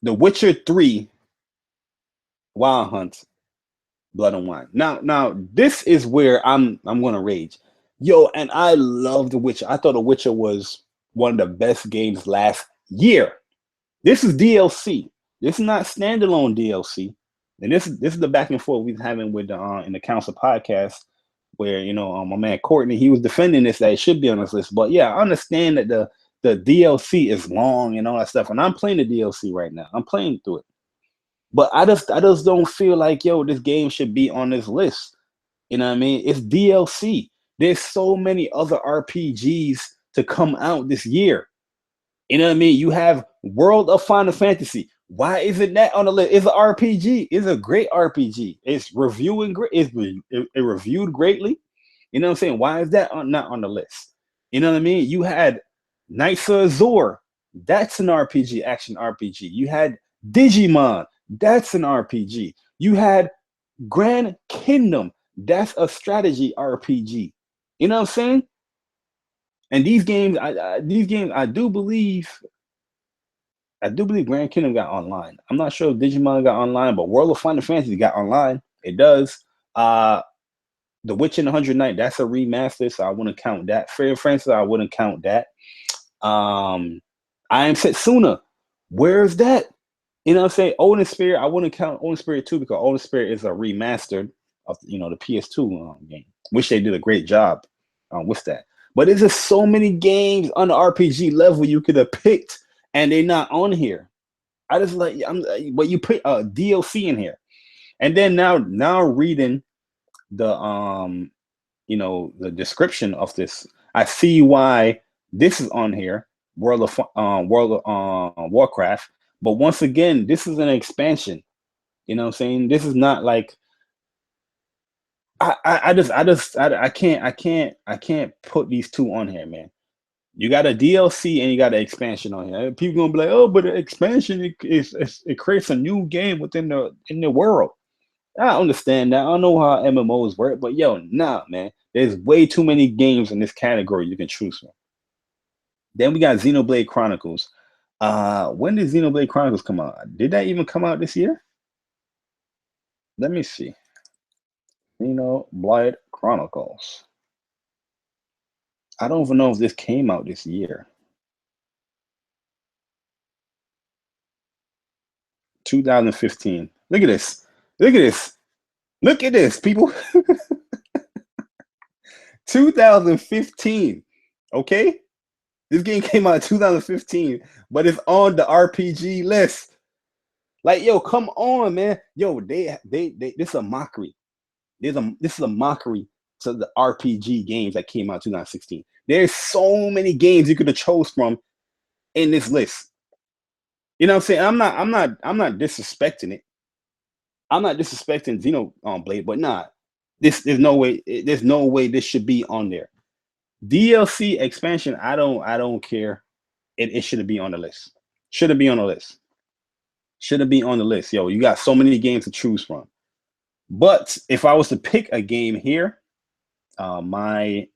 Speaker 1: The Witcher 3, Wild Hunt, Blood and Wine. Now this is where I'm gonna rage. Yo, and I love The Witcher. I thought The Witcher was one of the best games last year. This is DLC. This is not standalone DLC. And this is the back and forth we've having with in the council podcast, where my man Courtney, he was defending this that it should be on this list. But yeah, I understand that the DLC is long and all that stuff, and I'm playing the DLC right now. I'm playing through it, but I just don't feel like, yo, this game should be on this list. You know what I mean? It's DLC. There's so many other RPGs to come out this year. You know what I mean? You have World of Final Fantasy. Why isn't that on the list? It's an RPG. It's a great RPG. It's reviewing great. It reviewed greatly. You know what I'm saying? Why is that not on the list? You know what I mean? You had Knights of Azure. That's an RPG, action RPG. You had Digimon. That's an RPG. You had Grand Kingdom. That's a strategy RPG. You know what I'm saying? And these games, I do believe Grand Kingdom got online. I'm not sure if Digimon got online, but World of Final Fantasy got online. It does. The Witcher and the 100 Knight, that's a remaster, so I wouldn't count that. Fairy Francis, I wouldn't count that. I Am Setsuna. Where's that? You know what I'm saying? Odin Spirit, I wouldn't count Odin Spirit 2 because Odin Spirit is a remastered of the PS2 game, which they did a great job with that. But there's just so many games on the RPG level you could have picked, and they're not on here. I just but you put a DLC in here, and then now reading the the description of this, I see why this is on here. World of Warcraft, but once again, this is an expansion. You know what I'm saying? This is not like I can't put these two on here, man. You got a DLC and you got an expansion on here. People gonna be like, oh, but the expansion it creates a new game within the world. I understand that. I don't know how MMOs work, but yo, nah, man. There's way too many games in this category you can choose from. Then we got Xenoblade Chronicles. When did Xenoblade Chronicles come out? Did that even come out this year? Let me see. Xenoblade Chronicles. I don't even know if this came out this year. 2015. Look at this. Look at this. Look at this, people. 2015. Okay? This game came out in 2015, but it's on the RPG list. Like, yo, come on, man. Yo, they this is a mockery. This is a mockery to the RPG games that came out in 2016. There's so many games you could have chose from in this list. You know what I'm saying? I'm not disrespecting it. I'm not disrespecting Xenoblade, but nah, there's no way this should be on there. DLC expansion, I don't care it shouldn't be on the list. Shouldn't be on the list. Shouldn't be on the list. Yo, you got so many games to choose from. But if I was to pick a game here, my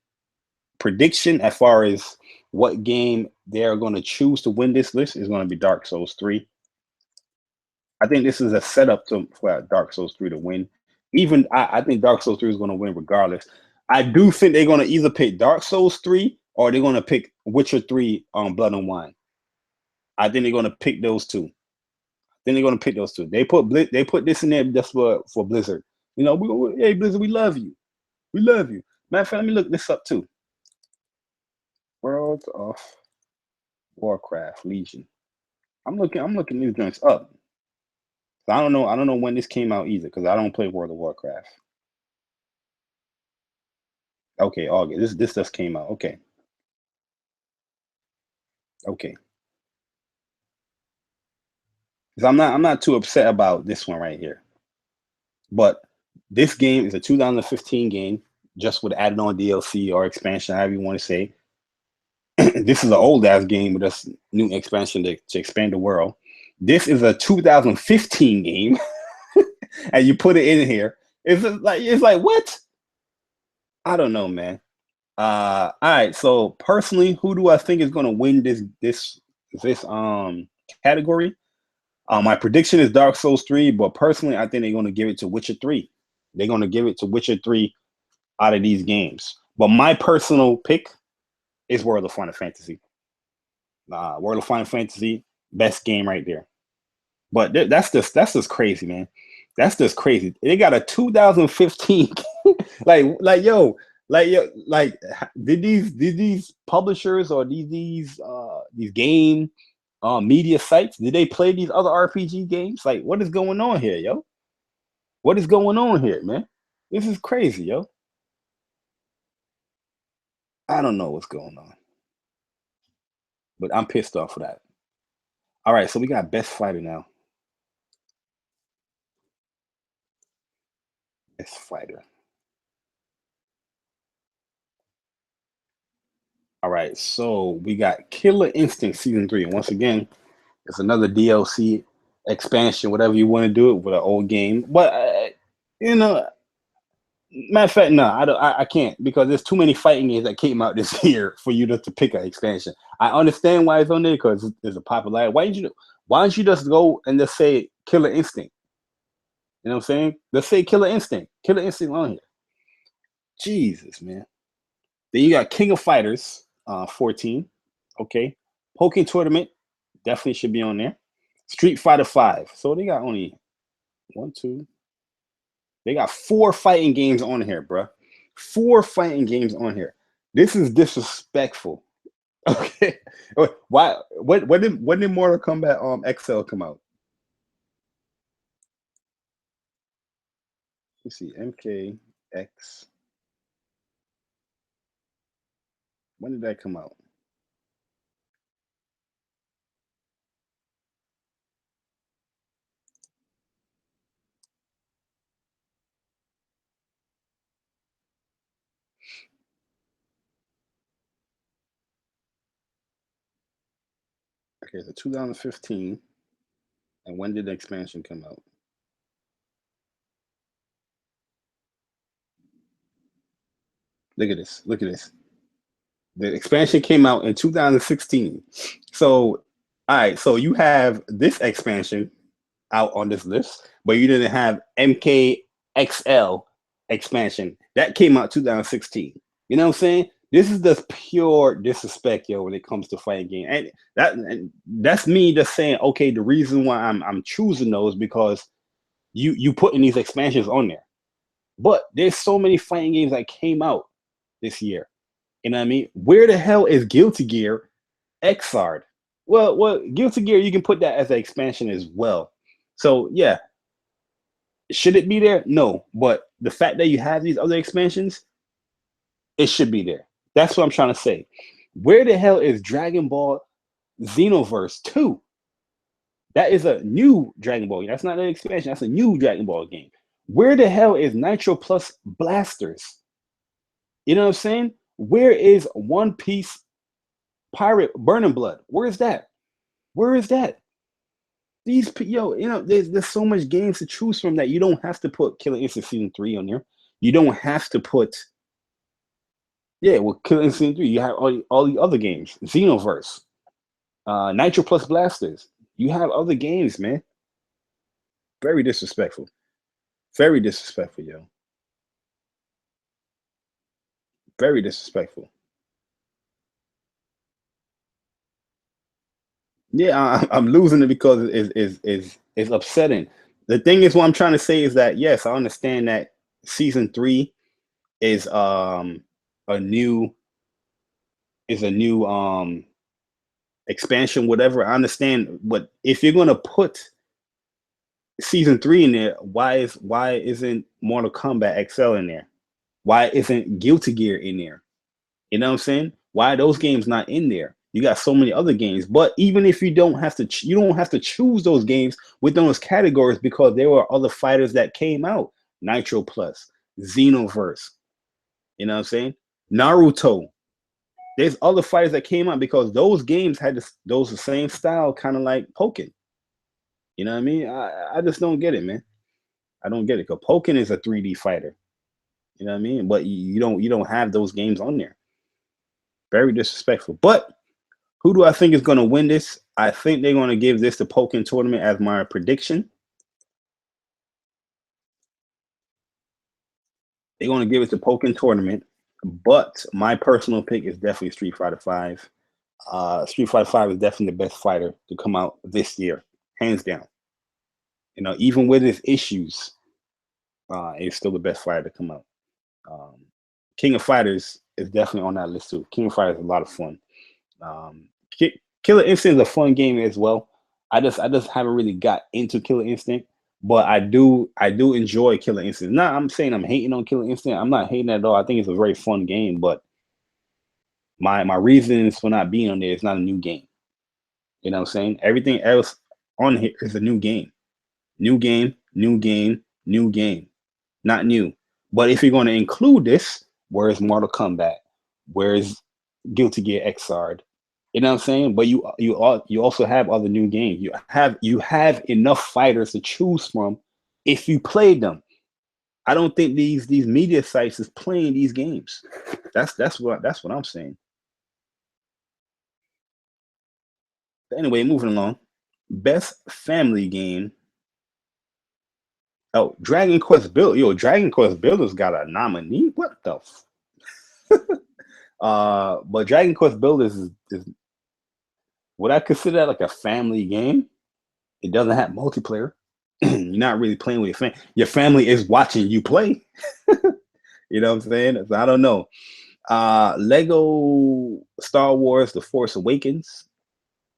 Speaker 1: prediction as far as what game they're going to choose to win this list is going to be Dark Souls 3. I think this is a setup for Dark Souls 3 to win. Even I think Dark Souls 3 is going to win regardless. I do think they're going to either pick Dark Souls 3 or they're going to pick Witcher 3 on Blood and Wine. I think they're going to pick those two. Then they're going to pick those two. They put this in there just for Blizzard. You know, hey Blizzard, we love you. We love you. Matter of fact, let me look this up too. World of Warcraft Legion. I'm looking these joints up. So I don't know when this came out either because I don't play World of Warcraft. Okay, August. This just came out. Okay. Okay. Because I'm not too upset about this one right here. But this game is a 2015 game, just with added on DLC or expansion, however you want to say. This is an old ass game with a new expansion to expand the world. This is a 2015 game, and you put it in here. It's like what? I don't know, man. All right. So personally, who do I think is going to win this category? My prediction is Dark Souls 3, but personally, I think they're going to give it to Witcher 3. They're going to give it to Witcher 3 out of these games. But my personal pick is World of Final Fantasy. World of Final Fantasy, best game right there. But that's just crazy, man. That's just crazy. They got a 2015 did these publishers or these game media sites, did they play these other RPG games? Like, what is going on here, yo? What is going on here, man? This is crazy, yo. I don't know what's going on, but I'm pissed off for that. All right, so we got best fighter now. Best fighter. All right, so we got Killer Instinct Season 3. And once again, it's another DLC expansion, whatever you want to do it with an old game. But, matter of fact, no, I can't because there's too many fighting games that came out this year for you to pick an expansion. I understand why it's on there because it's a popularity. Why don't you just go and just say Killer Instinct? You know what I'm saying? Let's say Killer Instinct. Killer Instinct on here. Jesus, man. Then you got King of Fighters 14. Okay. Pokken Tournament definitely should be on there. Street Fighter 5. So they got only 1, 2. They got 4 fighting games on here, bro. 4 fighting games on here. This is disrespectful. Okay. Why? When did Mortal Kombat XL come out? Let's see. MKX. When did that come out? Okay, so 2015. And when did the expansion come out? Look at this. Look at this. The expansion came out in 2016. So, all right. So you have this expansion out on this list, but you didn't have MKXL expansion. That came out 2016. You know what I'm saying? This is just pure disrespect, yo, when it comes to fighting game. And that's me just saying, okay, the reason why I'm choosing those because you putting these expansions on there. But there's so many fighting games that came out this year. You know what I mean? Where the hell is Guilty Gear Xrd? Well, Guilty Gear, you can put that as an expansion as well. So yeah, should it be there? No, but the fact that you have these other expansions, it should be there. That's what I'm trying to say. Where the hell is Dragon Ball Xenoverse 2? That is a new Dragon Ball game. That's not an expansion. That's a new Dragon Ball game. Where the hell is Nitro Plus Blasters? You know what I'm saying? Where is One Piece Pirate Burning Blood. Where is that? Where is that? These there's so much games to choose from that you don't have to put Killer Instinct Season 3 on there. You don't have to put Killer Instinct 3. You have all the other games. Xenoverse, Nitro Plus Blasters. You have other games, man. Very disrespectful. Very disrespectful, yo. Very disrespectful. Yeah, I'm losing it because it's upsetting. The thing is, what I'm trying to say is that yes, I understand that season 3 is a new expansion, whatever. I understand, but if you're gonna put season 3 in there, why isn't Mortal Kombat XL in there? Why isn't Guilty Gear in there? You know what I'm saying? Why are those games not in there? You got so many other games, but even if you don't have to, you don't have to choose those games within those categories because there were other fighters that came out. Nitro Plus, Xenoverse. You know what I'm saying? Naruto. There's other fighters that came out because those games had the same style, kind of like Pokken. You know what I mean? I just don't get it, man. I don't get it because Pokken is a 3D fighter. You know what I mean? But you don't have those games on there. Very disrespectful. But who do I think is going to win this? I think they're going to give this to Pokken Tournament as my prediction. They're going to give it to Pokken Tournament, but my personal pick is definitely Street Fighter V. Street Fighter V is definitely the best fighter to come out this year, hands down. You know, even with its issues, it's still the best fighter to come out. King of Fighters is definitely on that list too. King of Fighters is a lot of fun. Killer Instinct is a fun game as well. I just haven't really got into Killer Instinct, but I do enjoy Killer Instinct. Not I'm saying I'm hating on Killer Instinct. I'm not hating at all. I think it's a very fun game, but my reasons for not being on there is not a new game. You know what I'm saying? Everything else on here is a new game. New game, new game, new game. Not new. But if you're going to include this, where's Mortal Kombat? Where's Guilty Gear Xrd? You know what I'm saying? But you also have other new games. You have enough fighters to choose from if you played them. I don't think these media sites is playing these games. That's what I'm saying. But anyway, moving along. Best family game. Oh, Dragon Quest Build. Yo, Dragon Quest Builders got a nominee. What the? But Dragon Quest Builders is would I consider that like a family game? It doesn't have multiplayer. You're not really playing with your family. Your family is watching you play. You know what I'm saying? So I don't know. Lego Star Wars The Force Awakens.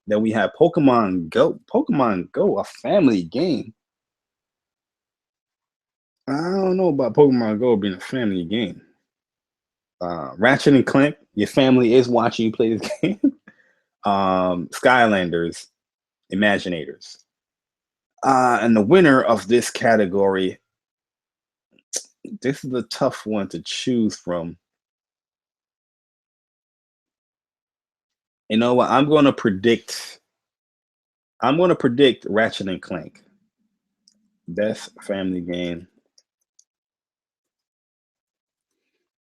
Speaker 1: Then we have Pokemon Go. Pokemon Go, a family game. I don't know about Pokemon Go being a family game. Ratchet and Clank, your family is watching you play this game. Skylanders, Imaginators. And the winner of this category, this is a tough one to choose from. You know what? I'm going to predict Ratchet and Clank. Best family game.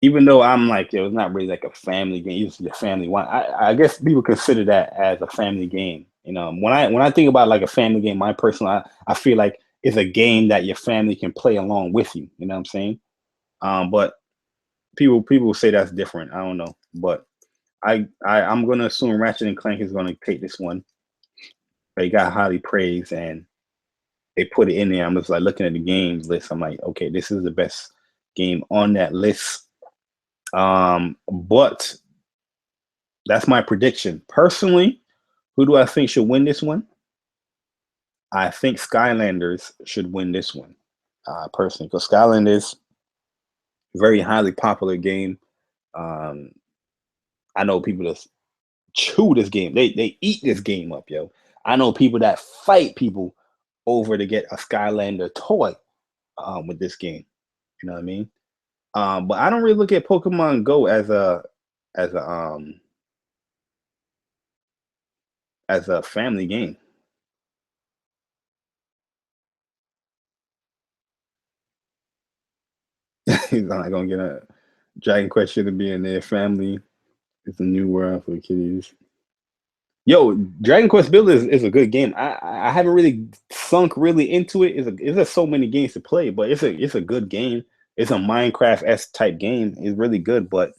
Speaker 1: Even though I'm like, it was not really like a family game. It's just a family one. I guess people consider that as a family game. You know, when I think about like a family game, my personal, I feel like it's a game that your family can play along with you. You know what I'm saying? But people say that's different. I don't know, but I'm gonna assume Ratchet and Clank is gonna take this one. They got highly praised and they put it in there. I'm just like looking at the game list. I'm like, okay, this is the best game on that list. But that's my prediction. Personally, who do I think should win this one? I think Skylanders should win this one. Personally, because Skylanders, very highly popular game. I know people that chew this game. They eat this game up, yo. I know people that fight people over to get a Skylander toy with this game. You know what I mean? But I don't really look at Pokemon Go as a as a family game. He's not gonna get a Dragon Quest shouldn't be in there. Family. It's a new world for kiddies. Yo, Dragon Quest Builder is a good game. I haven't really sunk really into it. It's so many games to play, but it's a good game. It's a Minecraft-esque type game. It's really good, but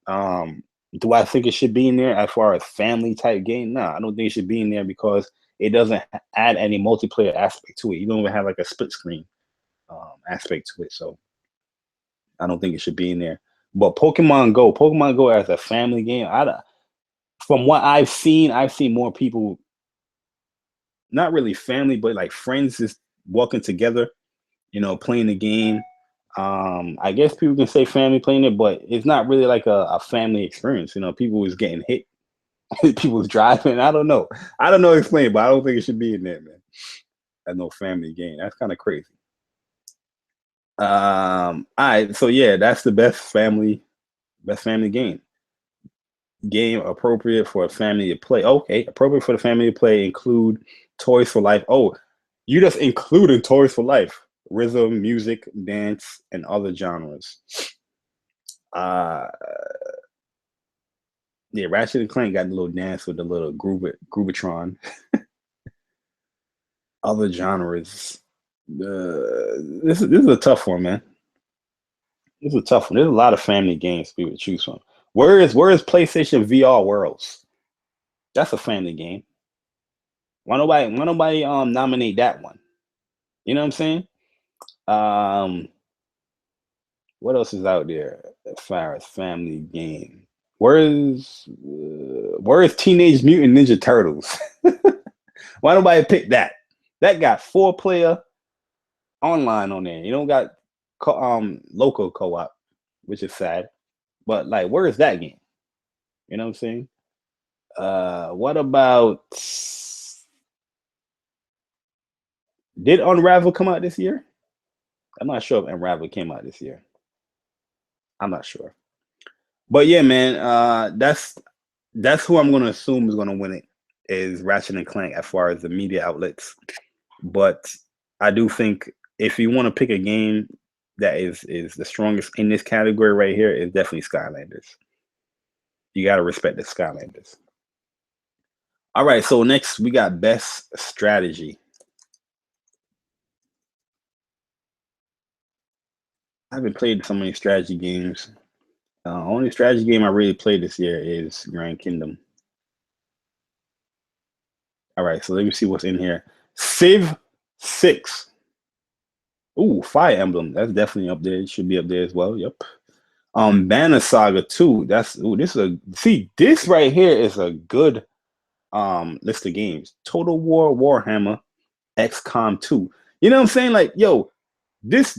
Speaker 1: do I think it should be in there as far as family type game? No, I don't think it should be in there because it doesn't add any multiplayer aspect to it. You don't even have like a split screen aspect to it, so I don't think it should be in there. But Pokemon Go as a family game, from what I've seen more people, not really family, but like friends just walking together, playing the game. I guess people can say family playing it, but it's not really like a family experience. People was getting hit, people was driving. I don't know explain it, but I don't think it should be in there, man. That's no family game. That's kind of crazy. All right, so yeah, that's the best family game appropriate for a family to play. Okay, appropriate for the family to play include Toys for Life. Oh, you just including Toys for Life, rhythm, music, dance, and other genres. Yeah, Ratchet and Clank got a little dance with the little Groovatron. Other genres. This is a tough one, man. This is a tough one. There's a lot of family games people to choose from. Where is PlayStation VR Worlds? That's a family game. Why nobody nominate that one? You know what I'm saying? What else is out there as far as family game? Where is Teenage Mutant Ninja Turtles? Why nobody pick that? That got 4-player online on there. You don't got local co-op, which is sad. But like, where is that game? You know what I'm saying? What about, did Unravel come out this year? I'm not sure if Unravel came out this year. I'm not sure. But yeah, man, that's who I'm gonna assume is gonna win it, is Ratchet and Clank as far as the media outlets. But I do think if you want to pick a game that is the strongest in this category right here, is definitely Skylanders. You gotta respect the Skylanders. All right, so next we got best strategy. I haven't played so many strategy games. Only strategy game I really played this year is Grand Kingdom. All right, so let me see what's in here. Civ 6. Ooh, Fire Emblem. That's definitely up there. It should be up there as well. Yep. Banner Saga 2. This right here is a good list of games. Total War Warhammer, XCOM 2. You know what I'm saying? Like, yo, this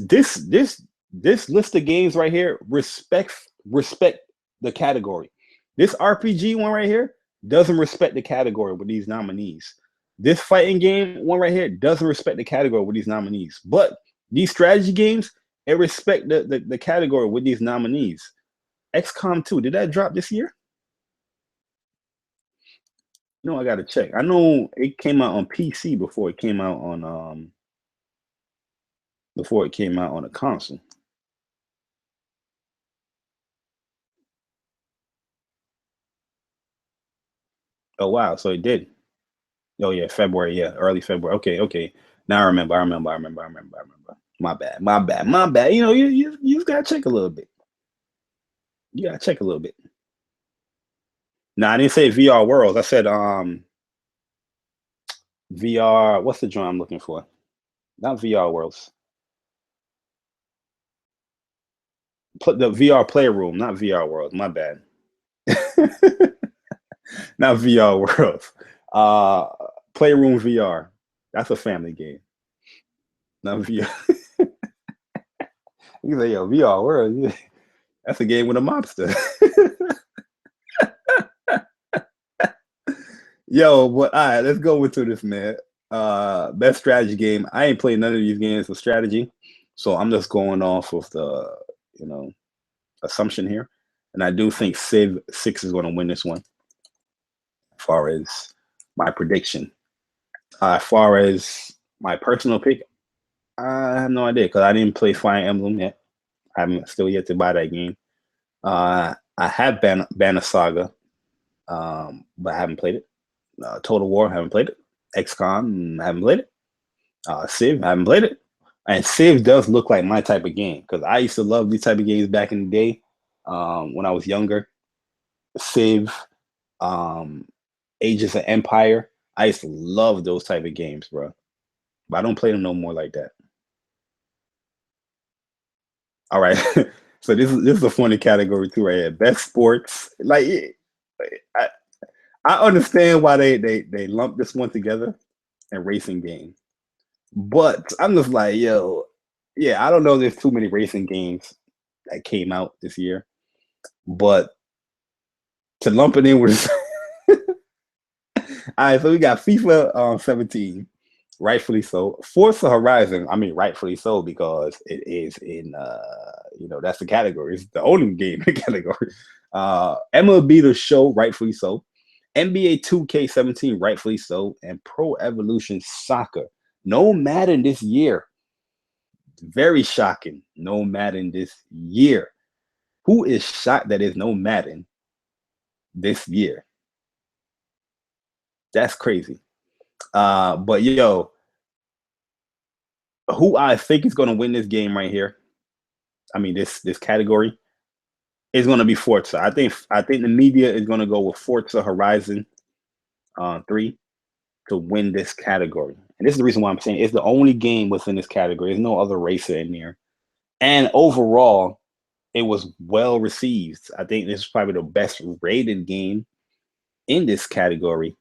Speaker 1: list of games right here respect the category. This RPG one right here doesn't respect the category with these nominees. This fighting game one right here doesn't respect the category with these nominees. But these strategy games, it respect the category with these nominees. XCOM 2, did that drop this year? I gotta check. I know it came out on PC before it came out on a console. Oh wow, so it did. Oh yeah, February, yeah, early February. Okay. Now I remember. My bad. You just gotta check a little bit. You gotta check a little bit. No, I didn't say VR Worlds. I said VR. What's the joint I'm looking for? Not VR Worlds. The VR Playroom, not VR Worlds. My bad. Not VR Worlds. Playroom VR. That's a family game. Not VR. You say, yo, VR World. That's a game with a mobster. Yo, but all right, let's go into this, man. Best strategy game. I ain't played none of these games with strategy, so I'm just going off of the assumption here, and I do think Civ 6 is going to win this one, as far as my prediction. As far as my personal pick, I have no idea because I didn't play Fire Emblem yet. I haven't still yet to buy that game. I have Banner Saga, but I haven't played it. Total War, haven't played it. XCOM, haven't played it. Civ, haven't played it. And Civ does look like my type of game because I used to love these type of games back in the day when I was younger. Civ, Ages of Empire. I used to love those type of games, bro. But I don't play them no more like that. All right. So this is a funny category too, right here. Best sports. Like I understand why they lump this one together and racing game. But I'm just like, yo, yeah, I don't know if there's too many racing games that came out this year. But to lump it in with all right, so we got FIFA 17, rightfully so. Forza Horizon, I mean, rightfully so because it is in, that's the category. It's the only game in the category. MLB The Show, rightfully so. NBA 2K17, rightfully so. And Pro Evolution Soccer. No Madden this year. Very shocking. No Madden this year. Who is shocked that there's no Madden this year? That's crazy. But yo, who I think is going to win this game right here, I mean this category, is going to be Forza. I think the media is going to go with Forza Horizon 3 to win this category. And this is the reason why I'm saying it's the only game within this category. There's no other racer in there. And overall, it was well received. I think this is probably the best rated game in this category.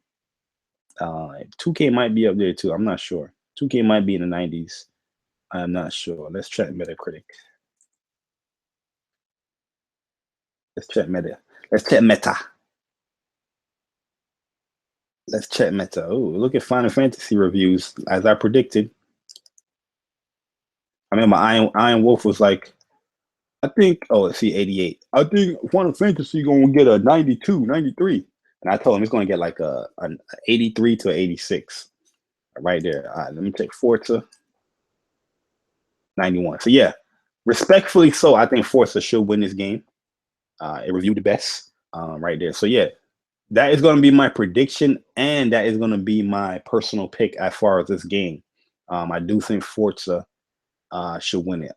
Speaker 1: 2K might be up there too. I'm not sure. 2K might be in the 90s. I'm not sure. Let's check Metacritic. Let's check Meta. Let's check Meta. Oh, look at Final Fantasy reviews. As I predicted. I remember Iron Wolf was like, I think, let's see, 88. I think Final Fantasy going to get a 92, 93. And I told him it's going to get like an 83 to 86. Right there. All right, let me take Forza. 91. So yeah, respectfully so, I think Forza should win this game. It reviewed the best right there. So yeah, that is going to be my prediction, and that is going to be my personal pick as far as this game. I do think Forza should win it.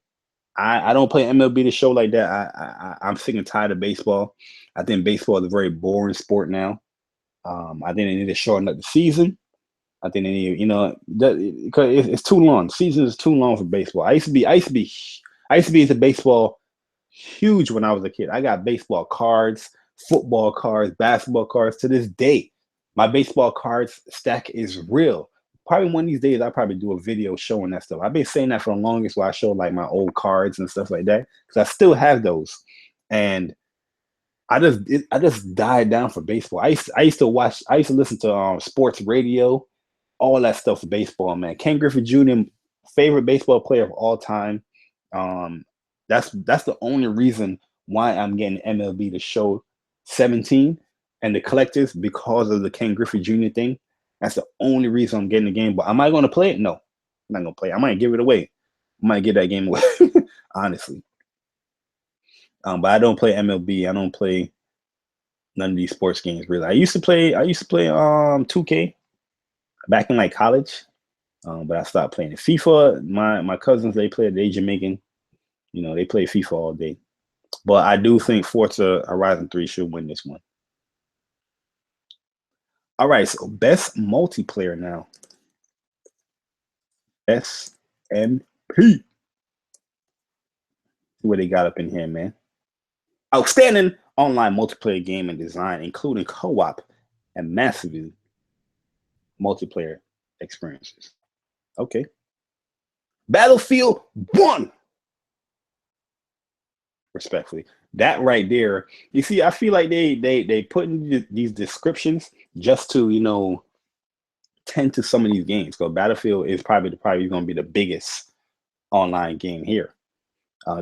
Speaker 1: I don't play MLB The Show like that. I'm sick and tired of baseball. I think baseball is a very boring sport now. I think they need to shorten up the season. I think they need, because it's too long. The season is too long for baseball. I used to be into baseball huge when I was a kid. I got baseball cards, football cards, basketball cards. To this day, my baseball cards stack is real. Probably one of these days, I'll probably do a video showing that stuff. I've been saying that for the longest, where I show like my old cards and stuff like that, because I still have those. And I just died down for baseball. I used to listen to sports radio, all that stuff for baseball, man. Ken Griffey Jr., favorite baseball player of all time. That's the only reason why I'm getting MLB The Show 17 and the collectors, because of the Ken Griffey Jr. thing. That's the only reason I'm getting the game. But am I going to play it? No, I'm not going to play it. I might give it away. I might give that game away, honestly. But I don't play MLB. I don't play none of these sports games really. I used to play 2K back in like college, but I stopped playing it. FIFA, my cousins, they Jamaican, they play FIFA all day. But I do think Forza Horizon 3 should win this one. All right, so best multiplayer now. SMP. See what they got up in here, man. Outstanding online multiplayer game and design, including co-op and massive multiplayer experiences. Okay. Battlefield 1. Respectfully, that right there, you see, I feel like they put in these descriptions just to tend to some of these games. So Battlefield is probably going to be the biggest online game here.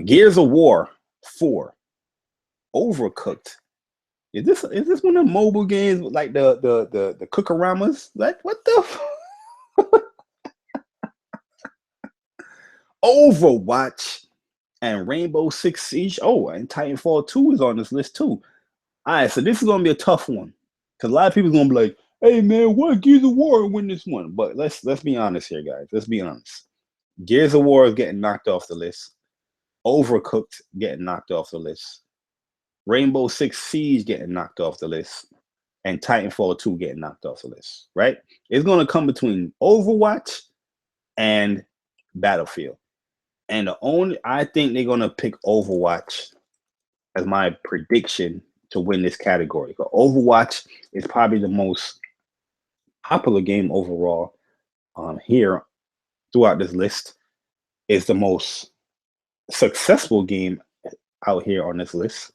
Speaker 1: Gears of War 4, Overcooked Is this one of the mobile games like the Cookaramas? Like what the Overwatch and Rainbow Six Siege. Oh, and Titanfall 2 is on this list too. All right, so this is gonna be a tough one because a lot of people are gonna be like, "Hey man, what Gears of War win this one?" But let's be honest here, guys. Let's be honest. Gears of War is getting knocked off the list. Overcooked getting knocked off the list. Rainbow Six Siege getting knocked off the list. And Titanfall 2 getting knocked off the list, right? It's going to come between Overwatch and Battlefield. And I think they're going to pick Overwatch as my prediction to win this category. But Overwatch is probably the most popular game overall here throughout this list. It's the most successful game out here on this list.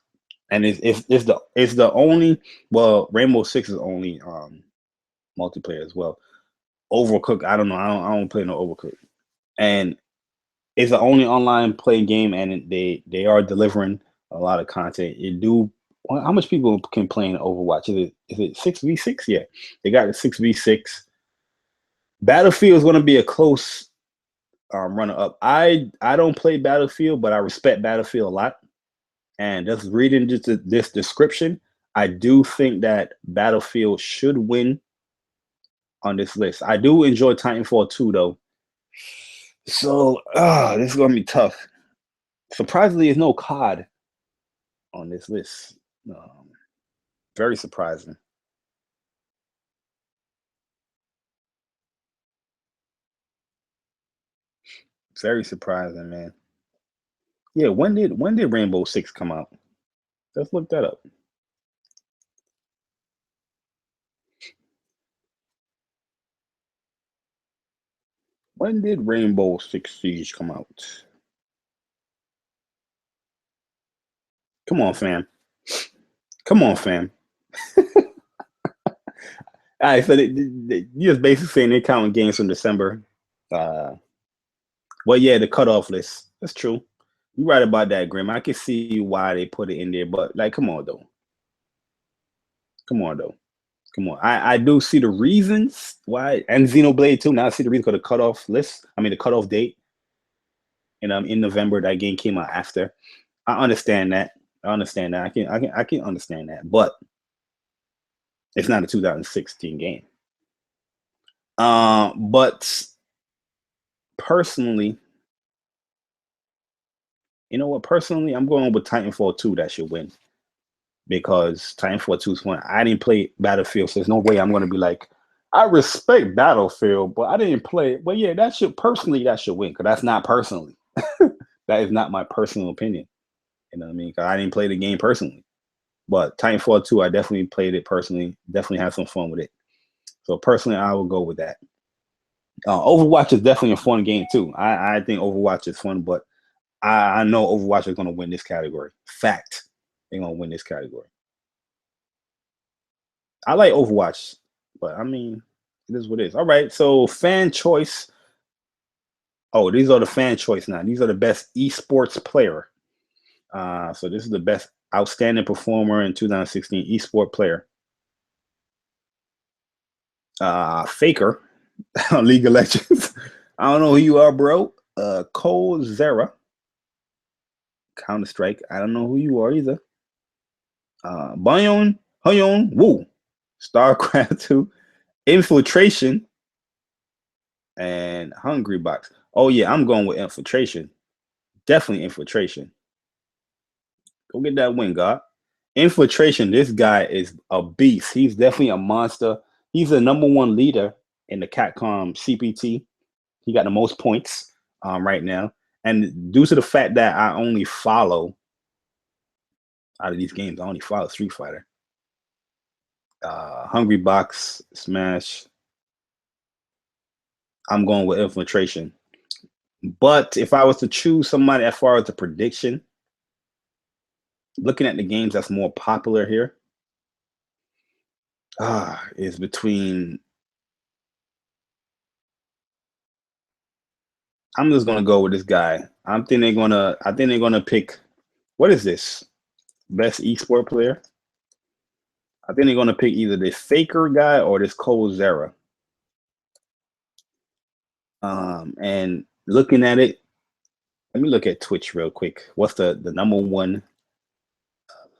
Speaker 1: And it's the only, well, Rainbow Six is only multiplayer as well. Overcooked, I don't know. I don't play no Overcooked. And it's the only online play game, and they are delivering a lot of content. How much people can play in Overwatch? Is it 6v6? Yeah, they got the 6v6. Battlefield is going to be a close runner up. I don't play Battlefield, but I respect Battlefield a lot. And just reading just this description, I do think that Battlefield should win on this list. I do enjoy Titanfall 2 though. So this is gonna be tough. Surprisingly, there's no COD on this list. Very surprising. Very surprising, man. Yeah, when did Rainbow Six come out? Let's look that up. When did Rainbow Six Siege come out? Come on, fam. Come on, fam. All right, so they just basically saying they're counting games from December. Well, yeah, the cutoff list. That's true. You're right about that, Grim. I can see why they put it in there, but like, come on, though. Come on, though. Come on. I do see the reasons why, and Xenoblade too. Now I see the reason for the cutoff list. I mean, the cutoff date. And in November, that game came out after. I understand that. I understand that. I can understand that, but it's not a 2016 game. But personally, you know what? Personally, I'm going with Titanfall 2 that should win because Titanfall 2 is fun. I didn't play Battlefield, so there's no way I'm going to be like, I respect Battlefield, but I didn't play it. But yeah, that should win because that's not personally. That is not my personal opinion. You know what I mean? Because I didn't play the game personally. But Titanfall 2, I definitely played it personally. Definitely had some fun with it. So personally, I will go with that. Overwatch is definitely a fun game too. I think Overwatch is fun, but I know Overwatch is going to win this category. Fact, they're going to win this category. I like Overwatch, but I mean, it is what it is. All right, so fan choice. Oh, these are the fan choice now. These are the best esports player. So this is the best outstanding performer in 2016 esport player. Faker, League of Legends. I don't know who you are, bro. Cole Zera, Counter Strike. I don't know who you are either. Bayon, Woo, StarCraft 2, Infiltration, and Hungry Box. Oh yeah, I'm going with Infiltration. Definitely Infiltration. Go get that win, God. Infiltration, this guy is a beast. He's definitely a monster. He's the #1 leader in the Capcom CPT. He got the most points right now. And due to the fact that I only follow out of these games, I only follow Street Fighter. Hungry Box, Smash. I'm going with Infiltration. But if I was to choose somebody as far as the prediction, looking at the games that's more popular here, is between. I'm just gonna go with this guy. I think they're gonna pick. What is this? Best esport player. I think they're gonna pick either this Faker guy or this Cole Zera. And looking at it, let me look at Twitch real quick. What's the number one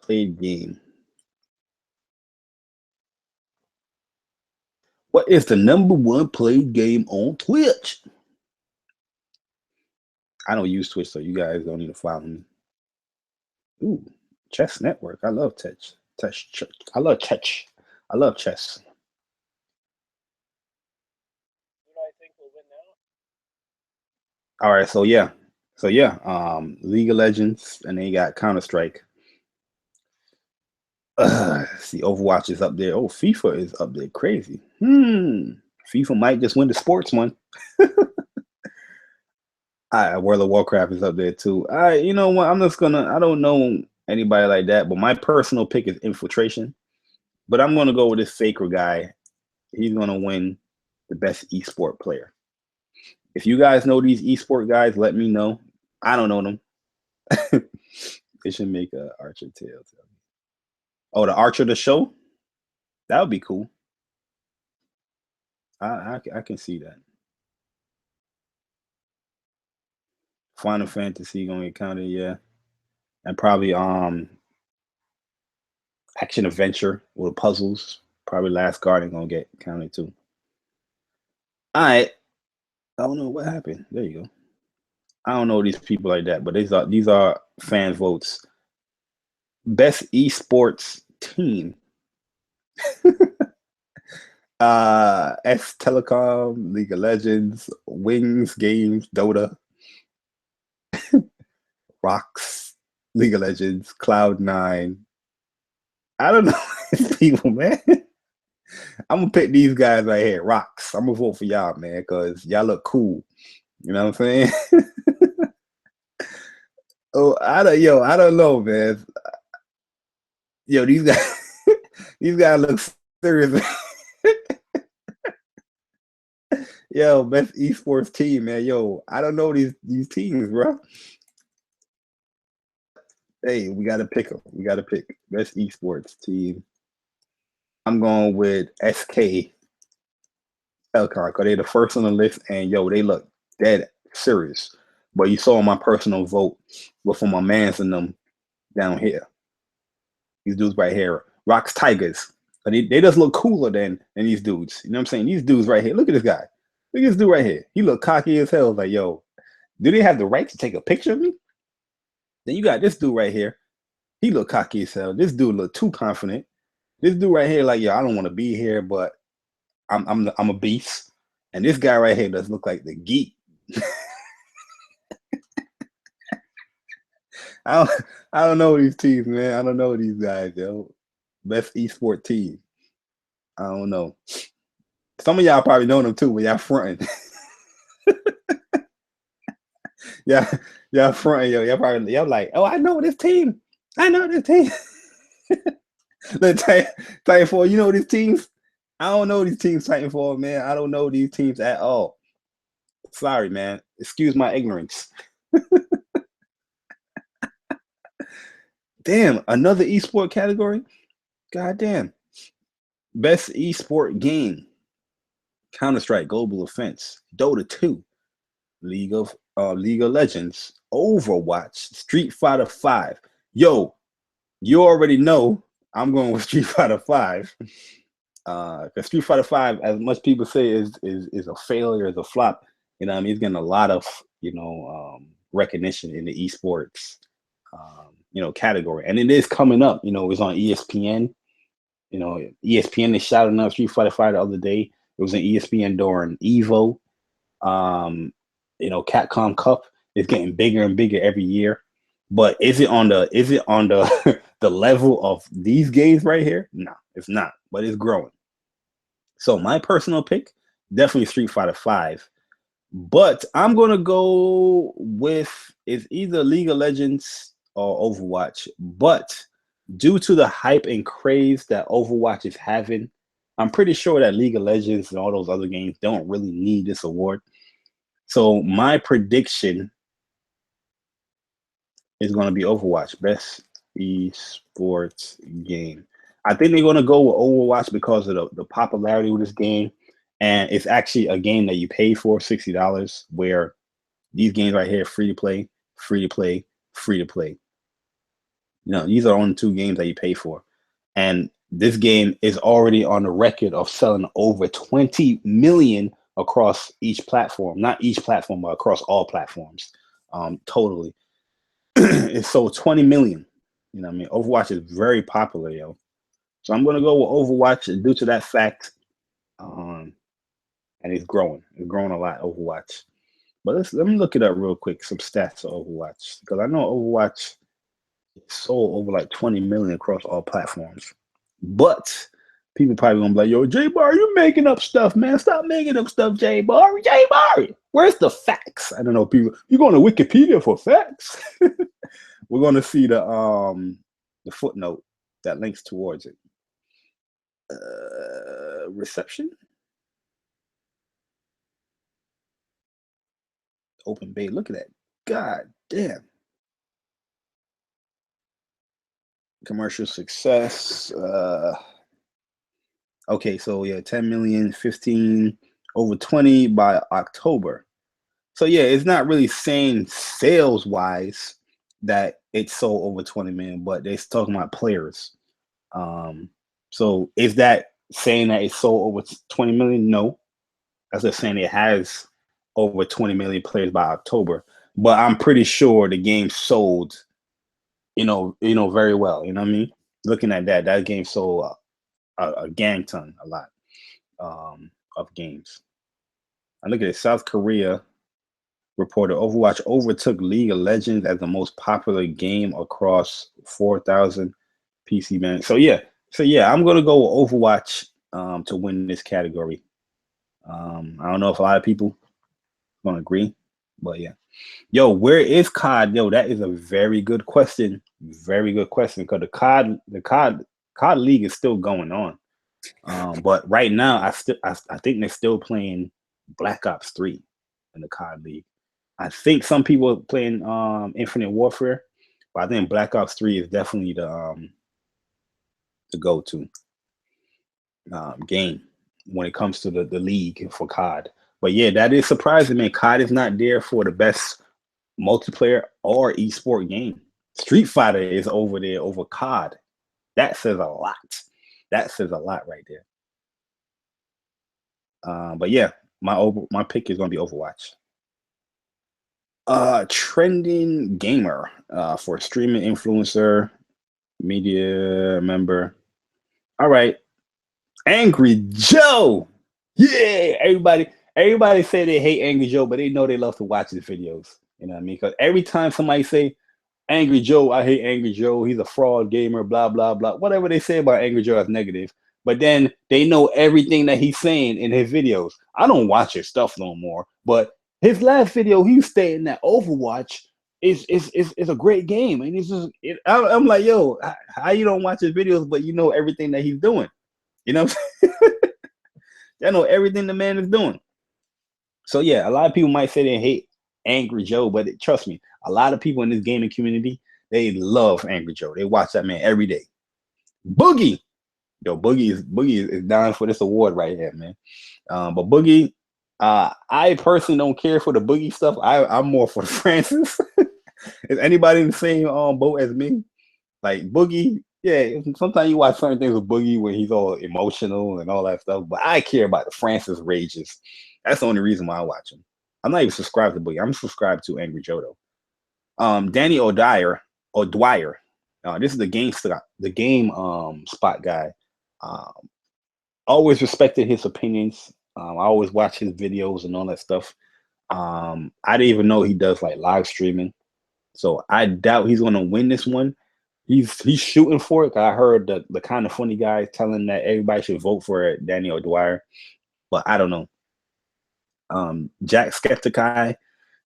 Speaker 1: played game? What is the number one played game on Twitch? I don't use Twitch, so you guys don't need to follow me. Ooh, Chess Network. I love chess. I love chess. I love chess. Who do I think will win now? All right, so yeah. League of Legends, and then you got Counter-Strike. See, Overwatch is up there. Oh, FIFA is up there. Crazy. FIFA might just win the sports one. World of Warcraft is up there too. You know what? I don't know anybody like that, but my personal pick is Infiltration. But I'm gonna go with this Faker guy. He's gonna win the best esport player. If you guys know these esport guys, let me know. I don't know them. They should make a Archer tail. Oh, the Archer the show? That would be cool. I can see that. Final Fantasy gonna get counted, yeah. And probably action adventure with puzzles. Probably Last Guardian gonna get counted too. All right. I don't know what happened. There you go. I don't know these people like that, but these are fan votes. Best esports team. SK Telecom, League of Legends, Wings Games, Dota, Rocks, League of Legends, Cloud9. I don't know these people, man. I'm gonna pick these guys right here. Rocks. I'm gonna vote for y'all, man, because y'all look cool. You know what I'm saying? Oh, I don't know, man. Yo, these guys look serious. Yo, best esports team, man. Yo, I don't know these teams, bro. Hey, we gotta pick them. We gotta pick best esports team. I'm going with SK Telecom because they're the first on the list, and yo, they look dead serious. But you saw my personal vote was for my mans and them down here. These dudes right here, Rocks Tigers. But they just look cooler than these dudes. You know what I'm saying? These dudes right here. Look at this guy. Look at this dude right here. He look cocky as hell. Like, yo, do they have the right to take a picture of me? Then you got this dude right here. He look cocky as hell. This dude look too confident. This dude right here, like, yo, I don't want to be here, but I'm a beast. And this guy right here does look like the geek. I don't know these teams, man. I don't know these guys, yo. Best esport team. I don't know. Some of y'all probably know them too, but y'all fronting. y'all fronting, yo. Y'all like, oh, I know this team. I know this team. Look, Titanfall, you know these teams? I don't know these teams, Titanfall, man. I don't know these teams at all. Sorry, man. Excuse my ignorance. Damn, another esport category? God damn. Best esport game. Counter-Strike, Global Offense, Dota 2, League of Legends, Overwatch, Street Fighter 5. Yo, you already know I'm going with Street Fighter 5. Because Street Fighter 5, as much people say is a failure, is a flop, you know what I mean? It's getting a lot of, recognition in the esports category. And it is coming up, it's on ESPN. ESPN, they shouted out Street Fighter 5 the other day. It was an ESPN during Evo. Capcom Cup is getting bigger and bigger every year. But is it on the the level of these games right here? No, it's not. But it's growing. So my personal pick, definitely Street Fighter 5. But I'm gonna go with it's either League of Legends or Overwatch. But due to the hype and craze that Overwatch is having, I'm pretty sure that League of Legends and all those other games don't really need this award. So my prediction is going to be Overwatch, best esports game. I think they're gonna go with Overwatch because of the popularity of this game, and it's actually a game that you pay for $60. Where these games right here, free to play, free to play, free to play. You know, these are only 2 games that you pay for, and this game is already on the record of selling over 20 million across each platform. Not each platform, but across all platforms. Totally, it's sold 20 million. You know what I mean? Overwatch is very popular, yo. So I'm gonna go with Overwatch due to that fact. And it's growing. It's growing a lot, Overwatch. But let me look it up real quick, some stats of Overwatch. Because I know Overwatch sold over like 20 million across all platforms. But people probably gonna be like, yo, J Bar, you making up stuff, man. Stop making up stuff, J Bar. J Bar, where's the facts? I don't know, people. You're going to Wikipedia for facts. We're gonna see the footnote that links towards it. Reception. Open beta. Look at that. God damn. Commercial success. Okay, so yeah, 10 million, 15, over 20 by October. So yeah, it's not really saying sales wise that it's sold over 20 million, but they're talking about players. So is that saying that it's sold over 20 million? No. That's just saying it has over 20 million players by October. But I'm pretty sure the game sold, very well. You know what I mean? Looking at that game sold a gang ton, a lot of games. I look at it. South Korea reported Overwatch overtook League of Legends as the most popular game across 4,000 PC bands. So yeah, I'm gonna go with Overwatch to win this category. I don't know if a lot of people gonna agree, but yeah. Yo, where is COD? Yo, that is a very good question. Very good question. Because the COD League is still going on. But right now, I think they're still playing Black Ops 3 in the COD League. I think some people are playing Infinite Warfare, but I think Black Ops 3 is definitely the go-to game when it comes to the league for COD. But yeah, that is surprising, man. COD is not there for the best multiplayer or esport game. Street Fighter is over there over COD. That says a lot. That says a lot right there. But yeah, my pick is gonna be Overwatch. Trending gamer for streaming influencer, media member. All right, Angry Joe. Yeah, everybody say they hate Angry Joe, but they know they love to watch his videos. You know what I mean? Because every time somebody say Angry Joe, I hate Angry Joe, he's a fraud gamer, blah blah blah, whatever they say about Angry Joe is negative. But then they know everything that he's saying in his videos. I don't watch his stuff no more, but his last video, he was stating that Overwatch is a great game, and I'm like, yo, how you don't watch his videos, but you know everything that he's doing? You know, I know everything the man is doing. So yeah, a lot of people might say they hate Angry Joe, but trust me, a lot of people in this gaming community, they love Angry Joe. They watch that man every day. Boogie, yo, Boogie is down for this award right here, man. But Boogie, I personally don't care for the Boogie stuff. I'm more for Francis. Is anybody in the same boat as me? Like Boogie, yeah. Sometimes you watch certain things with Boogie where he's all emotional and all that stuff, but I care about the Francis rages. That's the only reason why I watch him. I'm not even subscribed to Boogie. I'm subscribed to Angry Joe though. Danny O'Dwyer. This is the game spot guy. Always respected his opinions. I always watch his videos and all that stuff. I didn't even know he does like live streaming, so I doubt he's going to win this one. He's shooting for it. I heard the kind of funny guy telling that everybody should vote for Danny O'Dwyer, but I don't know. Jacksepticeye,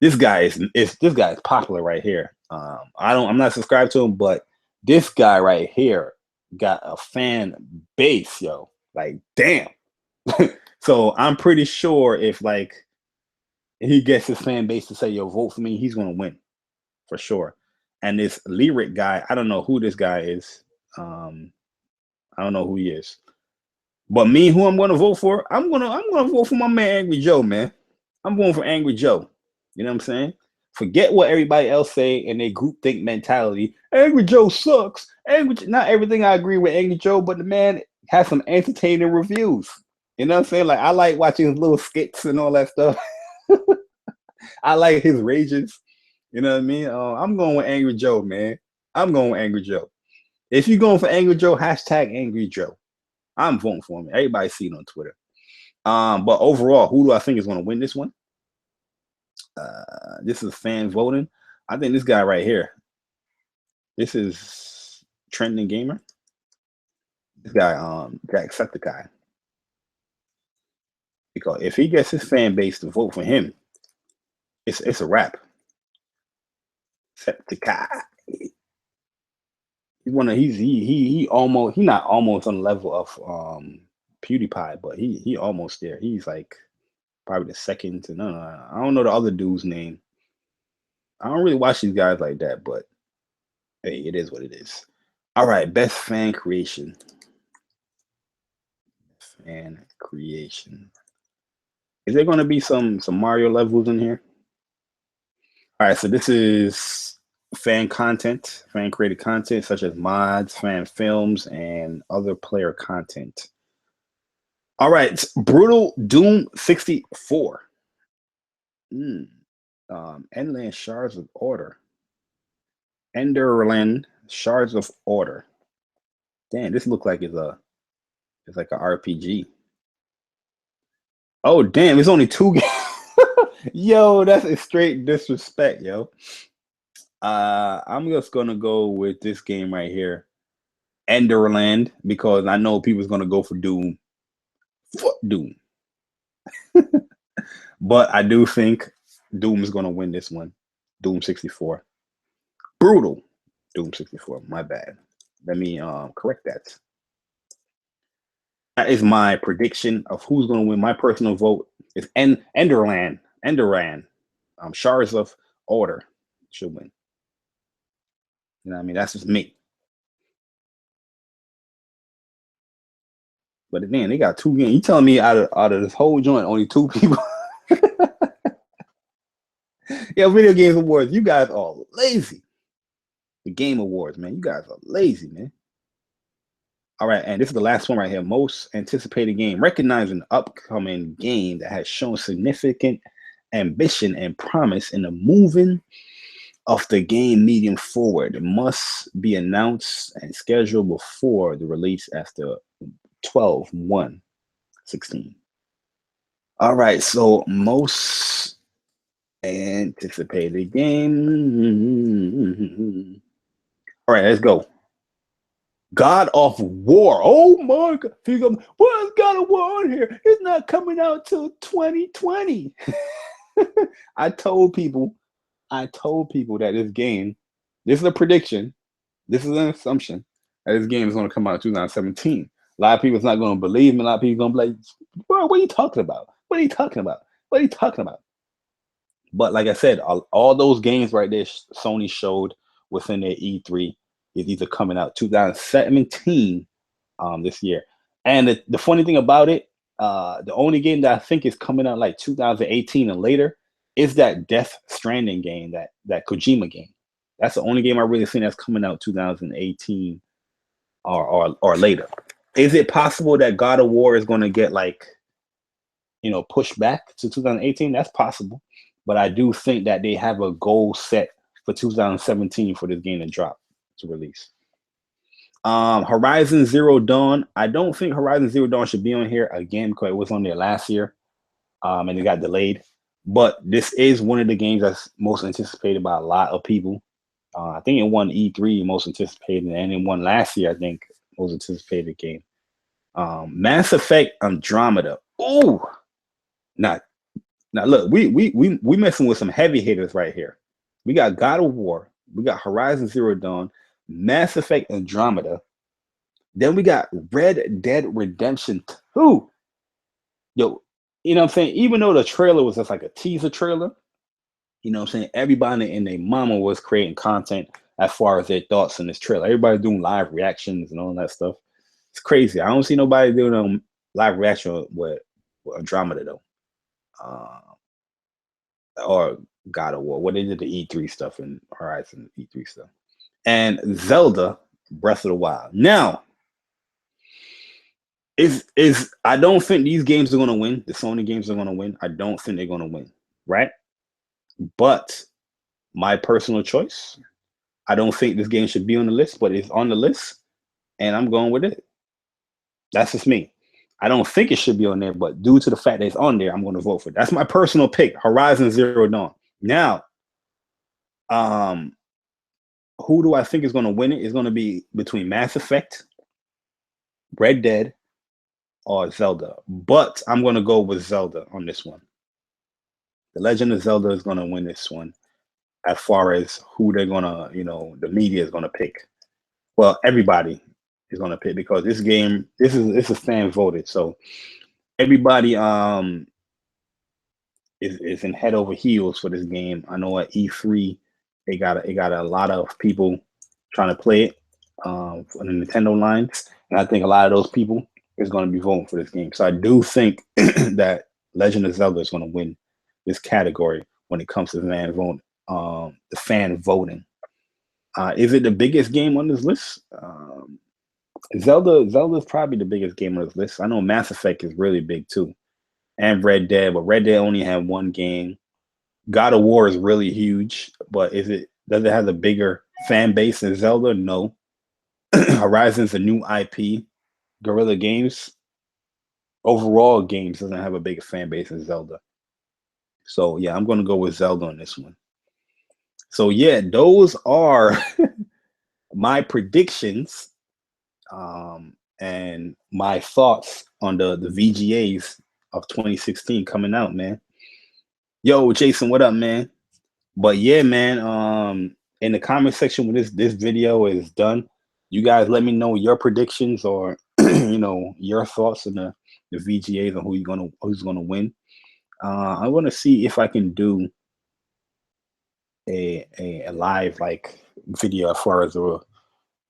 Speaker 1: this guy is popular right here. I'm not subscribed to him, but this guy right here got a fan base, yo. Like, damn. So I'm pretty sure if like he gets his fan base to say, yo, vote for me, he's gonna win for sure. And this lyric guy, I don't know who this guy is. I don't know who he is. But me, who I'm going to vote for, I'm gonna vote for my man Angry Joe, man. I'm going for Angry Joe. You know what I'm saying? Forget what everybody else say in their groupthink mentality. Angry Joe sucks. Not everything I agree with Angry Joe, but the man has some entertaining reviews. You know what I'm saying? Like, I like watching his little skits and all that stuff. I like his rages. You know what I mean? I'm going with Angry Joe, man. I'm going with Angry Joe. If you're going for Angry Joe, hashtag Angry Joe. I'm voting for him. Everybody see it on Twitter. But overall, who do I think is going to win this one? This is fan voting. I think this guy right here. This is Trending Gamer. This guy, Jacksepticeye. Because if he gets his fan base to vote for him, it's a wrap. Septiceye. He's not almost on the level of PewDiePie, but he almost there. He's like probably the second to none. I don't know the other dude's name. I don't really watch these guys like that, but hey, it is what it is. All right, best fan creation. Fan creation. Is there going to be some Mario levels in here? All right, so this is fan content, fan created content such as mods, fan films, and other player content. All right, Brutal Doom 64. Endland Shards of Order. Enderland Shards of Order. Damn, this looks like it's like an RPG. Oh damn, it's only 2 games. Yo, that's a straight disrespect, yo. I'm just gonna go with this game right here, Enderland, because I know people's gonna go for Doom. Fuck Doom. But I do think Doom is gonna win this one. Doom 64. Brutal. Doom 64. My bad. Let me correct that. That is my prediction of who's gonna win. My personal vote is Enderland. Shards of Order should win. You know what I mean? That's just me. But then they got 2 games. You telling me out of this whole joint, only 2 people? Yeah, Video Games Awards, you guys are lazy. The Game Awards, man, you guys are lazy, man. All right, and this is the last one right here. Most anticipated game. Recognizing the upcoming game that has shown significant ambition and promise in the moving of the game medium forward. It must be announced and scheduled before the release after 12/1/16. All right, so most anticipated game. All right, let's go. God of War. Oh my God. What is God of War on here? It's not coming out till 2020. I told people that this game, this is a prediction, this is an assumption that this game is going to come out in 2017. A lot of people's not going to believe me. A lot of people going to be like, bro, what are you talking about? What are you talking about? What are you talking about? But like I said, all those games right there Sony showed within their E3 is either coming out 2017 this year. And the funny thing about it, the only game that I think is coming out like 2018 and later is that Death Stranding game, that Kojima game. That's the only game I really seen that's coming out 2018 or later. Is it possible that God of War is going to get pushed back to 2018? That's possible. But I do think that they have a goal set for 2017 for this game to drop, to release. Horizon Zero Dawn. I don't think Horizon Zero Dawn should be on here again because it was on there last year and it got delayed. But this is one of the games that's most anticipated by a lot of people. I think it won E3 most anticipated, and it won last year, I think, most anticipated game. Mass Effect Andromeda. Oh, now look, we messing with some heavy hitters right here. We got God of War, we got Horizon Zero Dawn, Mass Effect Andromeda. Then we got Red Dead Redemption 2. Yo, you know what I'm saying? Even though the trailer was just like a teaser trailer, you know what I'm saying? Everybody and their mama was creating content as far as their thoughts in this trailer. Everybody doing live reactions and all that stuff. It's crazy. I don't see nobody doing a live reaction with Andromeda though, or God of War. What they did the E3 stuff and Horizon E3 stuff, and Zelda Breath of the Wild. Now, is I don't think these games are gonna win. The Sony games are gonna win. I don't think they're gonna win, right? But my personal choice, I don't think this game should be on the list, but it's on the list, and I'm going with it. That's just me. I don't think it should be on there, but due to the fact that it's on there, I'm going to vote for it. That's my personal pick. Horizon Zero Dawn. Now, who do I think is going to win it? It's going to be between Mass Effect, Red Dead, or Zelda. But I'm going to go with Zelda on this one. The Legend of Zelda is going to win this one as far as who they're going to, the media is going to pick. Well, everybody is going to pick because this game, this is fan voted. So everybody is in head over heels for this game. I know at E3 they got a lot of people trying to play it on the Nintendo lines, and I think a lot of those people is going to be voting for this game. So I do think that Legend of Zelda is going to win this category when it comes to the fan voting. Is it the biggest game on this list? Zelda is probably the biggest game on this list. I know Mass Effect is really big too, and Red Dead, but Red Dead only had one game. God of War is really huge, but does it have a bigger fan base than Zelda? No. Horizon's a new IP. Guerrilla Games, overall games, doesn't have a bigger fan base than Zelda. So yeah, I'm gonna go with Zelda on this one. So yeah, those are my predictions and my thoughts on the VGAs of 2016 coming out, man. Yo, Jason, what up, man? But yeah, man, in the comment section when this video is done, you guys let me know your predictions or your thoughts on the VGAs and who's gonna win. I want to see if I can do a live like video as far as the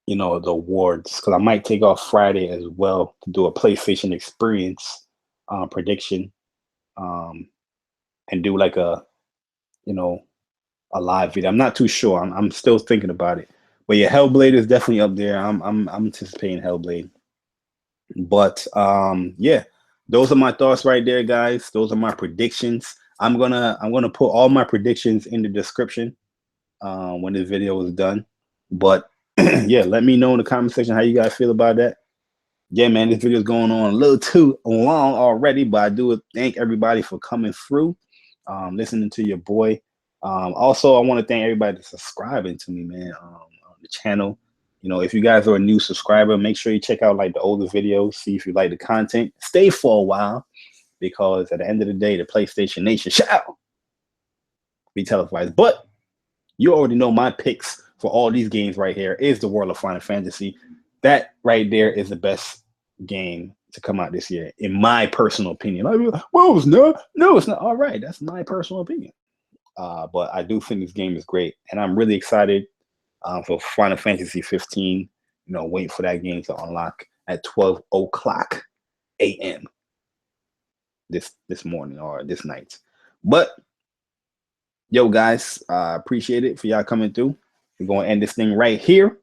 Speaker 1: awards, because I might take off Friday as well to do a PlayStation experience prediction and do like a live video. I'm not too sure. I'm still thinking about it. But yeah, Hellblade is definitely up there. I'm anticipating Hellblade. But yeah, those are my thoughts right there, guys. Those are my predictions. I'm gonna put all my predictions in the description when this video is done. But yeah, let me know in the comment section how you guys feel about that. Yeah, man, this video is going on a little too long already, but I do thank everybody for coming through, listening to your boy. Also, I want to thank everybody for subscribing to me, man, on the channel. If you guys are a new subscriber, make sure you check out like the older videos, see if you like the content. Stay for a while, because at the end of the day, the PlayStation Nation shall be televised. But you already know my picks for all these games right here is the World of Final Fantasy. That right there is the best game to come out this year, in my personal opinion. Well, it's not. No, it's not. All right, that's my personal opinion. But I do think this game is great, and I'm really excited for Final Fantasy 15. Wait for that game to unlock at 12 o'clock a.m. this morning or this night. But yo, guys, appreciate it for y'all coming through. We're going to end this thing right here.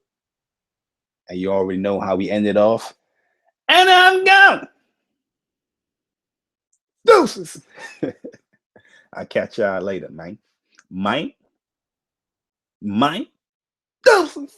Speaker 1: And you already know how we ended off. And I'm gone. Deuces. I'll catch y'all later, man. Mine. Deuces.